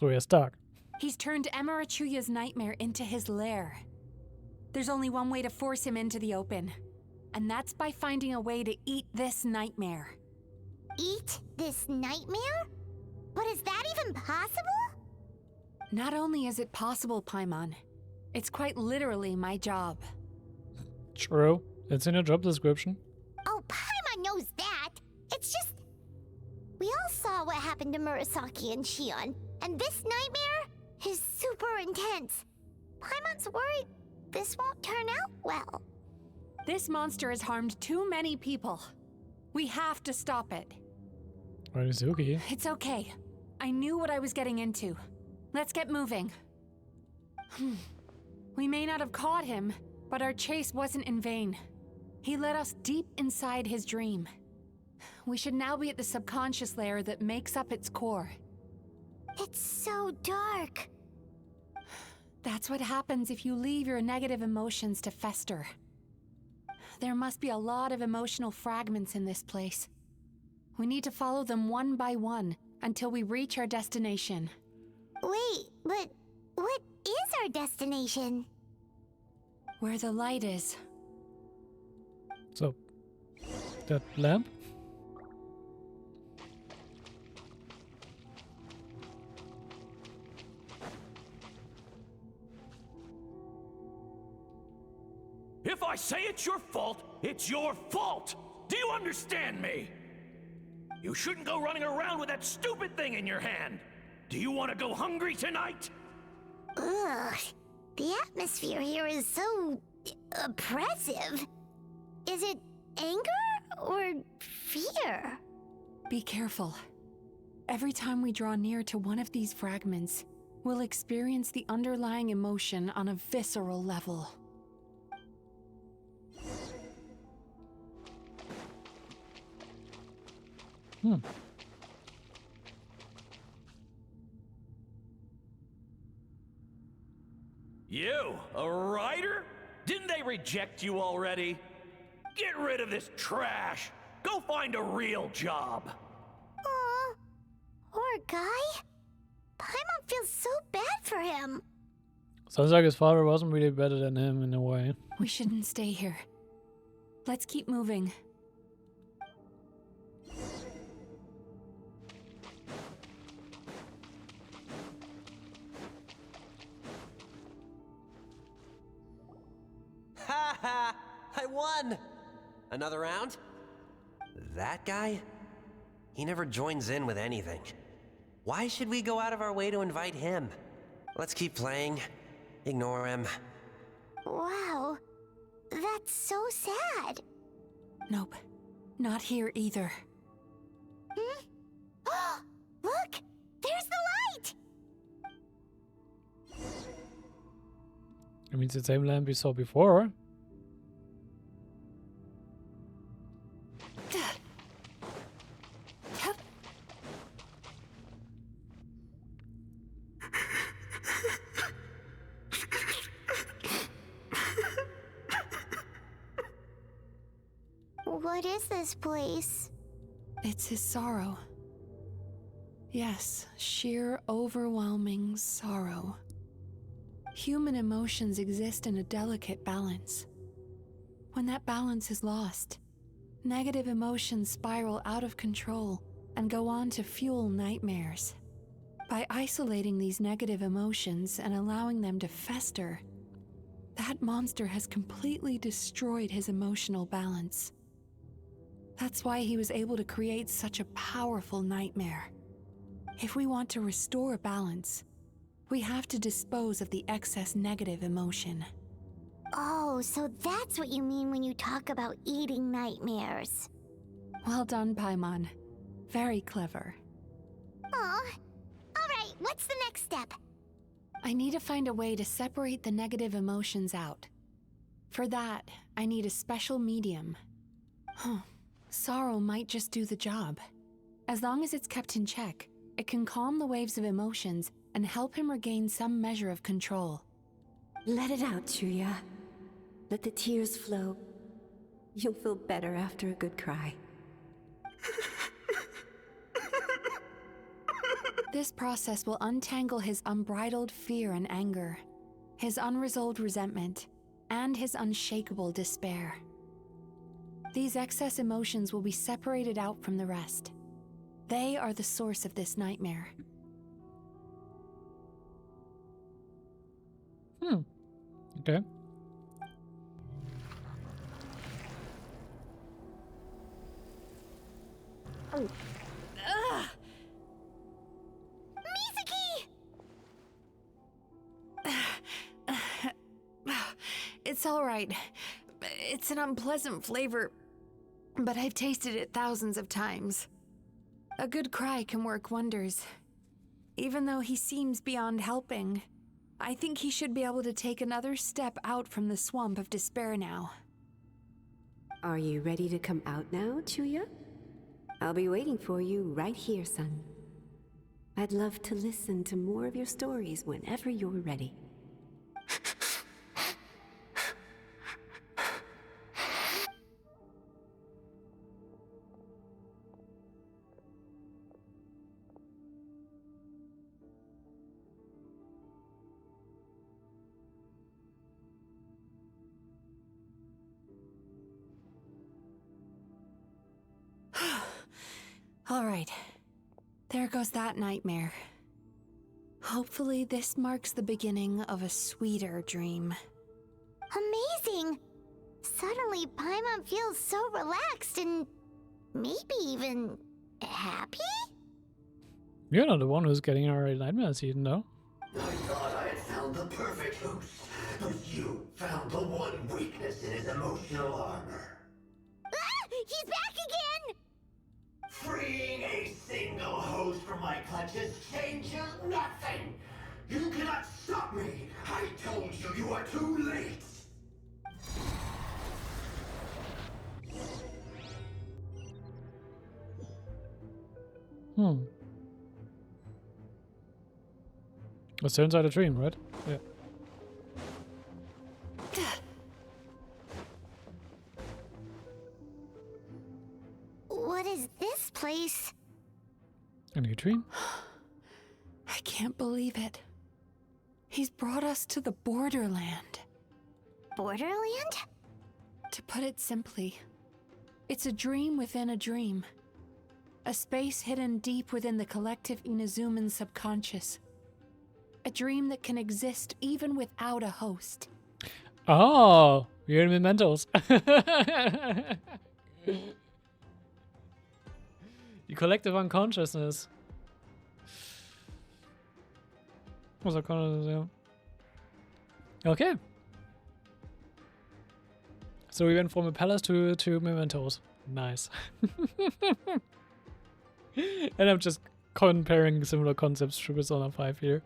Speaker 1: we're stuck.
Speaker 7: He's turned Emarachuya's nightmare into his lair. There's only one way to force him into the open, and that's by finding a way to eat this nightmare.
Speaker 3: Eat this nightmare? But is that even possible?
Speaker 7: Not only is it possible, Paimon, it's quite literally my job.
Speaker 1: True. It's in your job description.
Speaker 3: Oh, Paimon knows that. It's just... We all saw what happened to Murasaki and Shion, and this nightmare is super intense. Paimon's worried this won't turn out well.
Speaker 7: This monster has harmed too many people. We have to stop it.
Speaker 1: Rizuki.
Speaker 7: It's okay. I knew what I was getting into. Let's get moving. We may not have caught him, but our chase wasn't in vain. He led us deep inside his dream. we should now be at the subconscious layer that makes up its core.
Speaker 3: It's so dark.
Speaker 7: That's what happens if you leave your negative emotions to fester. There must be a lot of emotional fragments in this place. We need to follow them one by one until we reach our destination.
Speaker 3: Wait, but what is our destination?
Speaker 7: Where the light is.
Speaker 1: So, that lamp?
Speaker 16: If I say it's your fault, it's your fault! Do you understand me? You shouldn't go running around with that stupid thing in your hand! Do you want to go hungry tonight?
Speaker 3: Ugh, the atmosphere here is so oppressive. Is it anger or fear?
Speaker 7: Be careful. Every time we draw near to one of these fragments, we'll experience the underlying emotion on a visceral level.
Speaker 16: You, a writer? Didn't they reject you already? Get rid of this trash! Go find a real job!
Speaker 3: Aw, poor guy. Paimon feels so bad for him.
Speaker 1: Sounds like his father wasn't really better than him in a way.
Speaker 7: We shouldn't stay here. Let's keep moving.
Speaker 17: Ha ha! I won! Another round? That guy? He never joins in with anything. Why should we go out of our way to invite him? Let's keep playing. Ignore him.
Speaker 3: Wow, that's so sad.
Speaker 7: Nope, not here either.
Speaker 3: Look, there's the light!
Speaker 1: I mean, it's the same lamp we saw before.
Speaker 3: What is this place?
Speaker 7: It's his sorrow. Yes, sheer overwhelming sorrow. Human emotions exist in a delicate balance. When that balance is lost, negative emotions spiral out of control and go on to fuel nightmares. By isolating these negative emotions and allowing them to fester, that monster has completely destroyed his emotional balance. That's why he was able to create such a powerful nightmare. If we want to restore balance, we have to dispose of the excess negative emotion.
Speaker 3: Oh, so that's what you mean when you talk about eating nightmares.
Speaker 7: Well done, Paimon. Very clever.
Speaker 3: Aw. Alright, what's the next step?
Speaker 7: I need to find a way to separate the negative emotions out. For that, I need a special medium. Sorrow might just do the job. As long as it's kept in check, it can calm the waves of emotions and help him regain some measure of control.
Speaker 18: Let it out, Chuya. Let the tears flow. You'll feel better after a good cry.
Speaker 7: This process will untangle his unbridled fear and anger, his unresolved resentment, and his unshakable despair. These excess emotions will be separated out from the rest. They are the source of this nightmare.
Speaker 1: Okay.
Speaker 3: Ugh.
Speaker 7: It's all right. It's an unpleasant flavor, but I've tasted it thousands of times. A good cry can work wonders. Even though he seems beyond helping, I think he should be able to take another step out from the swamp of despair now.
Speaker 18: Are you ready to come out now, Chuya? I'll be waiting for you right here, son. I'd love to listen to more of your stories whenever you're ready.
Speaker 7: All right. There goes that nightmare. Hopefully this marks the beginning of a sweeter dream.
Speaker 3: Amazing! Suddenly, Paimon feels so relaxed and maybe even happy?
Speaker 1: You're not the one who's getting our nightmares eaten, though.
Speaker 15: I thought I had found the perfect host, but you found the one weakness in his emotional armor.
Speaker 3: Ah! He's back again!
Speaker 15: Freeing a single host from my clutches changes nothing! You cannot stop me! I told you you are too late!
Speaker 1: It turns out a dream, right? Yeah.
Speaker 3: What is this place?
Speaker 1: A new dream?
Speaker 7: I can't believe it. He's brought us to the Borderland.
Speaker 3: Borderland?
Speaker 7: To put it simply, it's a dream within a dream. A space hidden deep within the collective Inazuman subconscious. A dream that can exist even without a host.
Speaker 1: Oh, we're in Mementos. The collective unconsciousness. Was that kind of, okay. So we went from a palace to Mementos. Nice. And I'm just comparing similar concepts to Persona 5 here.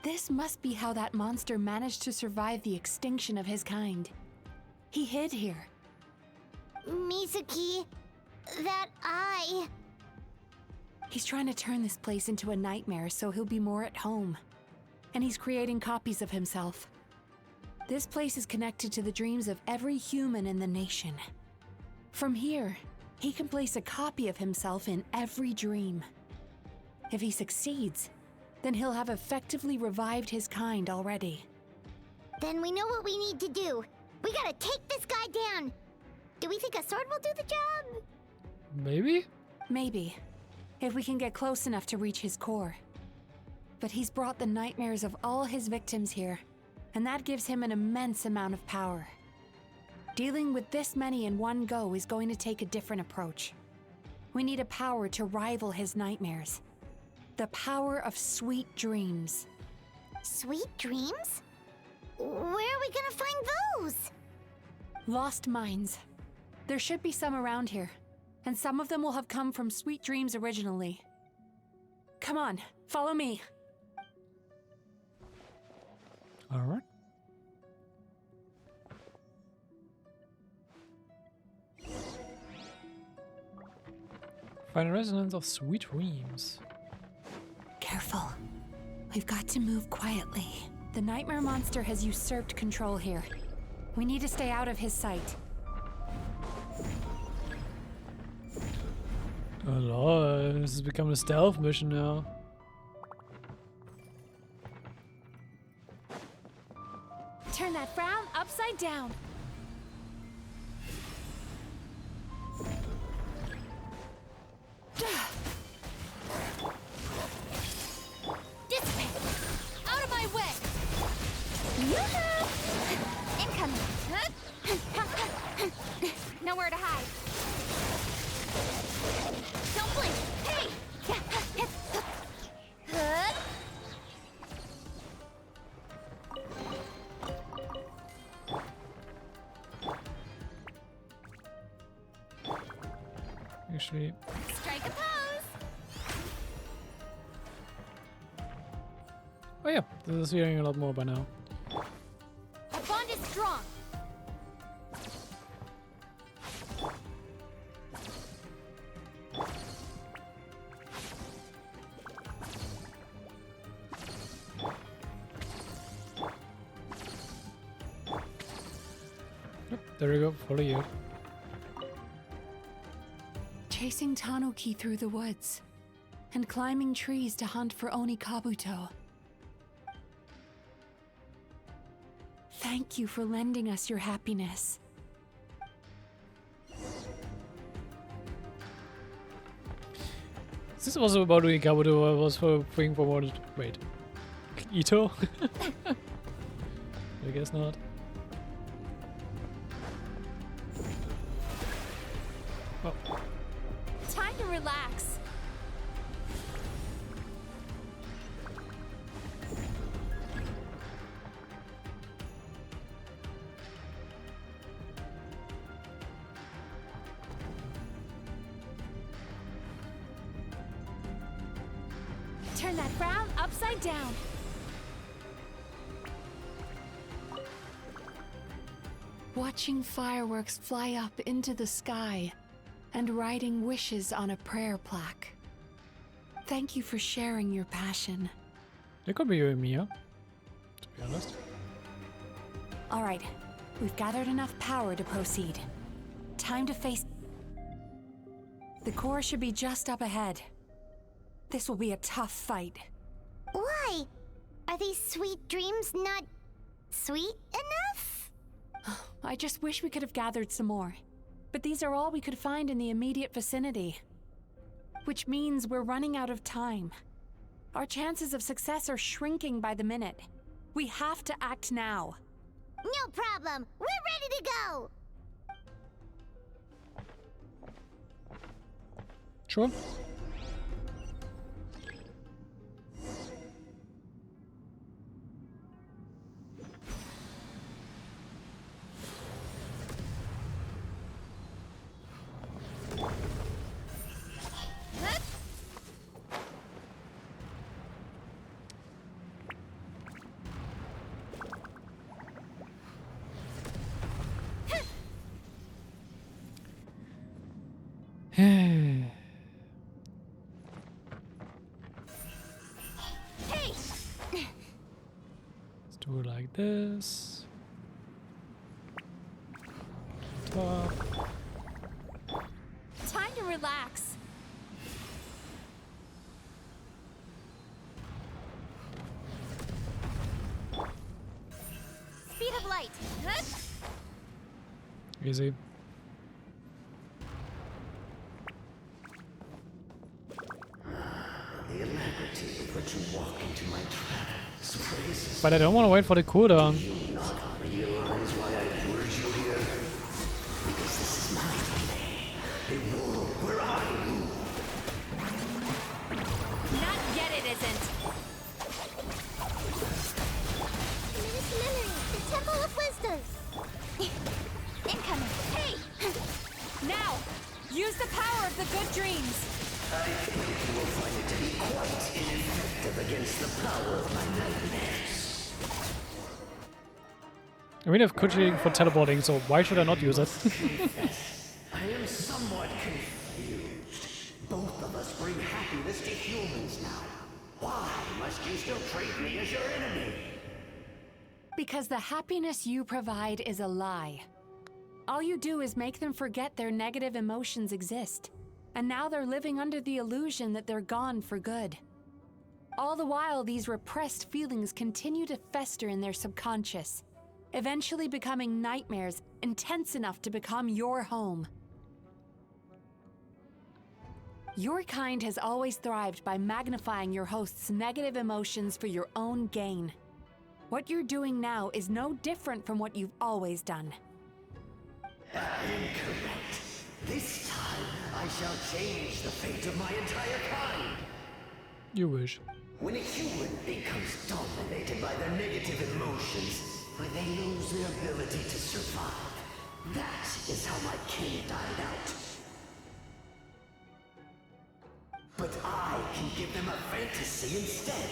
Speaker 7: This must be how that monster managed to survive the extinction of his kind. He hid here.
Speaker 3: Mizuki, that eye.
Speaker 7: He's trying to turn this place into a nightmare so he'll be more at home. And he's creating copies of himself. This place is connected to the dreams of every human in the nation. From here, he can place a copy of himself in every dream. If he succeeds, then he'll have effectively revived his kind already.
Speaker 3: Then we know what we need to do. We gotta take this guy down. Do we think a sword will do the job?
Speaker 1: Maybe?
Speaker 7: Maybe. If we can get close enough to reach his core. But he's brought the nightmares of all his victims here, and that gives him an immense amount of power. Dealing with this many in one go is going to take a different approach. We need a power to rival his nightmares. The power of sweet dreams.
Speaker 3: Sweet dreams? Where are we gonna find those?
Speaker 7: Lost minds. There should be some around here, and some of them will have come from sweet dreams originally. Come on, follow me.
Speaker 1: All right. Find a resonance of sweet dreams.
Speaker 7: Careful. We've got to move quietly. The nightmare monster has usurped control here. We need to stay out of his sight.
Speaker 1: Oh lord, this has become a stealth mission now.
Speaker 7: Turn that frown upside down.
Speaker 3: Dissipate! Out of my way! Incoming! Nowhere to hide. Don't blink! Hey!
Speaker 1: Actually,
Speaker 3: Strike a pose!
Speaker 1: oh yeah, this is hearing a lot more by now.
Speaker 3: Our bond is strong!
Speaker 1: There we go, follow you.
Speaker 7: Chasing Tanuki through the woods and climbing trees to hunt for Oni Kabuto. Thank you for lending us your happiness.
Speaker 1: Is this also about Oni Kabuto? I was hoping for more. Wait. Ito? I guess not. Oh.
Speaker 7: Time to relax. Turn that frown upside down. Watching fireworks fly up into the sky and writing wishes on a prayer plaque. Thank you for sharing your passion.
Speaker 1: It could be you and Mia, to be honest.
Speaker 7: All right, we've gathered enough power to proceed. Time to face... The core should be just up ahead. This will be a tough fight.
Speaker 3: Why? Are these sweet dreams not sweet enough?
Speaker 7: I just wish we could have gathered some more. But these are all we could find in the immediate vicinity. Which means we're running out of time. Our chances of success are shrinking by the minute. We have to act now.
Speaker 3: No problem. We're ready to go.
Speaker 1: Sure.
Speaker 3: Hey!
Speaker 1: Let's do it like this. Top.
Speaker 7: Time to relax.
Speaker 3: Speed of light.
Speaker 1: Easy.
Speaker 15: The alacrity with which you walk into my trap.
Speaker 1: But I don't want to wait for the cooldown.
Speaker 15: You not realize why I lured you here? Because this is my domain. A world where I rule.
Speaker 7: Not yet, it isn't.
Speaker 3: Miss Lily, the Temple of Wisdom. Incoming. Hey!
Speaker 7: Now, use the power of the good dreams.
Speaker 15: I think you will find it to be quite ineffective against the power of my nightmares.
Speaker 1: I mean, I have Kuchi for teleporting, so why should I not use it?
Speaker 15: I am somewhat confused. Both of us bring happiness to humans now. Why must you still treat me as your enemy?
Speaker 7: Because the happiness you provide is a lie. All you do is make them forget their negative emotions exist. And now they're living under the illusion that they're gone for good. All the while, these repressed feelings continue to fester in their subconscious, eventually becoming nightmares intense enough to become your home. Your kind has always thrived by magnifying your host's negative emotions for your own gain. What you're doing now is no different from what you've always done.
Speaker 15: Incorrect. This time, I shall change the fate of my entire kind.
Speaker 1: You wish.
Speaker 15: When a human becomes dominated by their negative emotions, when they lose their ability to survive, that is how my kin died out. But I can give them a fantasy instead,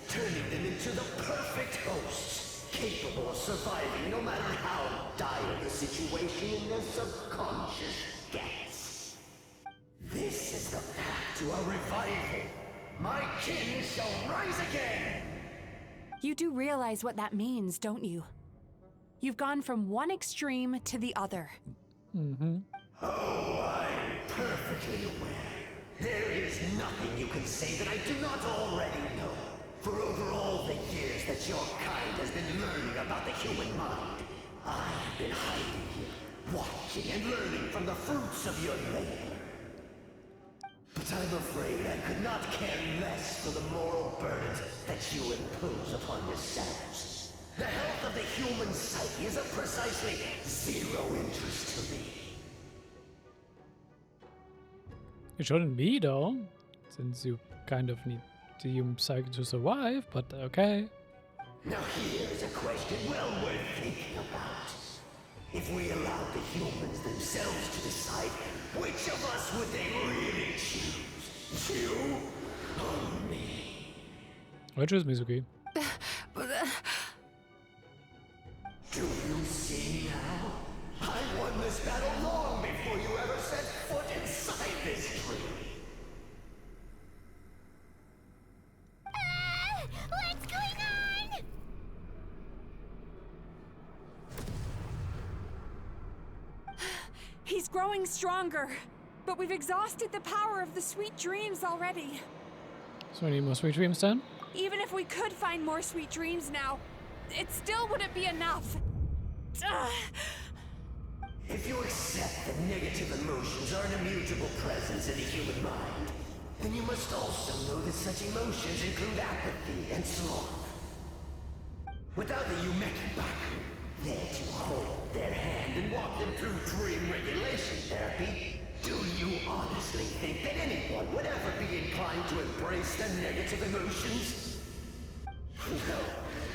Speaker 15: turning them into the perfect hosts, capable of surviving no matter how dire the situation in their subconscious gets. This is the path to a revival. My kin shall rise again!
Speaker 7: You do realize what that means, don't you? You've gone from one extreme to the other.
Speaker 1: Mm-hmm.
Speaker 15: Oh, I'm perfectly aware. There is nothing you can say that I do not already know. For over all the years that your kind has been learning about the human mind, I have been hiding here, watching and learning from the fruits of your labor. But I'm afraid I could not care less for the moral burdens that you impose upon yourselves. The health of the human psyche is of precisely zero interest to me.
Speaker 1: It shouldn't be though, since you kind of need the human psyche to survive, but okay.
Speaker 15: Now here is a question well worth thinking about. If we allowed the humans themselves to decide, which of us would they really choose? You or me?
Speaker 1: I choose Mizuki.
Speaker 15: Do you see now? I won this battle long before you ever set foot inside this tree.
Speaker 3: What's going on?
Speaker 7: He's growing stronger, but we've exhausted the power of the sweet dreams already.
Speaker 1: So we need more sweet dreams then?
Speaker 7: Even if we could find more sweet dreams now, it still wouldn't be enough.
Speaker 15: If you accept that negative emotions are an immutable presence in the human mind, then you must also know that such emotions include apathy and sloth. Without the Yumekibaku there to hold their hand and walk them through dream regulation therapy, do you honestly think that anyone would ever be inclined to embrace the negative emotions? No,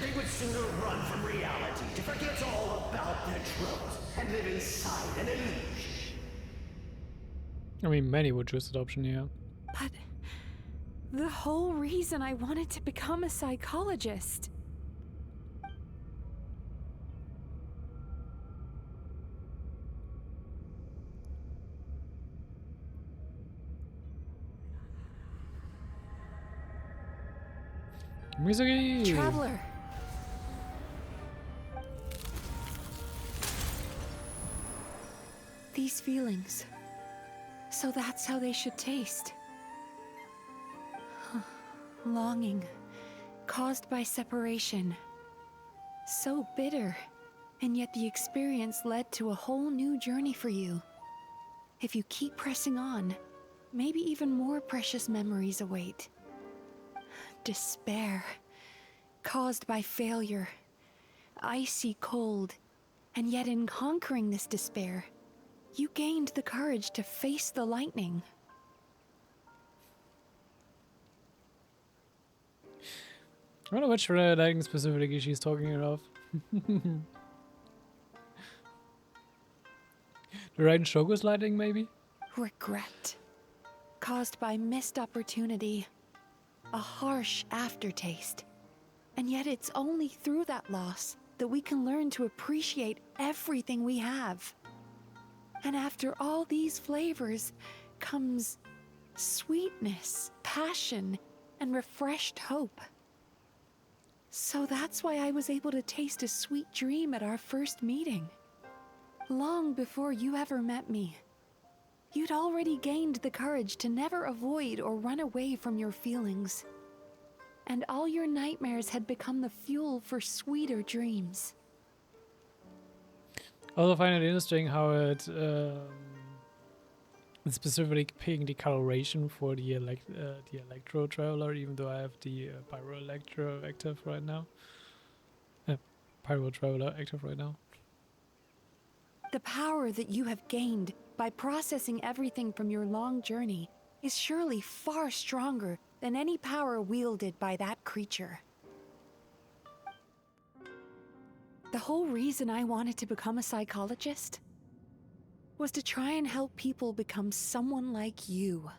Speaker 15: they would sooner run from reality to forget all about their troubles and live inside an illusion.
Speaker 1: I mean, many would choose that option, yeah.
Speaker 7: But the whole reason I wanted to become a psychologist.
Speaker 1: Mizuki!
Speaker 7: Traveler. These feelings. So that's how they should taste. Longing, caused by separation. So bitter, and yet the experience led to a whole new journey for you. If you keep pressing on, maybe even more precious memories await. Despair, caused by failure. Icy cold, and yet in conquering this despair, you gained the courage to face the lightning.
Speaker 1: I wonder which lightning specifically she's talking of. The Raiden Shogo's lightning, maybe?
Speaker 7: Regret, caused by missed opportunity. A harsh aftertaste. And yet it's only through that loss that we can learn to appreciate everything we have. And after all these flavors comes sweetness, passion, and refreshed hope. So that's why I was able to taste a sweet dream at our first meeting. Long before you ever met me. You'd already gained the courage to never avoid or run away from your feelings. And all your nightmares had become the fuel for sweeter dreams.
Speaker 1: I also find it interesting how it's specifically picking the coloration for the Electro Traveler, even though I have the Pyro Electro active right now. Pyro Traveler active right now.
Speaker 7: The power that you have gained by processing everything from your long journey is surely far stronger than any power wielded by that creature. The whole reason I wanted to become a psychologist was to try and help people become someone like you.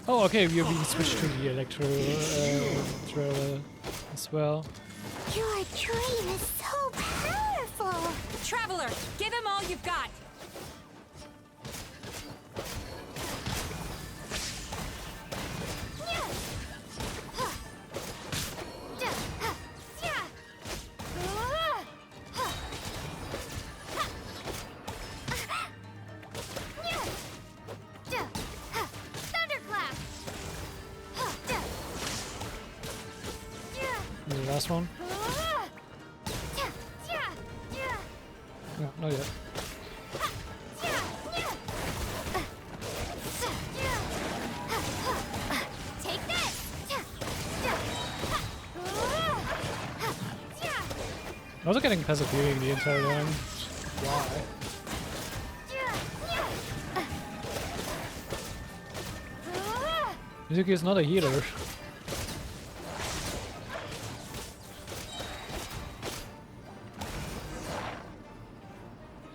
Speaker 1: Oh, okay, we're being switched to the Electro as well.
Speaker 3: Your dream is so powerful!
Speaker 7: Traveler, give him all you've got!
Speaker 1: last one? No, not yet.
Speaker 3: Take this!
Speaker 1: I'm also getting passive healing the entire time. Why? Mizuki is not a healer.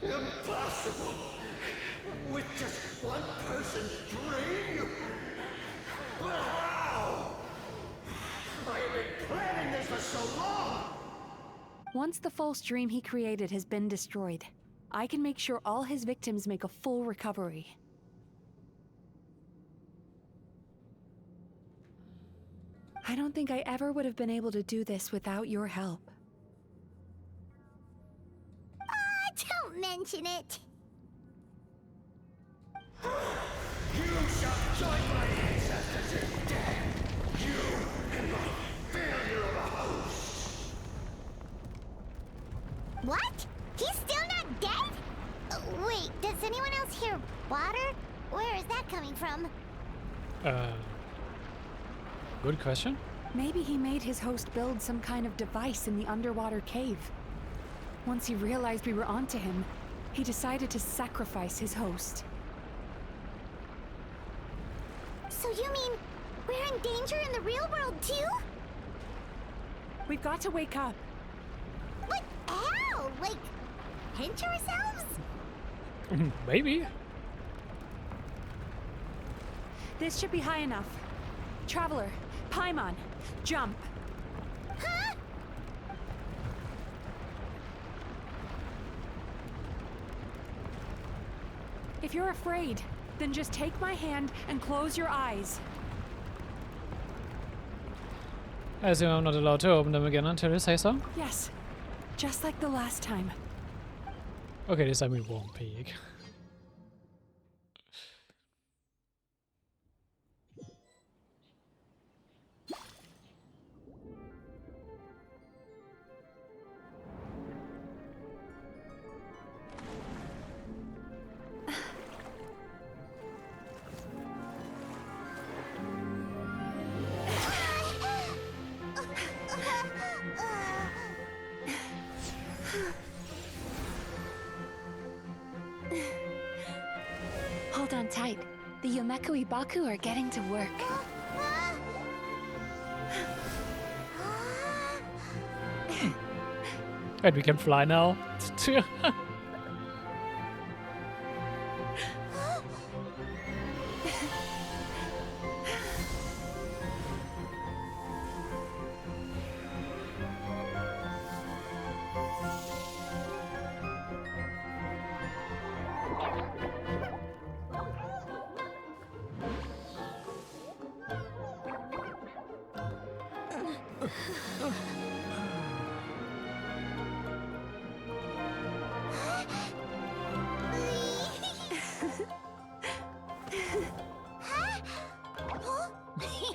Speaker 15: Impossible! With just one person's dream? Wow! I have been planning this for so long!
Speaker 7: Once the false dream he created has been destroyed, I can make sure all his victims make a full recovery. I don't think I ever would have been able to do this without your help.
Speaker 3: Don't mention it.
Speaker 15: You shall join my ancestors in death! You and my failure of a host!
Speaker 3: What? He's still not dead? Wait, does anyone else hear water? Where is that coming from?
Speaker 1: Good question.
Speaker 7: Maybe he made his host build some kind of device in the underwater cave. Once he realized we were onto him, he decided to sacrifice his host.
Speaker 3: So you mean we're in danger in the real world too?
Speaker 7: We've got to wake up.
Speaker 3: But how? Like, pinch ourselves?
Speaker 1: Maybe.
Speaker 7: This should be high enough. Traveler, Paimon, jump.
Speaker 3: Huh?
Speaker 7: If you're afraid, then just take my hand and close your eyes.
Speaker 1: I assume I'm not allowed to open them again until you say so?
Speaker 7: Yes, just like the last time.
Speaker 1: Okay, this time we won't peek.
Speaker 7: Hold on tight. The Yomeku Ibaku are getting to work.
Speaker 1: And we can fly now.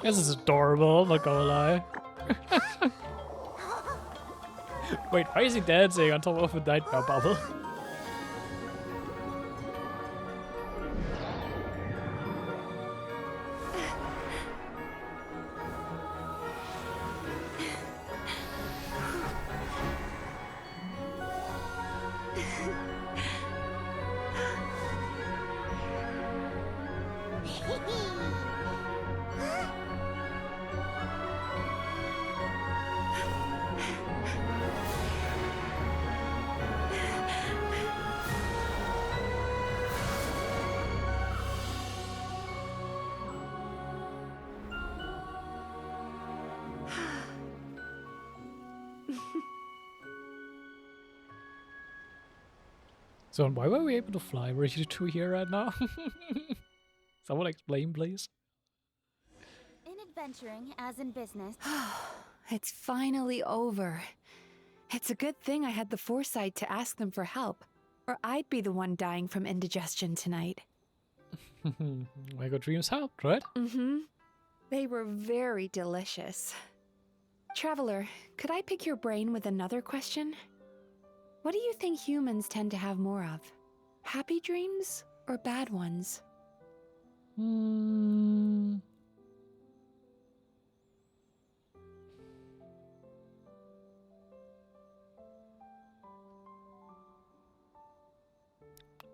Speaker 1: This is adorable, I'm not gonna lie. Wait, why is he dancing on top of a nightmare bubble? So why were we able to fly? Were you two here right now? Someone explain, please.
Speaker 8: In adventuring, as in business.
Speaker 7: It's finally over. It's a good thing I had the foresight to ask them for help, or I'd be the one dying from indigestion tonight.
Speaker 1: My good dreams helped, right?
Speaker 7: Mm-hmm. They were very delicious. Traveler, could I pick your brain with another question? What do you think humans tend to have more of? Happy dreams or bad ones?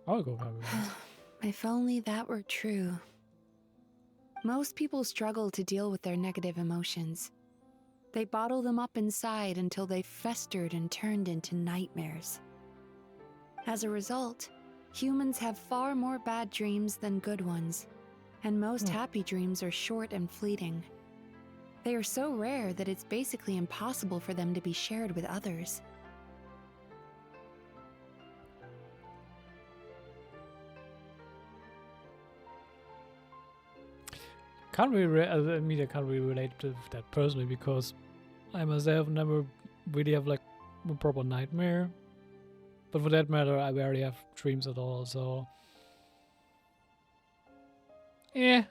Speaker 1: I'll go happy ones.
Speaker 7: If only that were true. Most people struggle to deal with their negative emotions. They bottle them up inside until they festered and turned into nightmares. As a result, humans have far more bad dreams than good ones, and most happy dreams are short and fleeting. They are so rare that it's basically impossible for them to be shared with others.
Speaker 1: Can't really, I mean, I can't really relate to that personally because I myself never really have like a proper nightmare. But for that matter, I barely have dreams at all, so yeah.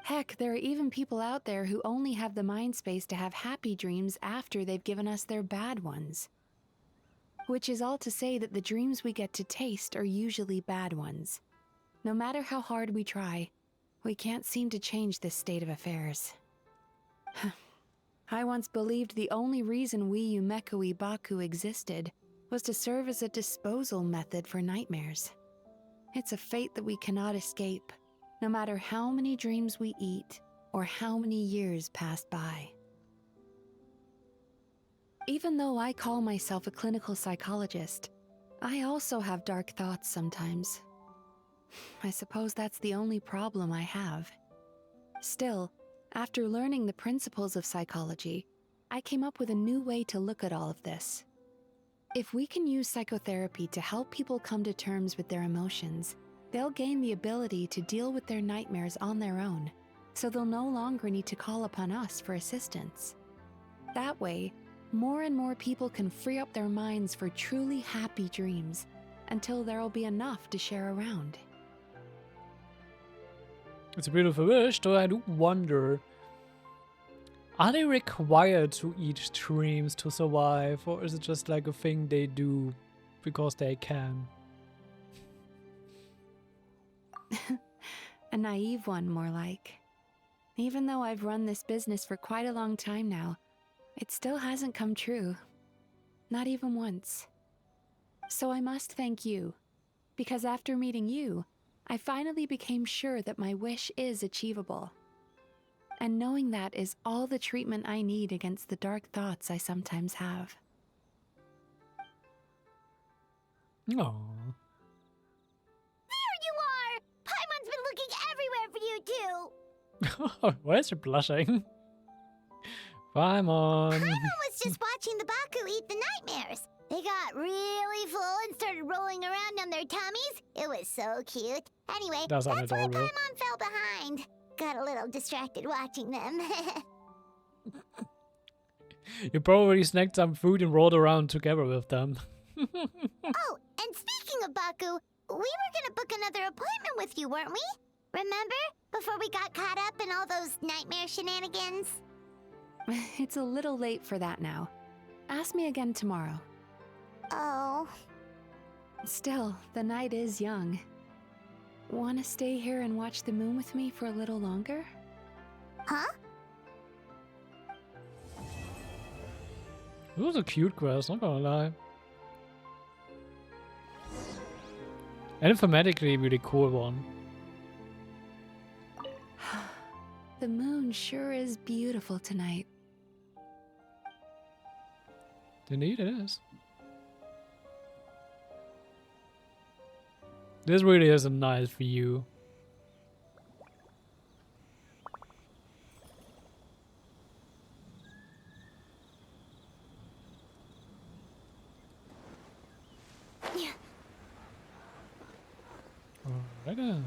Speaker 7: Heck, there are even people out there who only have the mind space to have happy dreams after they've given us their bad ones. Which is all to say that the dreams we get to taste are usually bad ones. No matter how hard we try, we can't seem to change this state of affairs. I once believed the only reason we Yumeku Ibaku existed was to serve as a disposal method for nightmares. It's a fate that we cannot escape, no matter how many dreams we eat or how many years pass by. Even though I call myself a clinical psychologist, I also have dark thoughts sometimes. I suppose that's the only problem I have. Still, after learning the principles of psychology, I came up with a new way to look at all of this. If we can use psychotherapy to help people come to terms with their emotions, they'll gain the ability to deal with their nightmares on their own, so they'll no longer need to call upon us for assistance. That way, more and more people can free up their minds for truly happy dreams, until there'll be enough to share around.
Speaker 1: It's a beautiful wish, though I do wonder, are they required to eat dreams to survive, or is it just like a thing they do because they can?
Speaker 7: A naive one, more like. Even though I've run this business for quite a long time now, it still hasn't come true. Not even once. So I must thank you, because after meeting you, I finally became sure that my wish is achievable. And knowing that is all the treatment I need against the dark thoughts I sometimes have.
Speaker 1: No.
Speaker 3: There you are! Paimon's been looking everywhere for you too!
Speaker 1: Why is she blushing? Paimon!
Speaker 3: Paimon was just watching the Baku eat the nightmares. They got really full and started rolling around on their tummies. It was so cute. Anyway,
Speaker 1: That's
Speaker 3: why
Speaker 1: adorable.
Speaker 3: Paimon fell behind. Got a little distracted watching them.
Speaker 1: You probably snacked some food and rolled around together with them.
Speaker 3: Oh, and speaking of Baku, we were gonna book another appointment with you, weren't we? Remember? Before we got caught up in all those nightmare shenanigans?
Speaker 7: It's a little late for that now. Ask me again tomorrow.
Speaker 3: Oh.
Speaker 7: Still, the night is young. Wanna stay here and watch the moon with me for a little longer?
Speaker 3: Huh?
Speaker 1: It was a cute quest, not gonna lie. And thematically really cool one.
Speaker 7: The moon sure is beautiful tonight.
Speaker 1: Indeed it is. This really is a nice view.
Speaker 3: Yeah.
Speaker 1: Alright then.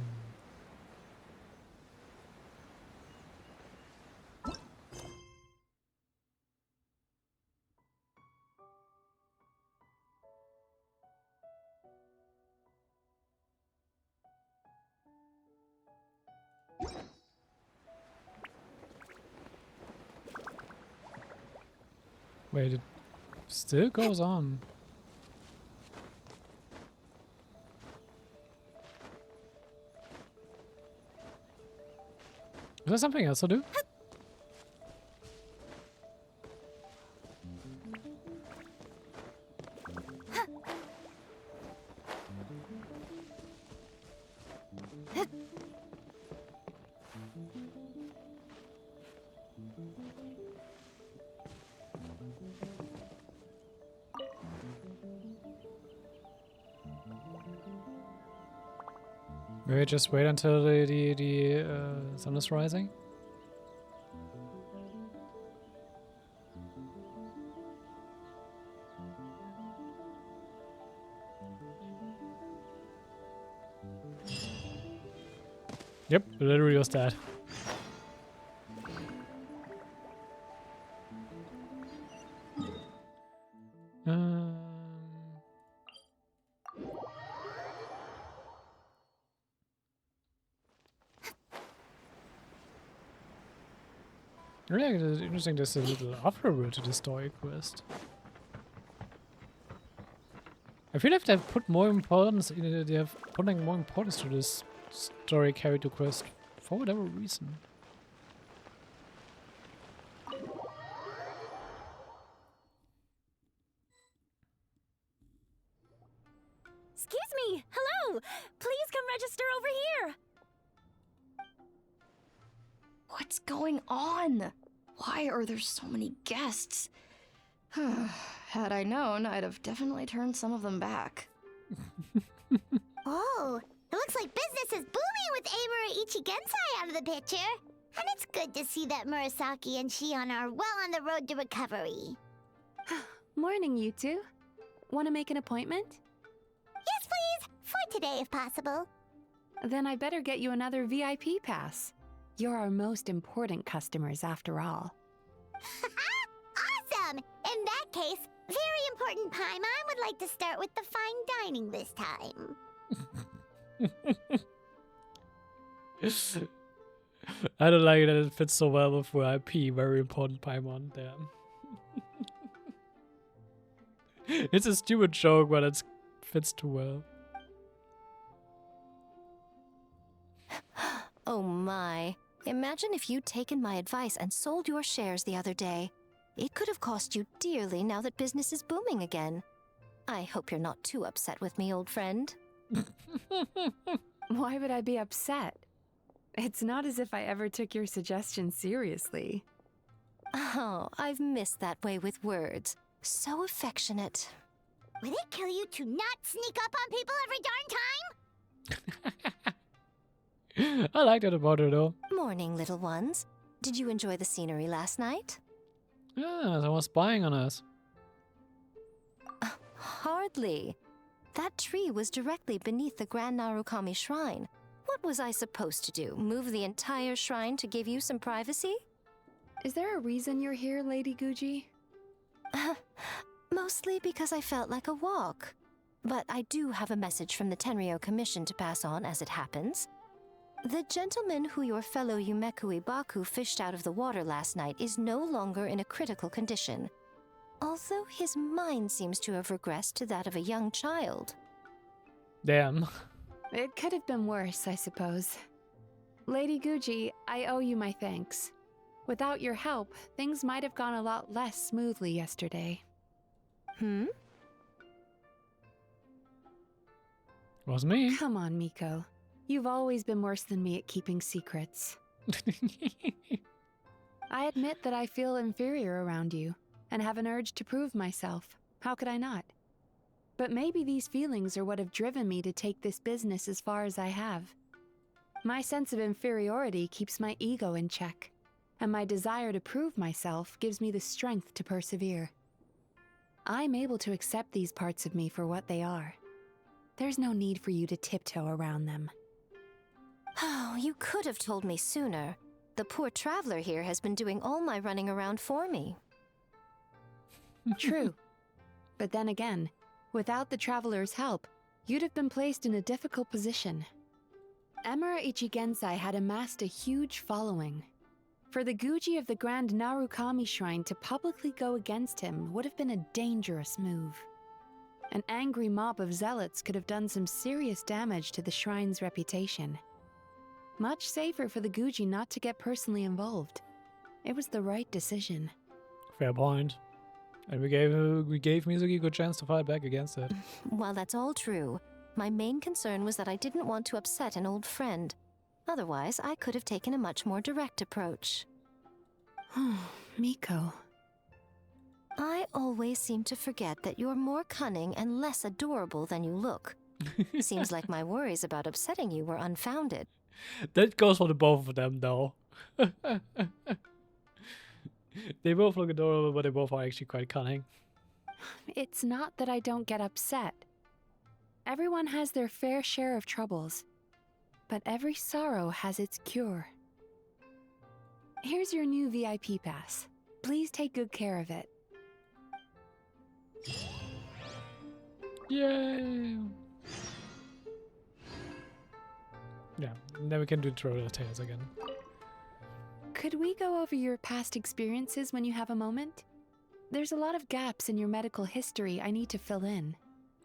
Speaker 1: Wait, it still goes on. Is there something else to do? Maybe just wait until the sun is rising? Yep, literally was that. Really interesting there's a little afterword to the story quest. I feel like they've put more importance in it, they have putting more importance to this story character quest for whatever reason.
Speaker 8: Excuse me! Hello! Please come register over here!
Speaker 9: What's going on? Why are there so many guests? Had I known, I'd have definitely turned some of them back.
Speaker 3: Oh, it looks like business is booming with Amura Ichigensai out of the picture. And it's good to see that Murasaki and Shion are well on the road to recovery.
Speaker 7: Morning, you two. Want to make an appointment?
Speaker 3: Yes, please. For today, if possible.
Speaker 7: Then I better get you another VIP pass. You're our most important customers, after all.
Speaker 3: Awesome! In that case, very important Paimon would like to start with the fine dining this time.
Speaker 1: I don't like that it fits so well with VIP, very important Paimon, damn. It's a stupid joke, but it fits too well.
Speaker 10: Oh my. Imagine if you'd taken my advice and sold your shares the other day. It could have cost you dearly now that business is booming again. I hope you're not too upset with me, old friend.
Speaker 7: Why would I be upset? It's not as if I ever took your suggestion seriously.
Speaker 10: Oh, I've missed that way with words. So affectionate.
Speaker 3: Would it kill you to not sneak up on people every darn time?
Speaker 1: I like that about her though.
Speaker 10: Morning, little ones. Did you enjoy the scenery last night?
Speaker 1: Yeah, someone was spying on us.
Speaker 10: Hardly. That tree was directly beneath the Grand Narukami Shrine. What was I supposed to do? Move the entire shrine to give you some privacy?
Speaker 7: Is there a reason you're here, Lady Guji?
Speaker 10: Mostly because I felt like a walk. But I do have a message from the Tenryo Commission to pass on as it happens. The gentleman who your fellow Yumeku Ibaku fished out of the water last night is no longer in a critical condition. Although his mind seems to have regressed to that of a young child.
Speaker 1: Damn.
Speaker 7: It could have been worse, I suppose. Lady Guji, I owe you my thanks. Without your help, things might have gone a lot less smoothly yesterday.
Speaker 1: Was me.
Speaker 7: Come on, Miko. You've always been worse than me at keeping secrets. I admit that I feel inferior around you, and have an urge to prove myself. How could I not? But maybe these feelings are what have driven me to take this business as far as I have. My sense of inferiority keeps my ego in check, and my desire to prove myself gives me the strength to persevere. I'm able to accept these parts of me for what they are. There's no need for you to tiptoe around them.
Speaker 10: Oh, you could have told me sooner. The poor traveler here has been doing all my running around for me.
Speaker 7: True. But then again, without the traveler's help, you'd have been placed in a difficult position. Emura Ichigensai had amassed a huge following. For the Guji of the Grand Narukami Shrine to publicly go against him would have been a dangerous move. An angry mob of zealots could have done some serious damage to the shrine's reputation. Much safer for the Guji not to get personally involved. It was the right decision.
Speaker 1: Fair point. And we gave Mizuki a good chance to fight back against it.
Speaker 10: While that's all true, my main concern was that I didn't want to upset an old friend. Otherwise, I could have taken a much more direct approach.
Speaker 7: Miko.
Speaker 10: I always seem to forget that you're more cunning and less adorable than you look. Seems like my worries about upsetting you were unfounded.
Speaker 1: That goes for the both of them, though. They both look adorable, but they both are actually quite cunning.
Speaker 7: It's not that I don't get upset. Everyone has their fair share of troubles. But every sorrow has its cure. Here's your new VIP pass. Please take good care of it.
Speaker 1: Yay! Yeah, then we can do Trail Tales again.
Speaker 7: Could we go over your past experiences when you have a moment? There's a lot of gaps in your medical history I need to fill in.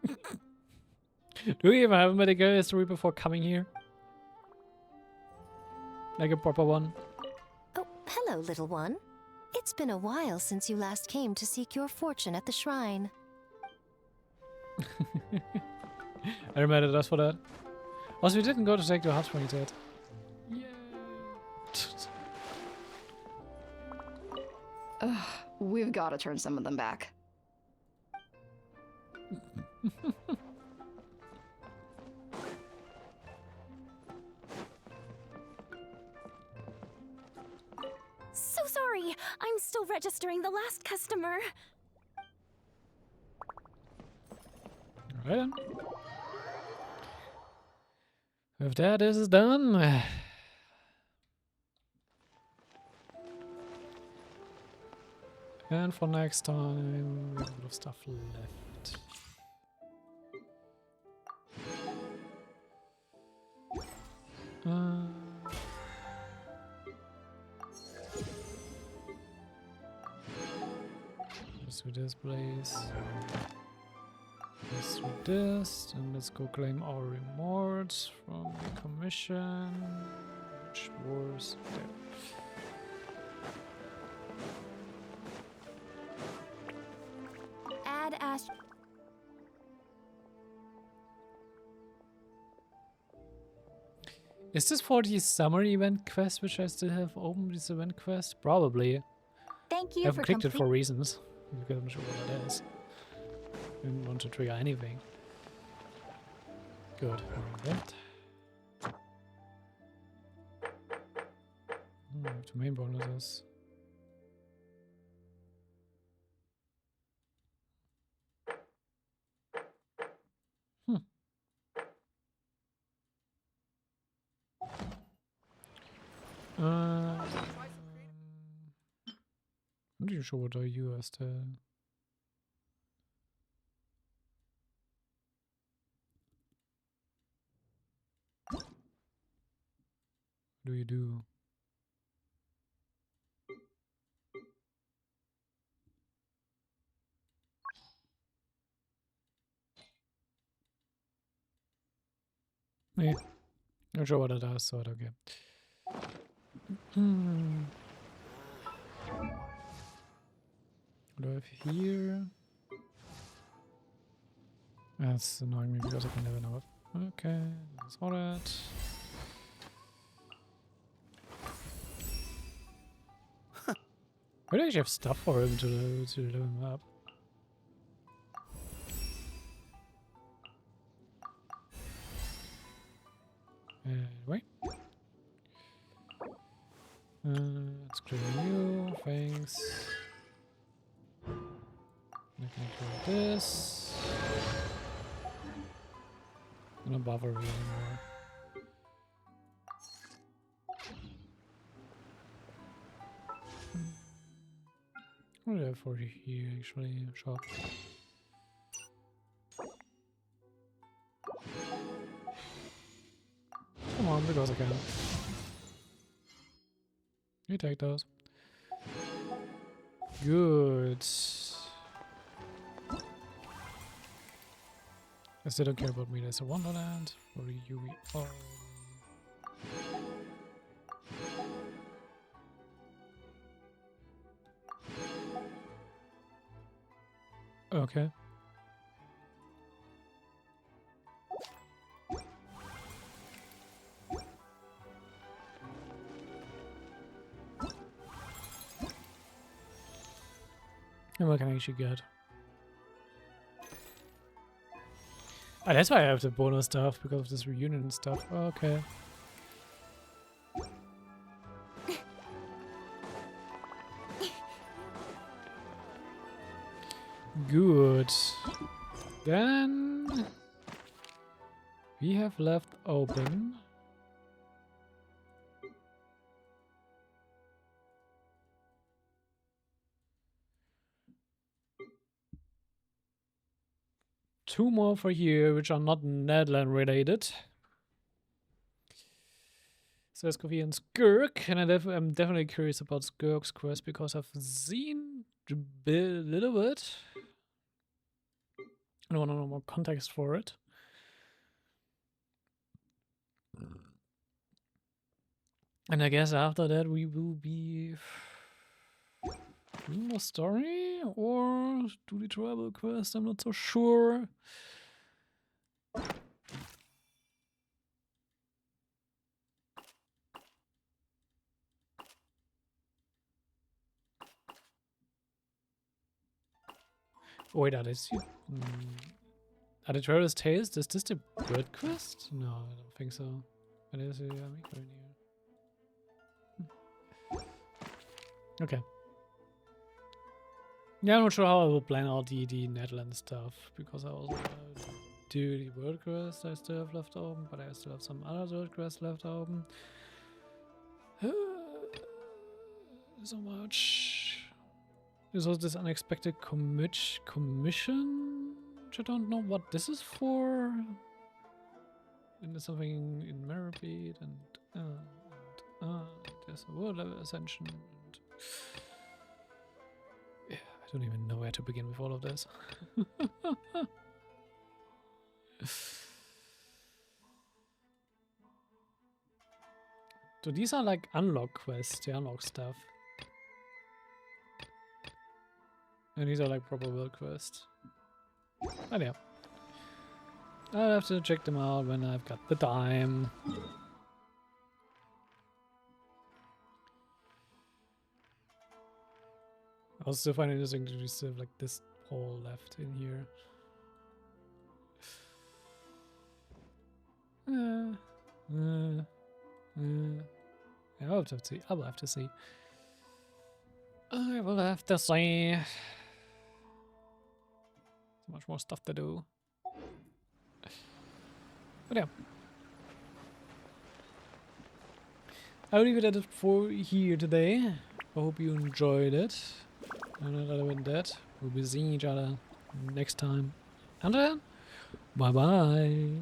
Speaker 1: Do we even have a medical history before coming here? Like a proper one?
Speaker 10: Oh, hello, little one. It's been a while since you last came to seek your fortune at the shrine.
Speaker 1: I reminded us for that. Also, we didn't go to take the hot springs yet.
Speaker 9: Ugh, we've got to turn some of them back.
Speaker 8: So sorry. I'm still registering the last customer.
Speaker 1: Alright then. With that, this is done. And for next time, we have a lot of stuff left. Let's do this, please. Let's do this, and let's go claim our reward from the commission, which was there.
Speaker 8: Add Ash.
Speaker 1: Is this for the summer event quest, which I still have open, this event quest? Probably.
Speaker 3: Thank you
Speaker 1: I haven't
Speaker 3: for
Speaker 1: clicked it for reasons, because I'm not sure what that is. Didn't want to trigger anything. Good. Event. Two main bonuses. I'm not even sure what I used. What do you do? Yeah, not sure what it does, so okay. What do I have here? That's annoying me because I can never know it. Okay, that's all that. I actually have stuff for him to load him up. Anyway. Let's clear you, thanks. I can clear this. I'm not bother you anymore. What do I have for you here actually? Shop. Come on, because I can. can take those. Good. I still don't care about me. There's a Wonderland. Or you. Oh. Okay. And what can I actually get? Oh, that's why I have the bonus stuff, because of this reunion stuff. Okay. Good. Then we have left open two more for here, which are not Netland related. So Escovy and Skirk, and I'm definitely curious about Skirk's quest because I've seen a little bit. I want to know more context for it. And I guess after that we will be doing more story or do the travel quest. I'm not so sure. Oh, wait, are the Traveler's Tales? Is this the bird quest? No, I don't think so. But there's a amigo in here. Okay. Yeah, I'm not sure how I will plan out the Netherlands stuff, because I also do the world quest I still have left open, but I still have some other world quests left open. So much. There's also this unexpected commission, which I don't know what this is for. And there's something in Merripede, and there's a world level ascension. And yeah, I don't even know where to begin with all of this. So these are like unlock quests, the unlock stuff. And these are like proper world quests. But yeah. I'll have to check them out when I've got the time. I also find it interesting to just have like this hole left in here. Yeah, I'll have to see. I will have to see. I will have to see. So much more stuff to do. But yeah. I'll leave it at it for here today. I hope you enjoyed it. And other than that, we'll be seeing each other next time. And then, bye bye.